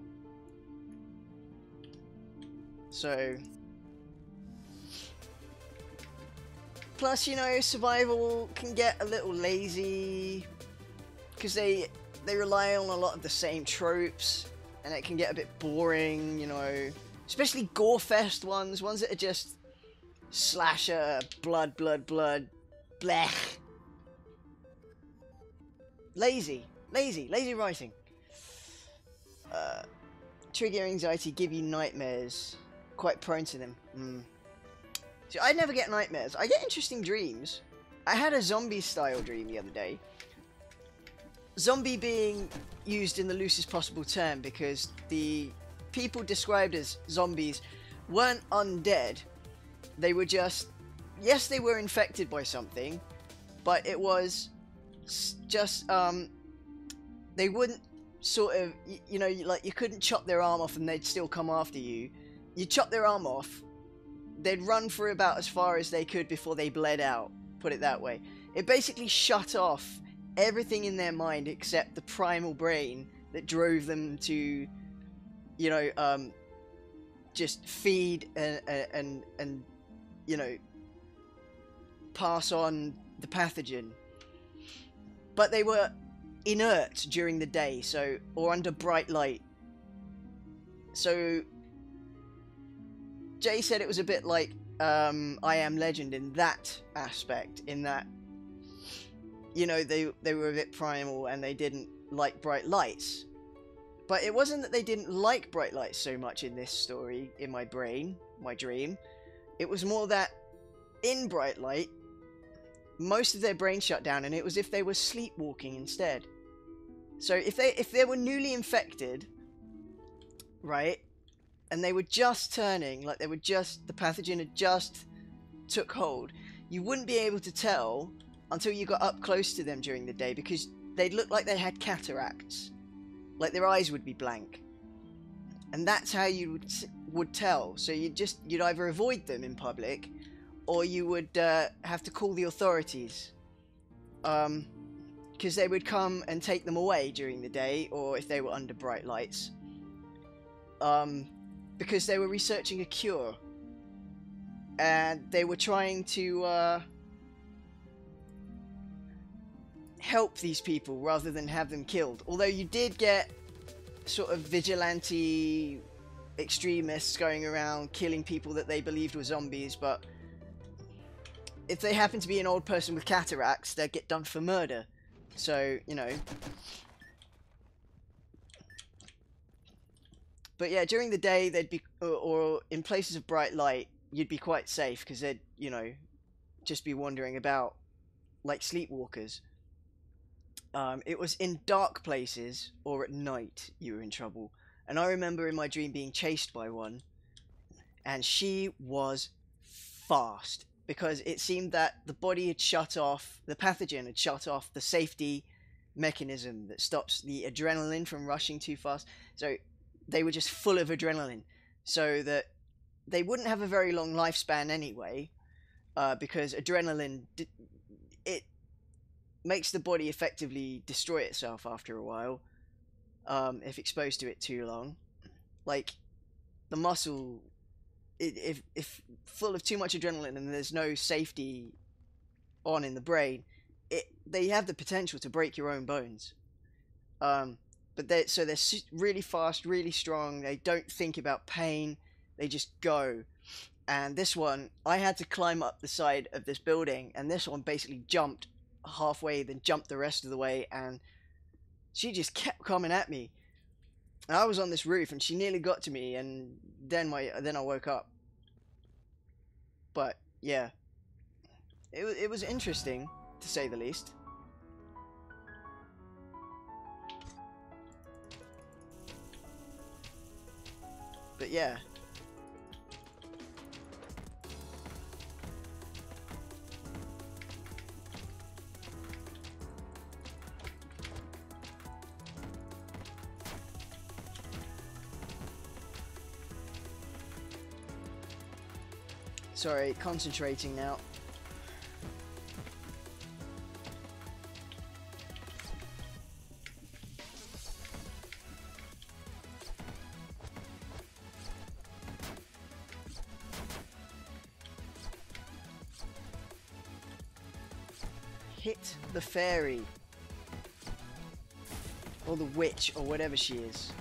So... Plus, you know, survival can get a little lazy, because they rely on a lot of the same tropes, and it can get a bit boring, you know. Especially gore-fest ones that are just slasher, blood, blech. Lazy writing. Trigger anxiety, give you nightmares. Quite prone to them. See, I never get nightmares. I get interesting dreams. I had a zombie-style dream the other day. Zombie being used in the loosest possible term, because the people described as zombies weren't undead. They were just... Yes, they were infected by something, but it was just... They wouldn't sort of... You know, like, you couldn't chop their arm off and they'd still come after you. You chop their arm off, they'd run for about as far as they could before they bled out, put it that way. It basically shut off everything in their mind except the primal brain that drove them to, you know, just feed and you know, pass on the pathogen. But they were inert during the day, so, or under bright light. So Jay said it was a bit like I Am Legend in that aspect, in that, you know, they were a bit primal and they didn't like bright lights. But it wasn't that they didn't like bright lights so much in this story, in my brain, my dream. It was more that in bright light, most of their brain shut down, and it was if they were sleepwalking instead. So if they were newly infected, right, and they were just turning, like they were just, the pathogen had just took hold, you wouldn't be able to tell until you got up close to them during the day, because they'd look like they had cataracts. Like their eyes would be blank. And that's how you would tell. So you'd either avoid them in public, or you would have to call the authorities. Because they would come and take them away during the day, or if they were under bright lights. Because they were researching a cure. And they were trying to help these people rather than have them killed. Although you did get sort of vigilante extremists going around killing people that they believed were zombies, but if they happen to be an old person with cataracts, they'd get done for murder. So, you know. But yeah, during the day, they'd be, or in places of bright light, you'd be quite safe, because they'd, you know, just be wandering about like sleepwalkers. It was in dark places, or at night, you were in trouble. And I remember in my dream being chased by one, and she was fast, because it seemed that the body had shut off, the pathogen had shut off the safety mechanism that stops the adrenaline from rushing too fast. So they were just full of adrenaline, so that they wouldn't have a very long lifespan anyway, because adrenaline it makes the body effectively destroy itself after a while, if exposed to it too long. Like the muscle, if full of too much adrenaline and there's no safety on in the brain, they have the potential to break your own bones. But they're really fast, really strong. They don't think about pain. They just go. And this one, I had to climb up the side of this building, and this one basically jumped halfway, then jumped the rest of the way, and she just kept coming at me. And I was on this roof, and she nearly got to me, and then I woke up. But yeah, it was interesting, to say the least. But yeah. Sorry, concentrating now. Hit the fairy. Or the witch, or whatever she is.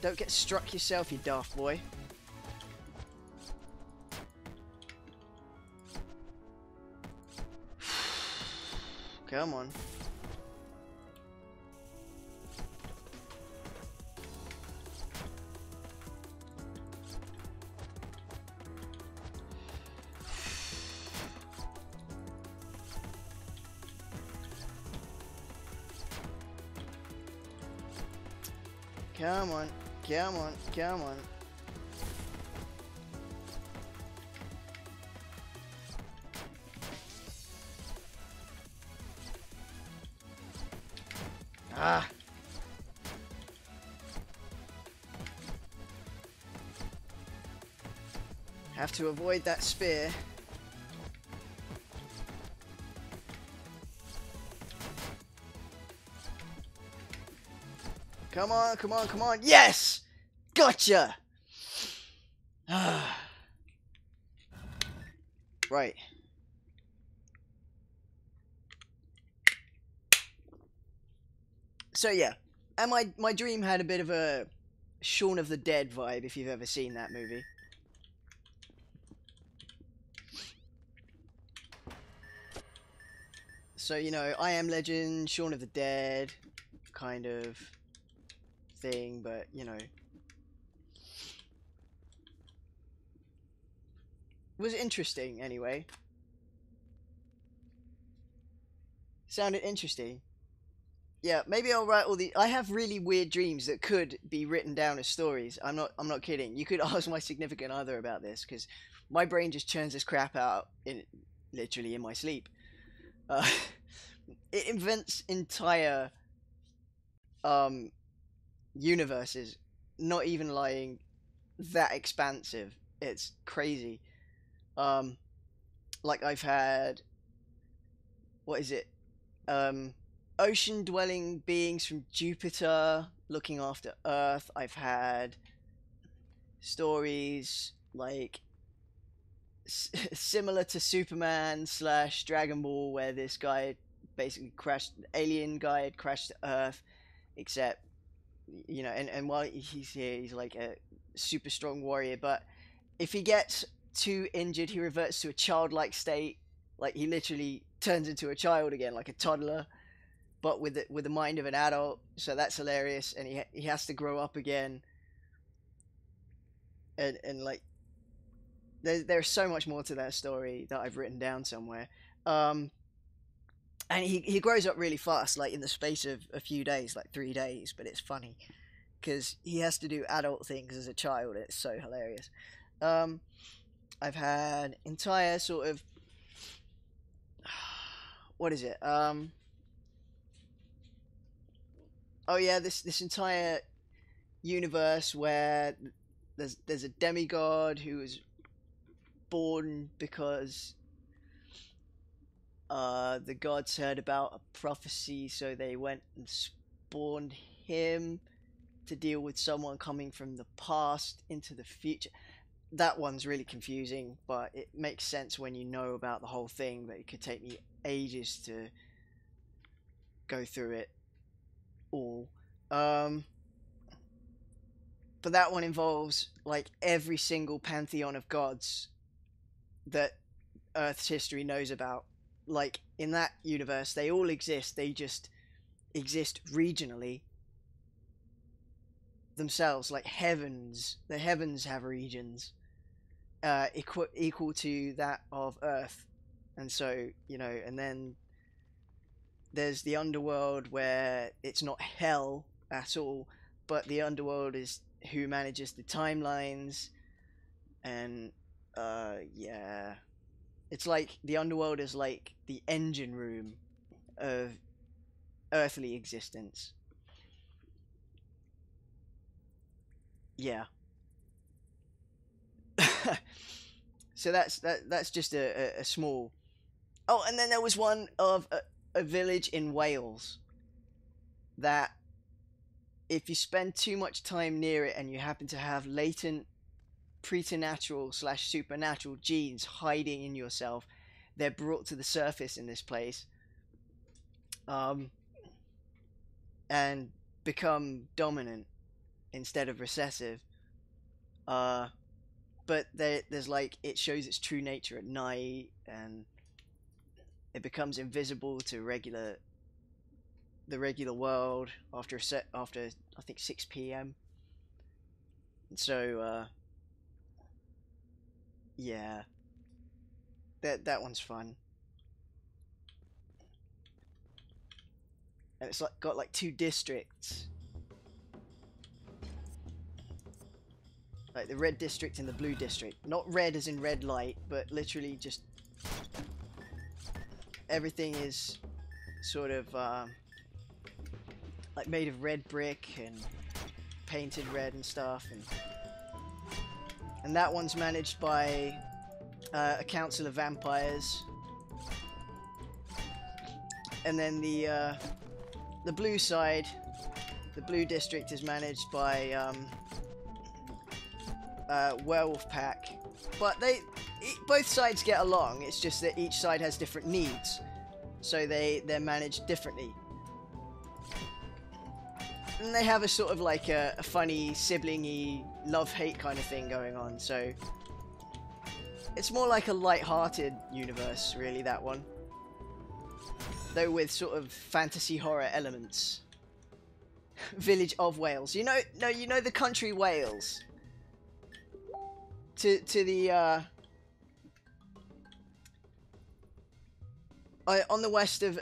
Don't get struck yourself, you daft boy. Come on. Come on, come on, come on. Ah. Have to avoid that spear. Come on, come on, come on. Yes! Gotcha! Right. So yeah, and my dream had a bit of a Shaun of the Dead vibe, if you've ever seen that movie. So, you know, I Am Legend, Shaun of the Dead, kind of thing, but, you know. It was interesting, anyway. Sounded interesting. Yeah, maybe I'll write all the. I have really weird dreams that could be written down as stories. I'm not kidding. You could ask my significant other about this, because my brain just churns this crap out literally in my sleep. It invents entire universes. Not even lying, that expansive. It's crazy. Like I've had. What is it? Ocean-dwelling beings from Jupiter looking after Earth. I've had stories like similar to Superman / Dragon Ball, where this guy basically crashed, alien guy had crashed to Earth, except, you know, and while he's here, he's like a super strong warrior, but if he gets too injured, he reverts to a childlike state. Like, he literally turns into a child again, like a toddler, but with the mind of an adult. So that's hilarious, and he has to grow up again. And like, there's so much more to that story that I've written down somewhere. And he grows up really fast, like in the space of a few days, like 3 days. But it's funny because he has to do adult things as a child. It's so hilarious. I've had entire sort of, what is it? oh yeah, this entire universe where there's a demigod who was born because the gods heard about a prophecy, so they went and spawned him to deal with someone coming from the past into the future. That one's really confusing, but it makes sense when you know about the whole thing, but it could take me ages to go through it all. But that one involves like every single pantheon of gods that Earth's history knows about. Like in that universe, they all exist, they just exist regionally themselves. Like the heavens have regions equal to that of Earth. And so, you know, and then there's the underworld where it's not hell at all, but the underworld is who manages the timelines. And yeah, it's like the underworld is like the engine room of earthly existence. Yeah. So that's just a small. Oh, and then there was one of a village in Wales that if you spend too much time near it and you happen to have latent preternatural / supernatural genes hiding in yourself, they're brought to the surface in this place, and become dominant instead of recessive. But there's like, it shows its true nature at night, and it becomes invisible to the regular world after I think 6 p.m. So yeah, that one's fun, and it's like got like 2 districts, like the red district and the blue district. Not red as in red light, but literally just everything is sort of like made of red brick and painted red and stuff, and that one's managed by a council of vampires. And then the blue side, the blue district, is managed by werewolf pack. But both sides get along. It's just that each side has different needs, so they're managed differently. And they have a sort of like a funny sibling-y love-hate kind of thing going on. So it's more like a light-hearted universe, really, that one, though with sort of fantasy horror elements. Village of Wales. You know the country Wales. To the on the west of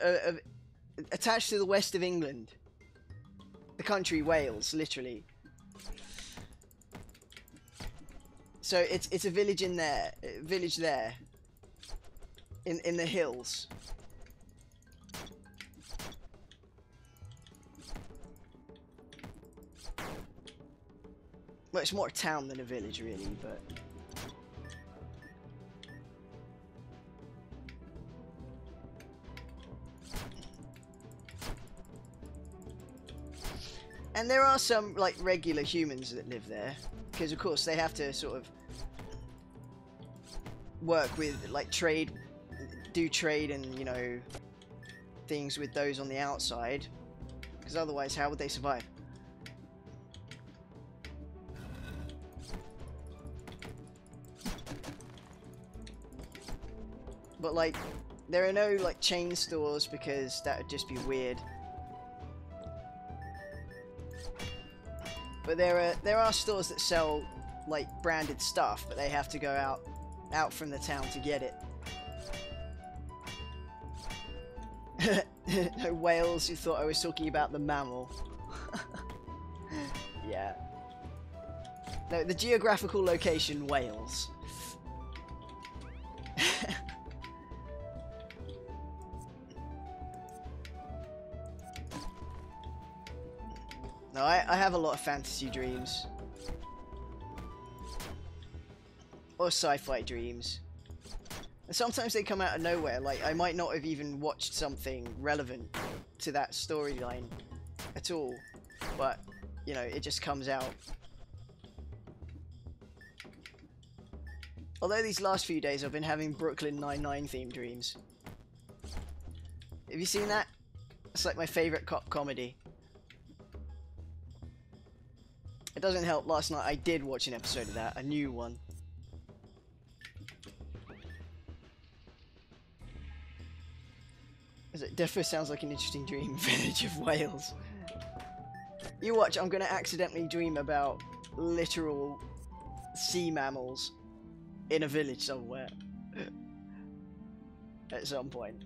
attached to the west of England. The country Wales, literally. So it's a village in there, in the hills. Well, it's more a town than a village, really, but... And there are some, like, regular humans that live there, because, of course, they have to sort of work with, like, do trade and, you know, things with those on the outside, because otherwise, how would they survive? But, like, there are no, like, chain stores, because that would just be weird. But there are stores that sell, like, branded stuff, but they have to go out from the town to get it. No, Wales, you thought I was talking about the mammal. Yeah. No, the geographical location, Wales. No, I have a lot of fantasy dreams. Or sci-fi dreams. And sometimes they come out of nowhere, like I might not have even watched something relevant to that storyline at all, but, you know, it just comes out. Although these last few days I've been having Brooklyn Nine-Nine themed dreams. Have you seen that? It's like my favourite cop comedy. It doesn't help, last night I did watch an episode of that, a new one. It definitely sounds like an interesting dream. Village of Wales. You watch, I'm gonna accidentally dream about literal sea mammals in a village somewhere. At some point.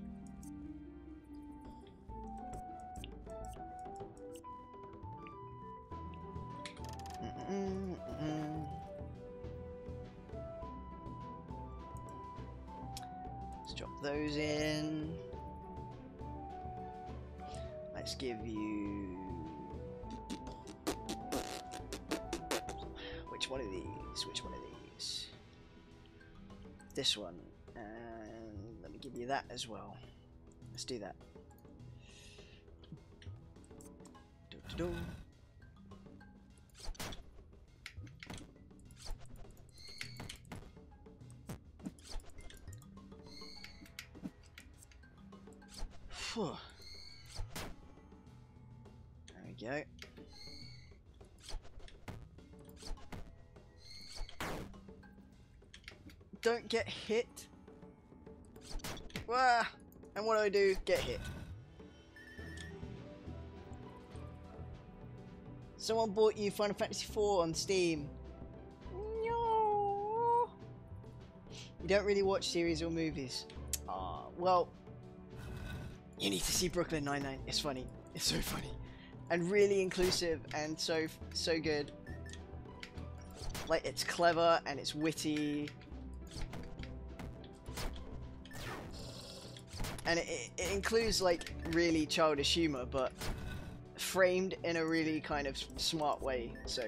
Let's drop those in. Let's give you... Which one of these? Which one of these? This one. And let me give you that as well. Let's do that. Do-do-do. Phew. Go. Don't get hit. Wah! And what do? Get hit. Someone bought you Final Fantasy IV on Steam. No. You don't really watch series or movies. Well, you need to see Brooklyn Nine-Nine. It's funny. It's so funny. And really inclusive and so good. Like, it's clever and it's witty. And it includes, like, really childish humor, but framed in a really kind of smart way, so...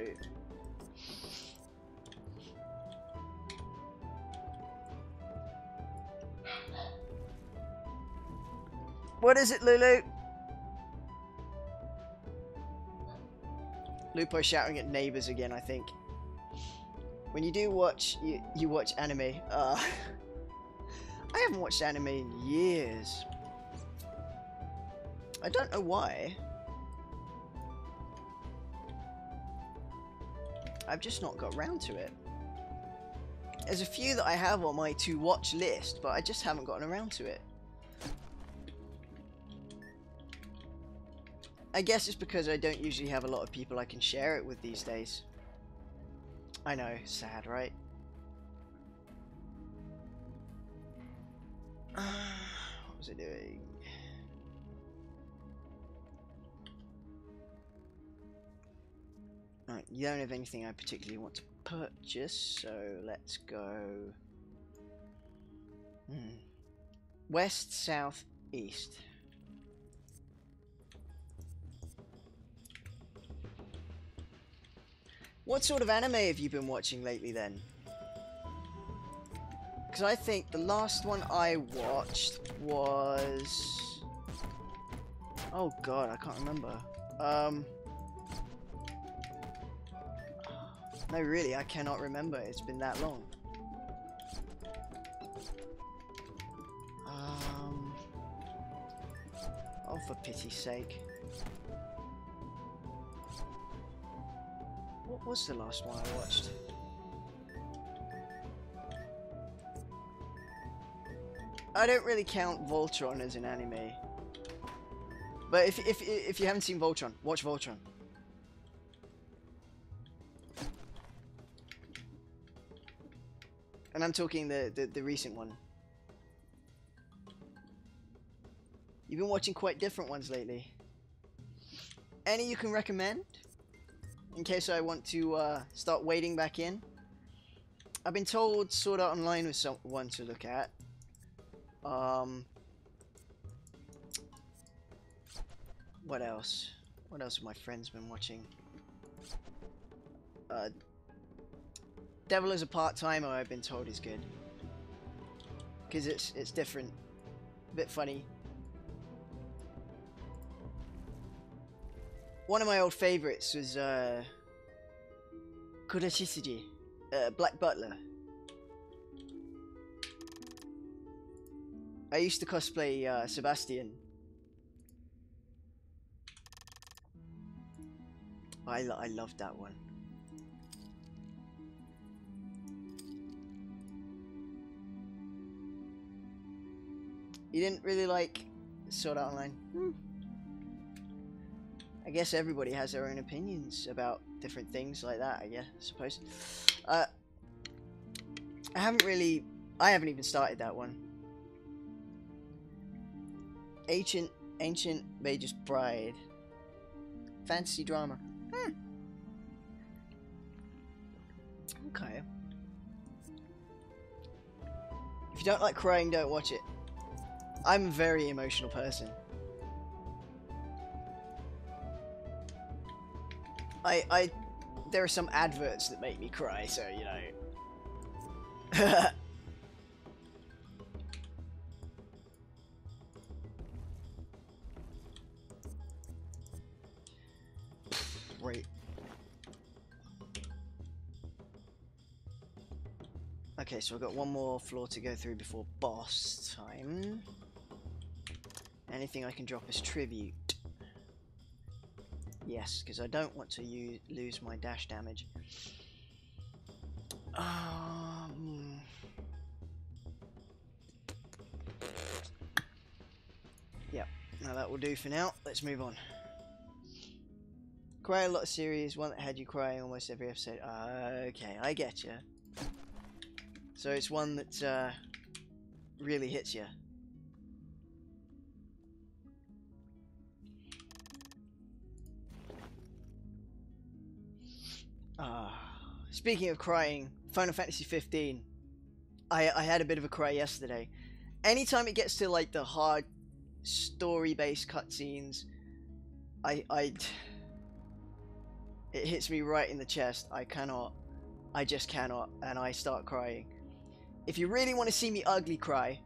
What is it, Lulu? Lupo shouting at neighbors again, I think. When you do watch, you watch anime. I haven't watched anime in years. I don't know why. I've just not got round to it. There's a few that I have on my to watch list, but I just haven't gotten around to it. I guess it's because I don't usually have a lot of people I can share it with these days. I know, sad, right? What was it doing? Alright, you don't have anything I particularly want to purchase, so let's go... West, south, east. What sort of anime have you been watching lately then? Because I think the last one I watched was... Oh god, I can't remember. No, really, I cannot remember. It's been that long. Oh, for pity's sake. What was the last one I watched? I don't really count Voltron as an anime. But if you haven't seen Voltron, watch Voltron. And I'm talking the recent one. You've been watching quite different ones lately. Any you can recommend? In case I want to start wading back in. I've been told Sword Art Online was one to look at. What else? What else have my friends been watching? Devil is a Part-Timer, I've been told is good. Because it's different. A bit funny. One of my old favourites was Kurashisuji, Black Butler. I used to cosplay Sebastian. I loved that one. You didn't really like Sword Art Online? I guess everybody has their own opinions about different things like that, I suppose. I haven't even started that one. Ancient Mage's Bride. Fantasy drama. Okay. If you don't like crying, don't watch it. I'm a very emotional person. There are some adverts that make me cry, so you know. Right. Okay, so I've got one more floor to go through before boss time. Anything I can drop as tribute. Yes, because I don't want to lose my dash damage. Yep, now that will do for now. Let's move on. Cry a lot series, one that had you crying almost every episode. Okay, I get you. So it's one that really hits you. Speaking of crying, Final Fantasy 15. I had a bit of a cry yesterday. Anytime it gets to like the hard story-based cutscenes, it hits me right in the chest. I just cannot, and I start crying. If you really want to see me ugly cry,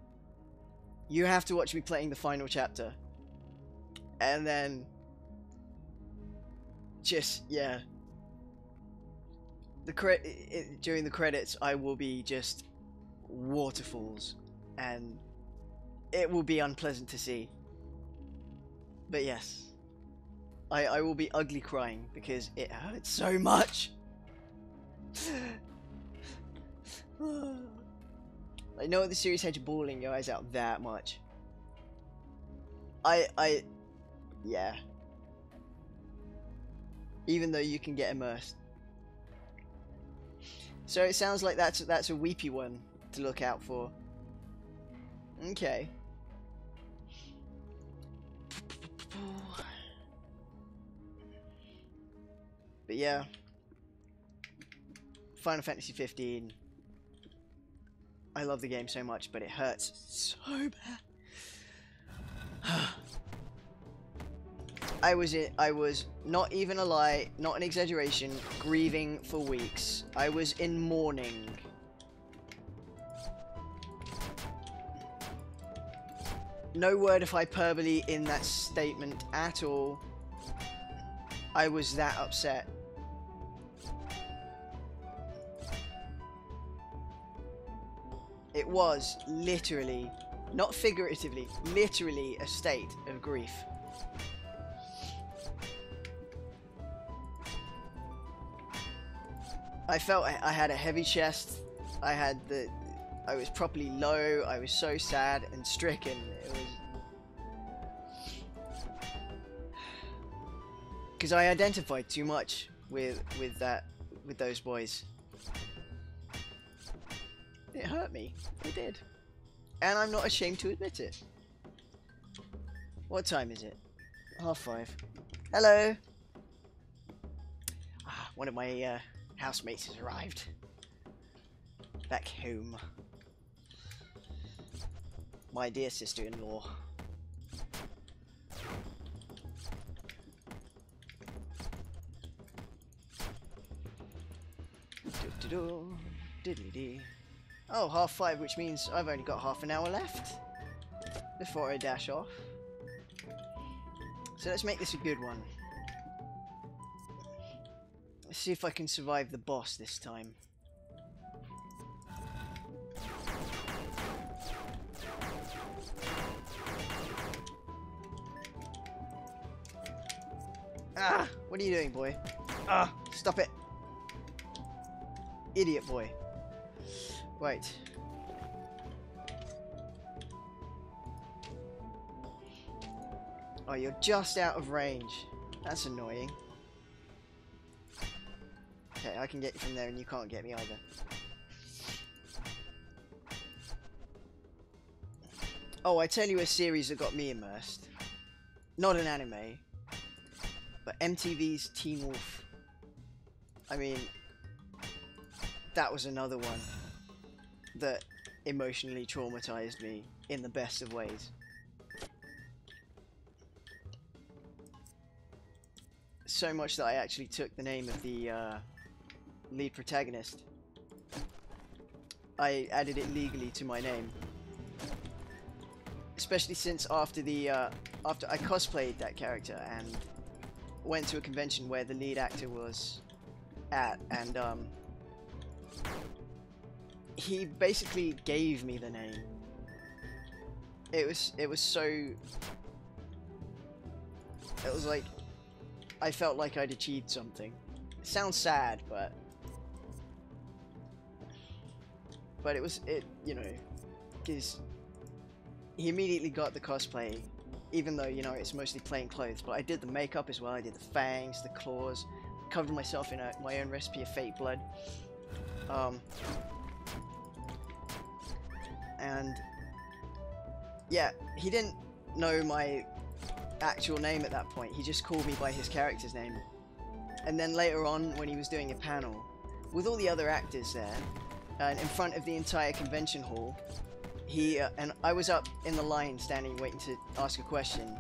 you have to watch me playing the final chapter. And then just, yeah. During the credits, I will be just waterfalls, and it will be unpleasant to see. But yes, I will be ugly crying because it hurts so much. I know the series had you bawling your eyes out that much. Yeah. Even though you can get immersed. So it sounds like that's a weepy one to look out for. Okay. But yeah. Final Fantasy 15. I love the game so much, but it hurts so bad. I was not even a lie, not an exaggeration, grieving for weeks. I was in mourning. No word of hyperbole in that statement at all. I was that upset. It was literally, not figuratively, literally a state of grief. I felt I had a heavy chest. I was properly low. I was so sad and stricken. It was because I identified too much with those boys. It hurt me. It did, and I'm not ashamed to admit it. What time is it? 5:30. Hello. One of my housemates has arrived. Back home. My dear sister-in-law. Do-do-do. Diddly-dee. Oh, 5:30, which means I've only got half an hour left before I dash off. So let's make this a good one. Let's see if I can survive the boss this time. Ah! What are you doing, boy? Ah! Stop it! Idiot boy. Right. Oh, you're just out of range. That's annoying. Okay, I can get you from there and you can't get me either. Oh, I tell you a series that got me immersed. Not an anime, but MTV's Teen Wolf. I mean, that was another one that emotionally traumatized me in the best of ways. So much that I actually took the name of the lead protagonist. I added it legally to my name. Especially since after I cosplayed that character and went to a convention where the lead actor was at, and he basically gave me the name. It was so, it was like I felt like I'd achieved something. It sounds sad, but you know, because he immediately got the cosplay, even though, you know, it's mostly plain clothes. But I did the makeup as well. I did the fangs, the claws, covered myself in my own recipe of fake blood. And yeah, he didn't know my actual name at that point. He just called me by his character's name. And then later on, when he was doing a panel with all the other actors there, and in front of the entire convention hall, he and I was up in the line standing waiting to ask a question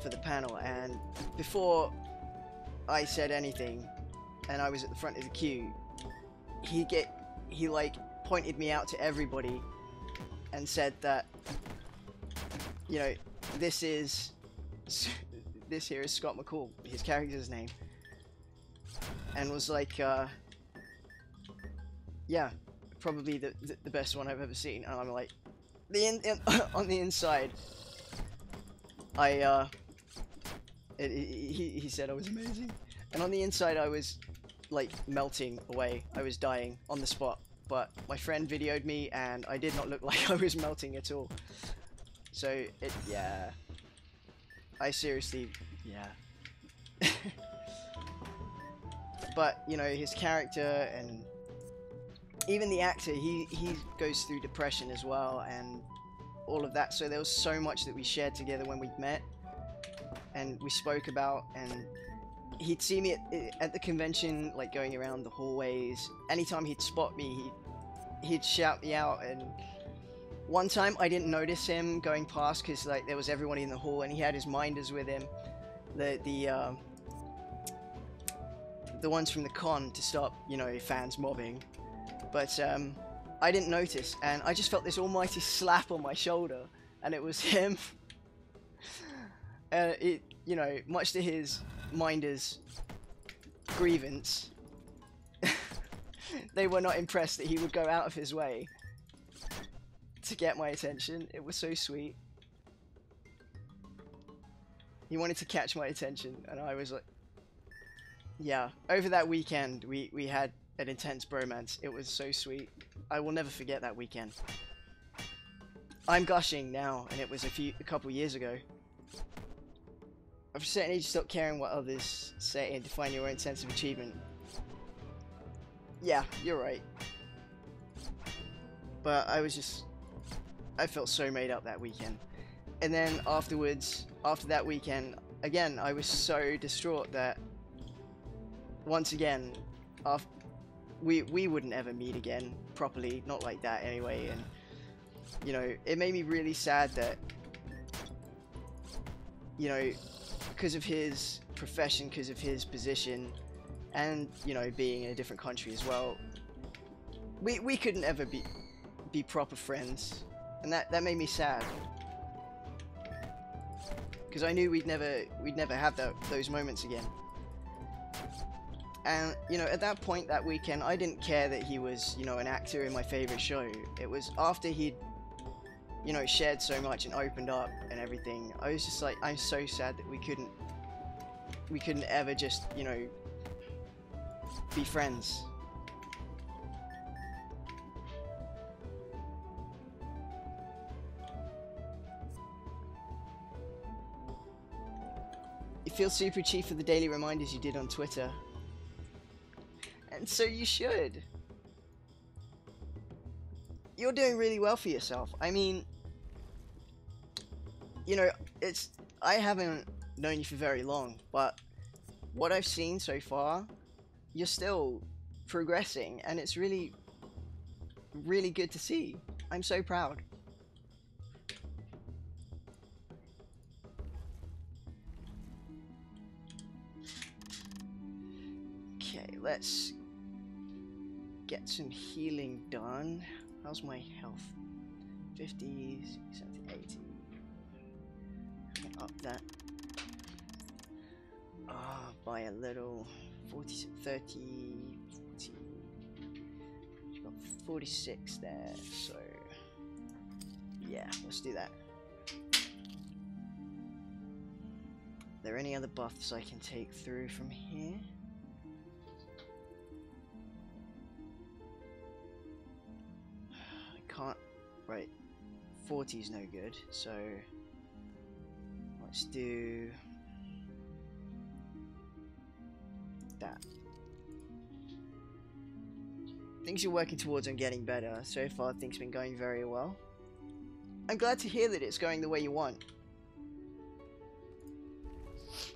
for the panel, and before I said anything and I was at the front of the queue, he like pointed me out to everybody and said that, you know, this here is Scott McCall, his character's name, and was like, yeah, probably the best one I've ever seen. And I'm like, on the inside, he said I was amazing, and on the inside I was like melting away. I was dying on the spot, but my friend videoed me and I did not look like I was melting at all. So yeah, I seriously, yeah. But you know, his character and even the actor, he goes through depression as well and all of that. So there was so much that we shared together when we met and we spoke about, and he'd see me at the convention, like going around the hallways. Anytime he'd spot me, he'd shout me out. And one time I didn't notice him going past because like there was everyone in the hall and he had his minders with him, the ones from the con to stop, you know, fans mobbing. But I didn't notice, and I just felt this almighty slap on my shoulder, and it was him. It, you know, much to his minders' grievance, they were not impressed that he would go out of his way to get my attention. It was so sweet. He wanted to catch my attention, and I was like, yeah. Over that weekend, we had an intense bromance. It was so sweet. I will never forget that weekend. I'm gushing now, and it was a couple years ago. I've certainly just stopped caring what others say and define your own sense of achievement. Yeah, you're right. But I felt so made up that weekend. And then afterwards, after that weekend, again, I was so distraught that once again, we wouldn't ever meet again properly, not like that anyway. And you know, it made me really sad that, you know, because of his profession, because of his position, and you know, being in a different country as well, we couldn't ever be proper friends, and that made me sad. Because I knew we'd never have those moments again. And, you know, at that point that weekend, I didn't care that he was, you know, an actor in my favorite show. It was after he'd, you know, shared so much and opened up and everything. I was just like, I'm so sad that we couldn't ever just, you know, be friends. You feel super cheap for the daily reminders you did on Twitter. And so you should. You're doing really well for yourself. I mean, you know, I haven't known you for very long, but what I've seen so far, you're still progressing, and it's really, really good to see. I'm so proud. Okay, let's get some healing done. How's my health? 50, 70, 80. Up that. By a little. 40, 30, 40. We've got 46 there, so yeah, let's do that. Are there any other buffs I can take through from here? Can't, right, 40 is no good, so let's do that. Things you're working towards and getting better. So far things have been going very well. I'm glad to hear that it's going the way you want.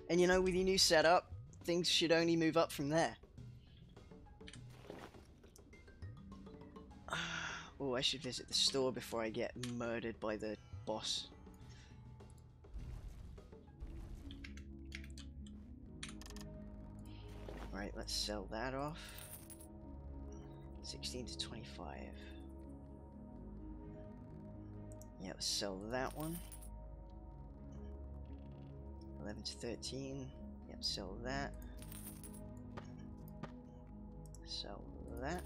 And you know, with your new setup, things should only move up from there. Oh, I should visit the store before I get murdered by the boss. Right, let's sell that off. 16 to 25. Yeah, let's sell that one. 11 to 13. Yep, sell that. Sell that.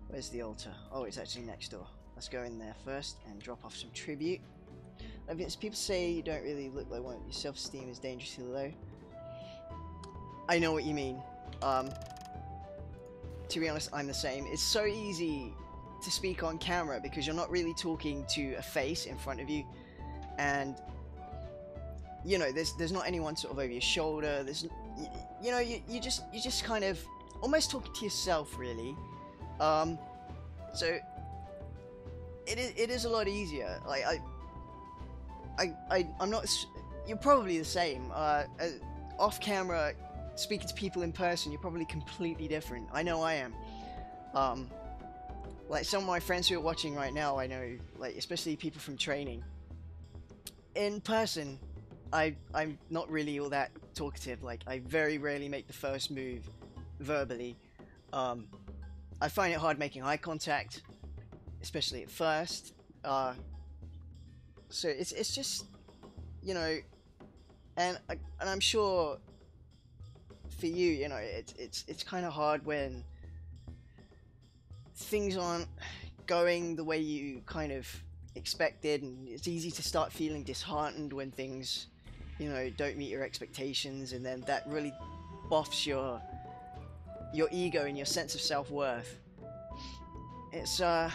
Where's the altar? Oh, it's actually next door. Let's go in there first and drop off some tribute. People say you don't really look like one. Your self-esteem is dangerously low. I know what you mean. To be honest, I'm the same. It's so easy to speak on camera because you're not really talking to a face in front of you, and you know, there's not anyone sort of over your shoulder. There's, you know, you just kind of almost talking to yourself, really. So it is a lot easier. Like I'm not. You're probably the same. Off camera, speaking to people in person, you're probably completely different. I know I am. Like some of my friends who are watching right now, I know, like especially people from training. In person, I'm not really all that talkative. Like I very rarely make the first move verbally. I find it hard making eye contact, especially at first. So it's just, you know, and I'm sure for you, you know, it's kind of hard when things aren't going the way you kind of expected, and it's easy to start feeling disheartened when things, you know, don't meet your expectations, and then that really buffs your ego and your sense of self-worth. It's a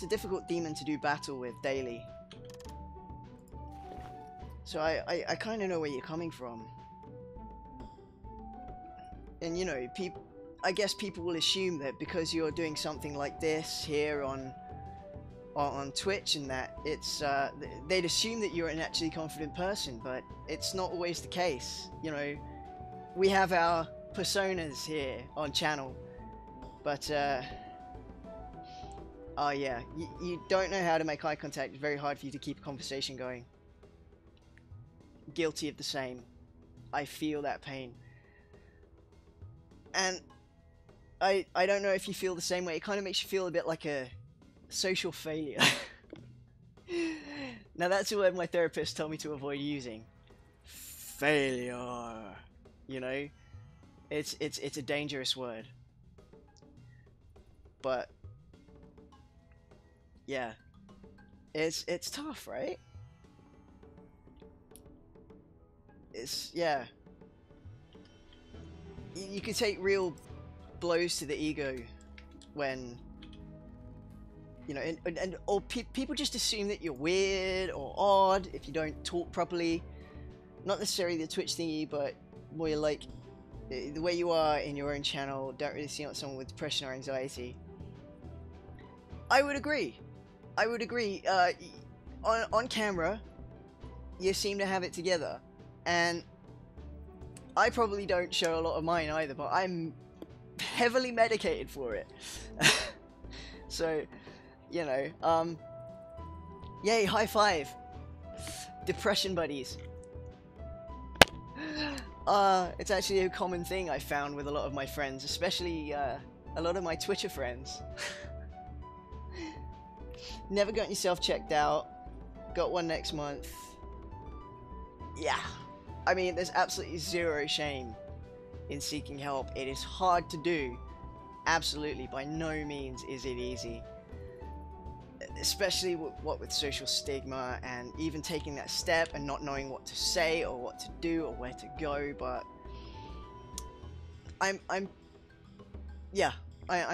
difficult demon to do battle with daily. So I kind of know where you're coming from. And you know, I guess people will assume that because you're doing something like this here on Twitch and that, it's they'd assume that you're an actually confident person, but it's not always the case. You know, we have our personas here on channel, but oh yeah, you don't know how to make eye contact. It's very hard for you to keep a conversation going. Guilty of the same. I feel that pain. And I don't know if you feel the same way. It kind of makes you feel a bit like a social failure. Now that's a word my therapist told me to avoid using. Failure. You know? It's a dangerous word. But yeah. It's tough, right? Yeah. You can take real blows to the ego when, you know, or people just assume that you're weird or odd if you don't talk properly. Not necessarily the Twitch thingy, but more like the way you are in your own channel. Don't really seem like someone with depression or anxiety. I would agree. I would agree. On camera, you seem to have it together, and I probably don't show a lot of mine either, but I'm heavily medicated for it. So, you know, yay, high five. Depression buddies. It's actually a common thing I found with a lot of my friends, especially a lot of my Twitter friends. Never got yourself checked out. Got one next month. Yeah. I mean, there's absolutely zero shame in seeking help. It is hard to do. Absolutely. By no means is it easy. Especially with social stigma and even taking that step and not knowing what to say or what to do or where to go. But I'm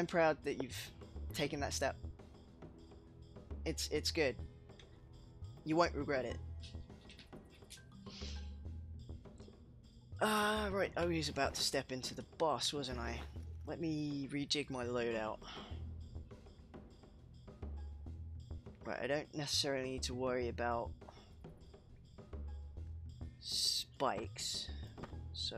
proud that you've taken that step. It's good. You won't regret it. Right, I was about to step into the boss, wasn't I? Let me rejig my loadout. Right, I don't necessarily need to worry about spikes, so...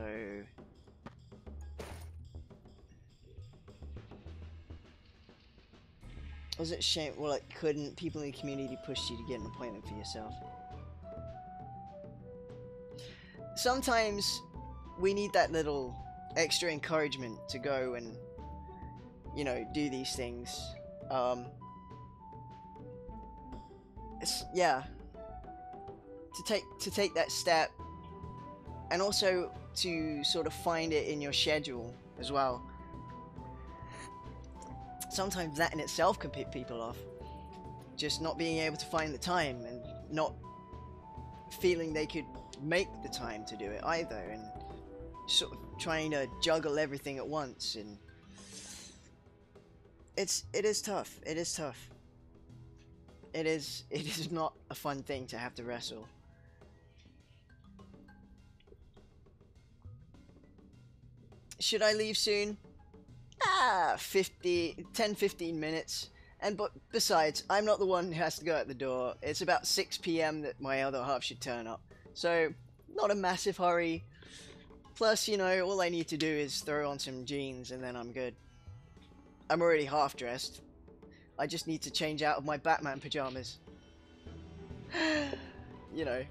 Was it shame? Well, like, couldn't people in the community push you to get an appointment for yourself? Sometimes we need that little extra encouragement to go and, you know, do these things. Yeah, to take that step, and also to sort of find it in your schedule as well. Sometimes that in itself can pick people off. Just not being able to find the time and not feeling they could make the time to do it either, and sort of trying to juggle everything at once. And it is tough. It is tough. It is not a fun thing to have to wrestle. Should I leave soon? 10-15 minutes. And but besides, I'm not the one who has to go out the door. It's about 6 PM that my other half should turn up. So, not a massive hurry. Plus, you know, all I need to do is throw on some jeans and then I'm good. I'm already half dressed. I just need to change out of my Batman pajamas. You know.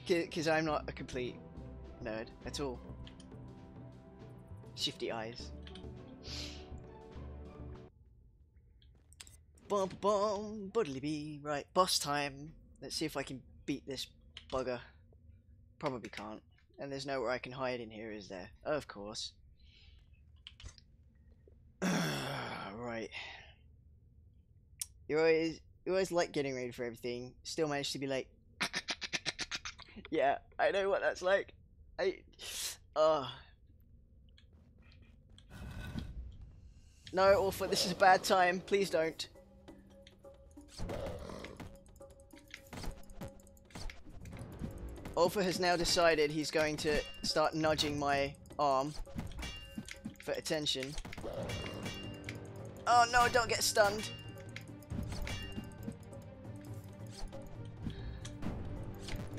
Because I'm not a complete nerd at all. Shifty eyes. Bum bum, buddly bee. Right, boss time. Let's see if I can beat this bugger. Probably can't. And there's nowhere I can hide in here, is there? Of course. Right. You always like getting ready for everything. Still manage to be late. Yeah, I know what that's like. No, Ulfa, this is a bad time. Please don't. Ulfa has now decided he's going to start nudging my arm for attention. Oh no, don't get stunned.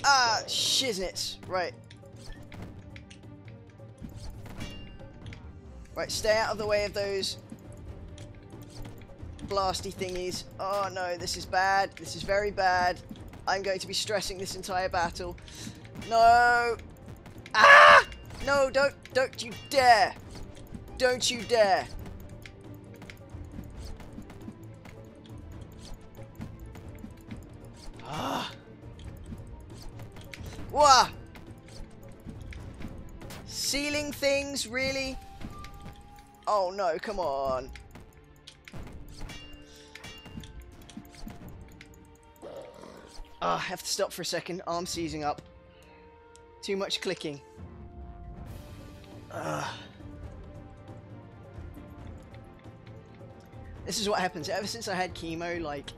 Ah, shiznits. Right. Right, stay out of the way of those blasty thingies. Oh no, this is bad. This is very bad. I'm going to be stressing this entire battle. No! Ah! No, don't you dare! Don't you dare! Ah! Wah! Ceiling things, really? Oh no, come on. I have to stop for a second. Arm seizing up. Too much clicking. This is what happens. Ever since I had chemo, like,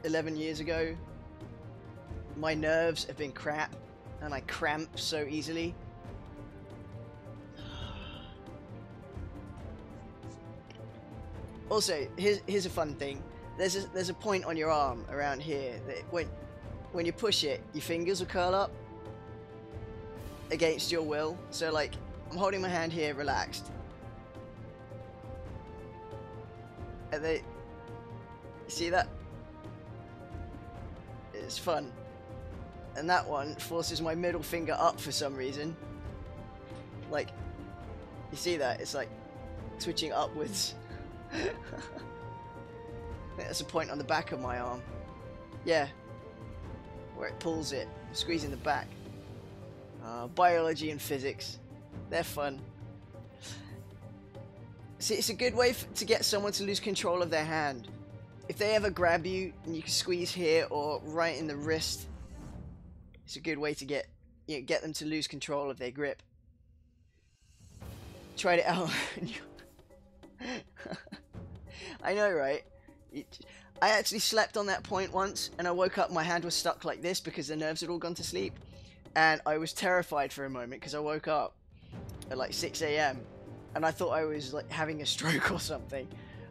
11 years ago, my nerves have been crap, and I cramp so easily. Also, here's a fun thing. There's a point on your arm around here that when you push it, your fingers will curl up against your will. So like, I'm holding my hand here, relaxed, and you see that? It's fun. And that one forces my middle finger up for some reason. Like, you see that? It's like twitching upwards. There's a point on the back of my arm. Yeah. Where it pulls it. Squeezing the back. Biology and physics. They're fun. See, it's a good way to get someone to lose control of their hand. If they ever grab you and you can squeeze here or right in the wrist, it's a good way to get them to lose control of their grip. Tried it out. I know, right? I actually slept on that point once, and I woke up, my hand was stuck like this because the nerves had all gone to sleep, and I was terrified for a moment because I woke up at like 6 AM and I thought I was like having a stroke or something.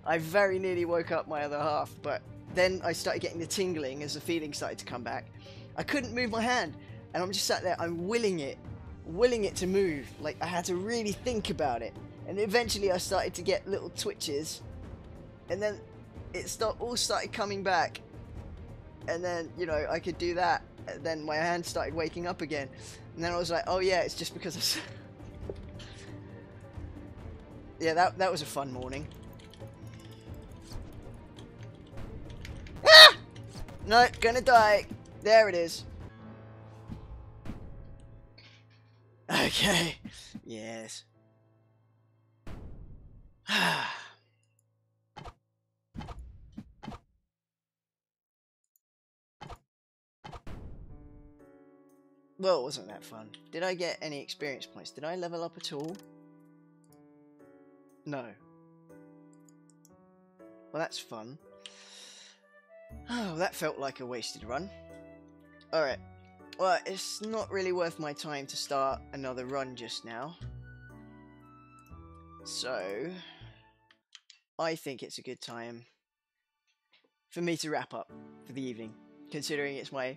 I very nearly woke up my other half, but then I started getting the tingling as the feeling started to come back. I couldn't move my hand, and I'm just sat there, I'm willing it to move. Like, I had to really think about it, and eventually I started to get little twitches, and then it all started coming back, and then, you know, I could do that, and then my hand started waking up again, and then I was like, oh yeah, it's just because of... Yeah, that was a fun morning. Ah! No, gonna die. There it is. Okay. Yes. Well, wasn't that fun? Did I get any experience points? Did I level up at all? No. Well, that's fun. Oh, that felt like a wasted run. Alright. Well, it's not really worth my time to start another run just now. So, I think it's a good time for me to wrap up for the evening, considering it's my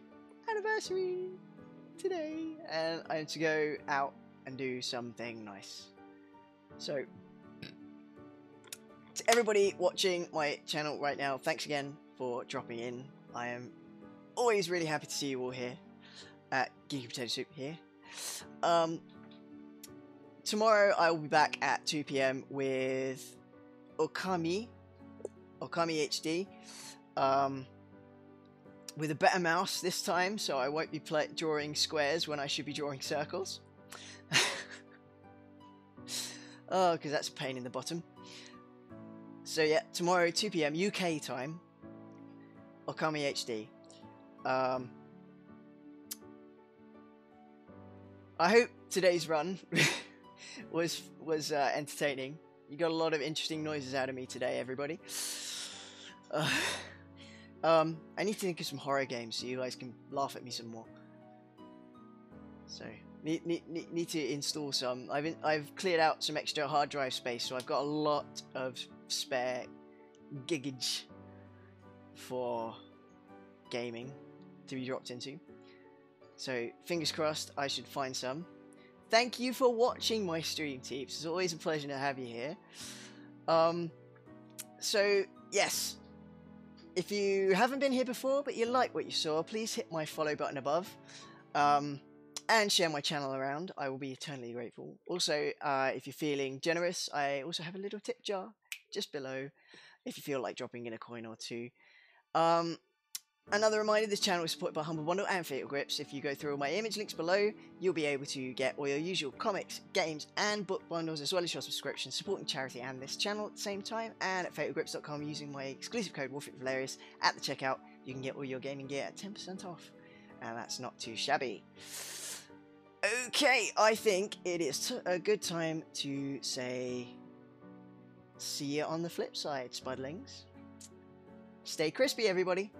anniversary today, and I have to go out and do something nice. So, to everybody watching my channel right now, thanks again for dropping in. I am always really happy to see you all here at Geeky Potato Soup here. Tomorrow I will be back at 2 PM with Okami HD, with a better mouse this time, so I won't be drawing squares when I should be drawing circles. Oh, because that's a pain in the bottom. So yeah, tomorrow 2 PM UK time, Okami HD. I hope today's run was entertaining. You got a lot of interesting noises out of me today, everybody. I need to think of some horror games so you guys can laugh at me some more. So need to install some. I've cleared out some extra hard drive space, so I've got a lot of spare gigage for gaming to be dropped into. So fingers crossed, I should find some. thank you for watching my stream, Teeps. It's always a pleasure to have you here. So, yes, if you haven't been here before, but you like what you saw, please hit my follow button above. And share my channel around. I will be eternally grateful. Also, if you're feeling generous, I also have a little tip jar just below if you feel like dropping in a coin or two. Another reminder, this channel is supported by Humble Bundle and Fatal Grips. If you go through all my image links below, you'll be able to get all your usual comics, games, and book bundles, as well as your subscription, supporting charity and this channel at the same time. And at fatalgrips.com, using my exclusive code WulfricValerius at the checkout, you can get all your gaming gear at 10% off. And that's not too shabby. Okay, I think it is a good time to say see you on the flip side, Spudlings. Stay crispy, everybody.